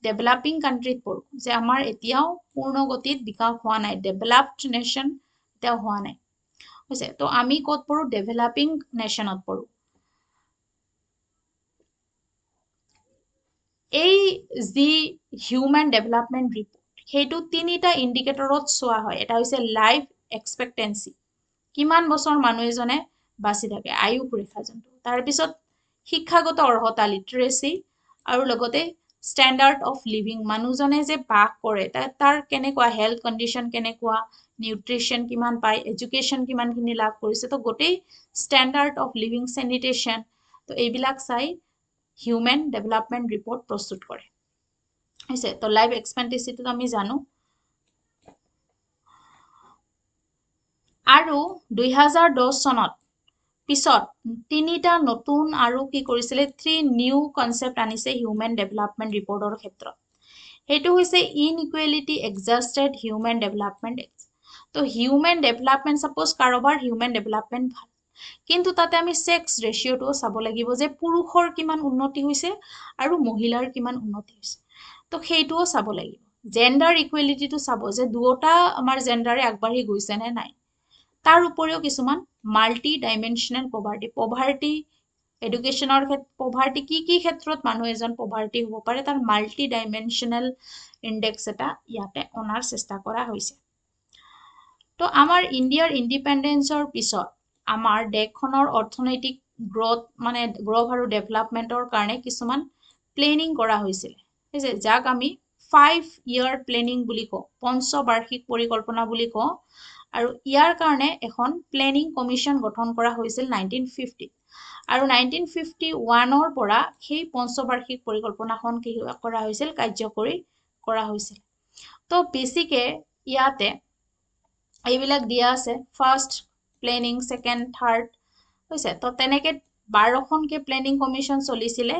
ডেভেলপিং কাণ্ট্ৰিত পঢ়োঁ, যে আমাৰ এতিয়াও পূৰ্ণ গতিত বিকাশ হোৱা নাই, ডেভেলপড নেশ্যন এতিয়াও হোৱা নাই হৈছে। তো আমি ক'ত পঢ়োঁ, ডেভেলপিং নেশ্যনত পঢ়োঁ। এই যি হিউমেন ডেভেলপমেণ্ট ৰিপৰ্ট, সেইটো 3টা ইণ্ডিকেটৰত চোৱা হয়। এটা হৈছে লাইফ এক্সপেক্টেঞ্চি, কিমান বছৰ মানুহ এজনে বাচি থাকে, আয়ুস ৰেখা যোনটো। তাৰপিছত শিক্ষাগত অৰ্হতা, লিটাৰেচি, আৰু লগতে ষ্টেণ্ডাৰ্ড অফ লিভিং, মানুহজনে যে বাস কৰে তাৰ কেনেকুৱা, হেল্থ কণ্ডিশ্যন কেনেকুৱা, নিউট্ৰিশ্যন কিমান পায়, এডুকেশ্যন কিমানখিনি লাভ কৰিছে, তো গোটেই ষ্টেণ্ডাৰ্ড অফ লিভিং, চেনিটেশ্যন, তো এইবিলাক চাই হিউমেন ডেভেলপমেণ্ট ৰিপৰ্ট প্ৰস্তুত কৰে হৈছে। তো লাইফ এক্সপেক্টেঞ্চিটো আমি জানো। আৰু 2010 চনত পিছত 3টা নতুন আৰু কি কৰিছিলে, 3 নিউ কনচেপ্ট আনিছে হিউমেন ডেভেলপমেণ্ট ৰিপৰ্টৰ ক্ষেত্ৰত। সেইটো হৈছে ইনইকুৱেলিটি এডজাষ্টেড হিউমেন ডেভেলপমেণ্ট। তো হিউমেন ডেভেলপমেণ্ট, ছাপ'জ কাৰোবাৰ হিউমেন ডেভেলপমেণ্ট ভাল, কিন্তু তাতে আমি সেক্স ৰেচিঅ'টো চাব লাগিব যে পুৰুষৰ কিমান উন্নতি হৈছে আৰু মহিলাৰ কিমান উন্নতি হৈছে তো সেইটোও চাব লাগিব জেন্ডাৰ ইকুৱেলিটিটো চাব যে দুটা আমাৰ জেন্ডাৰে আগবাঢ়ি গৈছে নে নাই তাৰ উপৰিও কিছুমান মাল্টি ডাইমেনশ্যনেল পভাৰ্টি এডুকেশ্যনৰ পভাৰ্টি কি ক্ষেত্ৰত মানুহ এজন পভাৰ্টি হ'ব পাৰে তাৰ মাল্টি ডাইমেনশ্যনেল ইণ্ডেক্স এটা ইয়াতে অনাৰ চেষ্টা কৰা হৈছে তো আমাৰ ইণ্ডিয়াৰ ইণ্ডিপেণ্ডেন্সৰ পিছত আমাৰ দেশখনৰ অৰ্থনৈতিক গ্ৰথ আৰু ডেভেলপমেণ্টৰ কাৰণে কিছুমান প্লেনিং কৰা হৈছিল যাক আমি 5 year প্লেনিং বুলি কওঁ পঞ্চবাৰ্ষিক পৰিকল্পনা বুলি কওঁ আৰু ইয়াৰ কাৰণে এখন প্লেনিং কমিশ্যন গঠন কৰা হৈছিল 1950 আৰু 1951ৰ পৰা সেই পঞ্চবাৰ্ষিক পৰিকল্পনাখন কি কৰা হৈছিল কাৰ্যকৰী কৰা হৈছিল তো বেছিকে ইয়াতে এইবিলাক দিয়া আছে ফাৰ্ষ্ট প্লেনিং সেকেন্ড থাৰ্ড হৈছে তো তেনেকে 12খনকে প্লেনিং কমিশ্যন চলিছিলে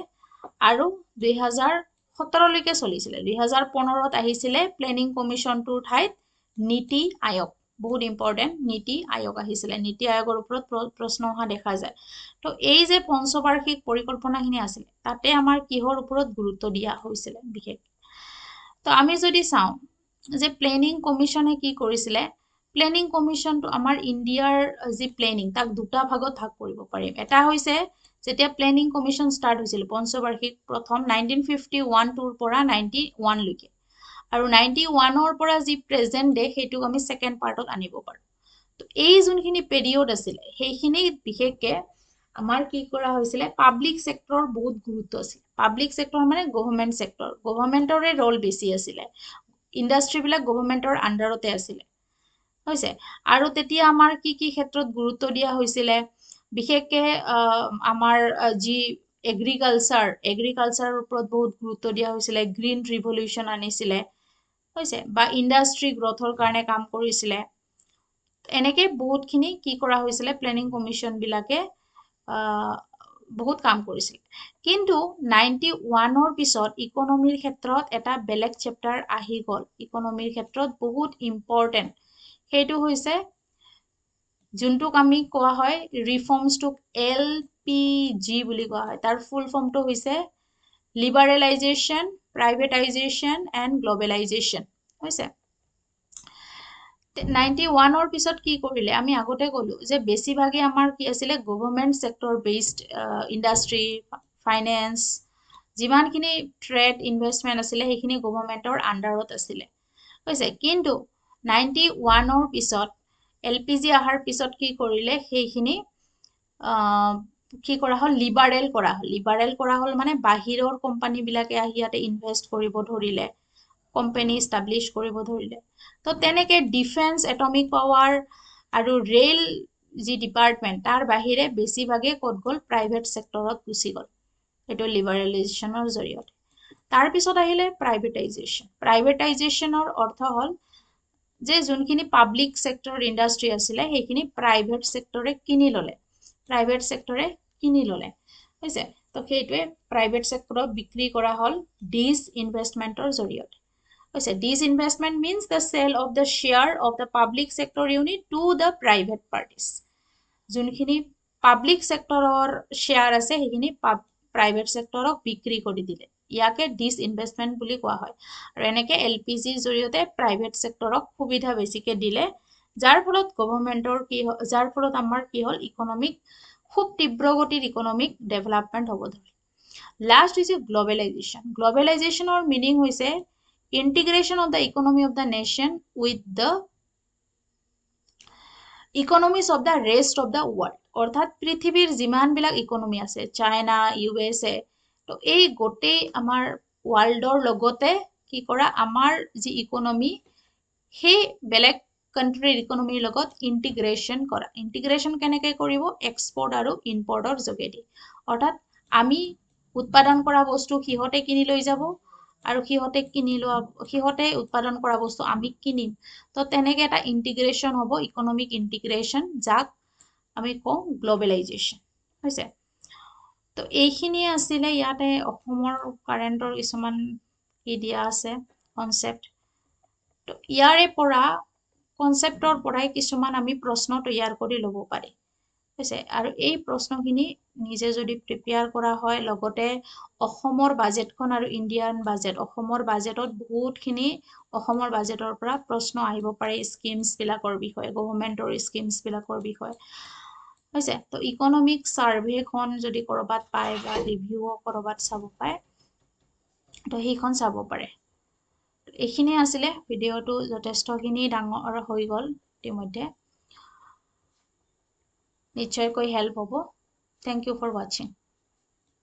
আৰু 2017 লৈকে চলিছিলে 2015ত আহিছিলে প্লেনিং কমিশ্যনটোৰ ঠাইত নীতি আয়োগ বহুত ইম্পৰ্টেন্ট নীতি আয়োগ আহিছিলে নীতি আয়োগৰ ওপৰত প্ৰশ্ন অহা দেখা যায় তো এই যে পঞ্চবাৰ্ষিক পৰিকল্পনাখিনি আছিলে তাতে আমাৰ কিহৰ ওপৰত গুৰুত্ব দিয়া হৈছিল বিশেষ তো আমি যদি চাওঁ যে প্লেনিং কমিশ্যনে কি কৰিছিলে প্লেনিং কমিশ্যনটো আমাৰ ইণ্ডিয়াৰ যি প্লেনিং তাক দুটা ভাগত ভাগ কৰিব পাৰিম এটা হৈছে যেতিয়া প্লেনিং কমিশ্যন ষ্টাৰ্ট হৈছিল পঞ্চবাৰ্ষিক প্ৰথম 1951 টোৰ পৰা 91 লৈকে আৰু 91ৰ পৰা যি প্ৰেজেন্ট ডে সেইটোক আমি সেকেন্ড পাৰ্টত আনিব পাৰো তো এই যোনখিনি পিৰিয়ড আছিল সেইখিনি বিশেষকে আমাৰ কি কৰা হৈছিল পাব্লিক সেক্টৰৰ বহুত গুৰুত্ব আছিল পাব্লিক সেক্টৰ মানে গভৰ্নমেন্ট সেক্টৰ গভৰ্নমেন্টৰে ৰোল বেছি আছিল ইন্ডাষ্ট্ৰী বিলাক গভৰ্নমেন্টৰ আন্ডাৰতে আছিল হৈছে আৰু তেতিয়া আমাৰ কি ক্ষেত্ৰত গুৰুত্ব দিয়া হৈছিল বিশেষকে আমাৰ যি এগ্ৰিকালচাৰৰ ওপৰত বহুত গুৰুত্ব দিয়া হৈছিল গ্ৰীণ ৰিভলিউচন আনিছিলে হৈছে বা ইন্ডাষ্ট্ৰী গ্ৰথৰ কাৰণে কাম কৰিছিলে এনেকে বহুতখিনি কি কৰা হৈছিল প্লেনিং কমিশ্যন বিলাকে বহুত কাম কৰিছিল কিন্তু 91ৰ পিছত ইকোনমিৰ ক্ষেত্ৰত এটা বেলেগ চেপ্টাৰ আহি গল ইকোনমিৰ ক্ষেত্ৰত বহুত ইম্পৰ্টেন্ট সেইটো হৈছে যোনটোক আমি কোৱা হয় ৰিফৰ্মছটোক LPG বুলি কোৱা হয় তাৰ ফুল ফৰ্মটো হৈছে লিবাৰেলাইজেশ্যন প্ৰাইভেটাইজেশ্যন এণ্ড গ্লোবেলাইজেশ্যন হৈছে 91ৰ পিছত কি কৰিলে আমি আগতে কলো যে বেছিভাগে আমাৰ কি আছিল government sector based industry finance যিমানখিনি ট্ৰেড ইনভেষ্টমেন্ট আছিল সেইখিনি গভৰ্নমেন্টৰ আন্ডাৰত আছিল হৈছে কিন্তু 91ৰ পিছত LPG আহাৰ পিছত কি কৰিলে সেইখিনি কি কৰা হল লিবাৰেল কৰা হল মানে বাহিৰৰ কোম্পানী বিলাকে আহি ইয়াতে ইনভেষ্ট কৰিব ধৰিলে কোম্পানী এষ্টাব্লিশ কৰিব ধৰিলে তো তেনেকে ডিফেন্স এটমিক পাৱাৰ আৰু ৰেল যি ডিপাৰ্টমেন্ট তাৰ বাহিৰে বেছিভাগে ক'ত গ'ল প্ৰাইভেট সেক্টৰত গুচি গ'ল এটো লিবাৰেলাইজেশ্যনৰ জৰিয়তে তাৰ পিছত আহিলে প্ৰাইভেটাইজেশ্যনৰ অৰ্থ হল যে যোনখিনি পাব্লিক সেক্টৰ ইন্ডাষ্ট্ৰি আছিল সেইখিনি প্ৰাইভেট সেক্টৰে কিনি ললে হৈছে তো সেইটোৱে প্ৰাইভেট সেক্টৰক বিক্ৰী কৰা হল ডিসইনভেষ্টমেন্টৰ জৰিয়তে হৈছে disinvestment means the sale of the share of the public sector unit to the private parties যোনখিনি পাব্লিক সেক্টৰৰ শেয়াৰ আছে সেইখিনি প্ৰাইভেট সেক্টৰক বিক্ৰী কৰি দিলে ইয়াকে ডিসইনভেষ্টমেন্ট বুলি কোৱা হয় আৰু এনেকে LPGৰ জৰিয়তে প্ৰাইভেট সেক্টৰক সুবিধা বেছিকে দিলে যাৰ ফলত গভৰ্নমেন্টৰ যাৰ ফলত আমাৰ কি হল ইকোনমিক খুব তীব্ৰ গতিৰ ইকোনমিক ডেভেলপমেন্ট হ'ব ধৰিলে লাষ্ট হৈছে গ্লোবেলাইজেশ্যনৰ মিনিং হৈছে integration of the economy of the nation with the economies of the rest of the world অৰ্থাৎ পৃথিৱীৰ যিমান বিলাক ইকোনমি আছে চাইনা USA তো এই গোটেই আমাৰ ওয়াৰ্ল্ডৰ লগতে কি কৰা আমাৰ যি ইকোনমি সেই বেলেগ কান্ট্ৰিৰ ইকোনমিৰ লগত ইন্টিগ্ৰেশন কেনেকৈ কৰিব এক্সপোৰ্ট আৰু ইম্পৰ্টৰ যোগেদি অৰ্থাৎ আমি উৎপাদন কৰা বস্তু কিহতে কিনি লৈ যাব আৰু কিহতে উৎপাদন কৰা বস্তু আমি কিনিম তো তেনেকে এটা ইন্টিগ্ৰেশন হ'ব ইকোনমিক ইন্টিগ্ৰেশন যাক আমি কওঁ গ্লোবেলাইজেশ্যন হৈছে তো এইখিনি আছিলে ইয়াতে অসমৰ কাৰেন্টৰ কিছুমান কি দিয়া আছে কনসেপ্ট তো ইয়াৰে পৰা কনসেপ্টৰ পৰাই কিছুমান আমি প্ৰশ্ন তৈয়াৰ কৰি ল'ব পাৰি হৈছে আৰু এই প্ৰশ্নখিনি নিজে যদি প্ৰিপেয়াৰ কৰা হয় লগতে অসমৰ বাজেটখন আৰু ইণ্ডিয়ান বাজেট অসমৰ বাজেটত বহুতখিনি অসমৰ বাজেটৰ পৰা প্ৰশ্ন আহিব পাৰে স্কিমছবিলাকৰ বিষয়ে গভৰ্ণমেণ্টৰ স্কিমছবিলাকৰ বিষয়ে হৈছে তো ইকনমিক ছাৰ্ভেখন যদি ক'ৰবাত পায় বা ৰিভিউ ক'ৰবাত চাব পায় তো সেইখন চাব পাৰে এইখিনিয়ে আছিলে ভিডিঅ'টো যথেষ্টখিনি ডাঙৰ হৈ গ'ল ইতিমধ্যে নিশ্চয়কৈ হেল্প হ'ব থেংক ইউ ফৰ ৱাচিং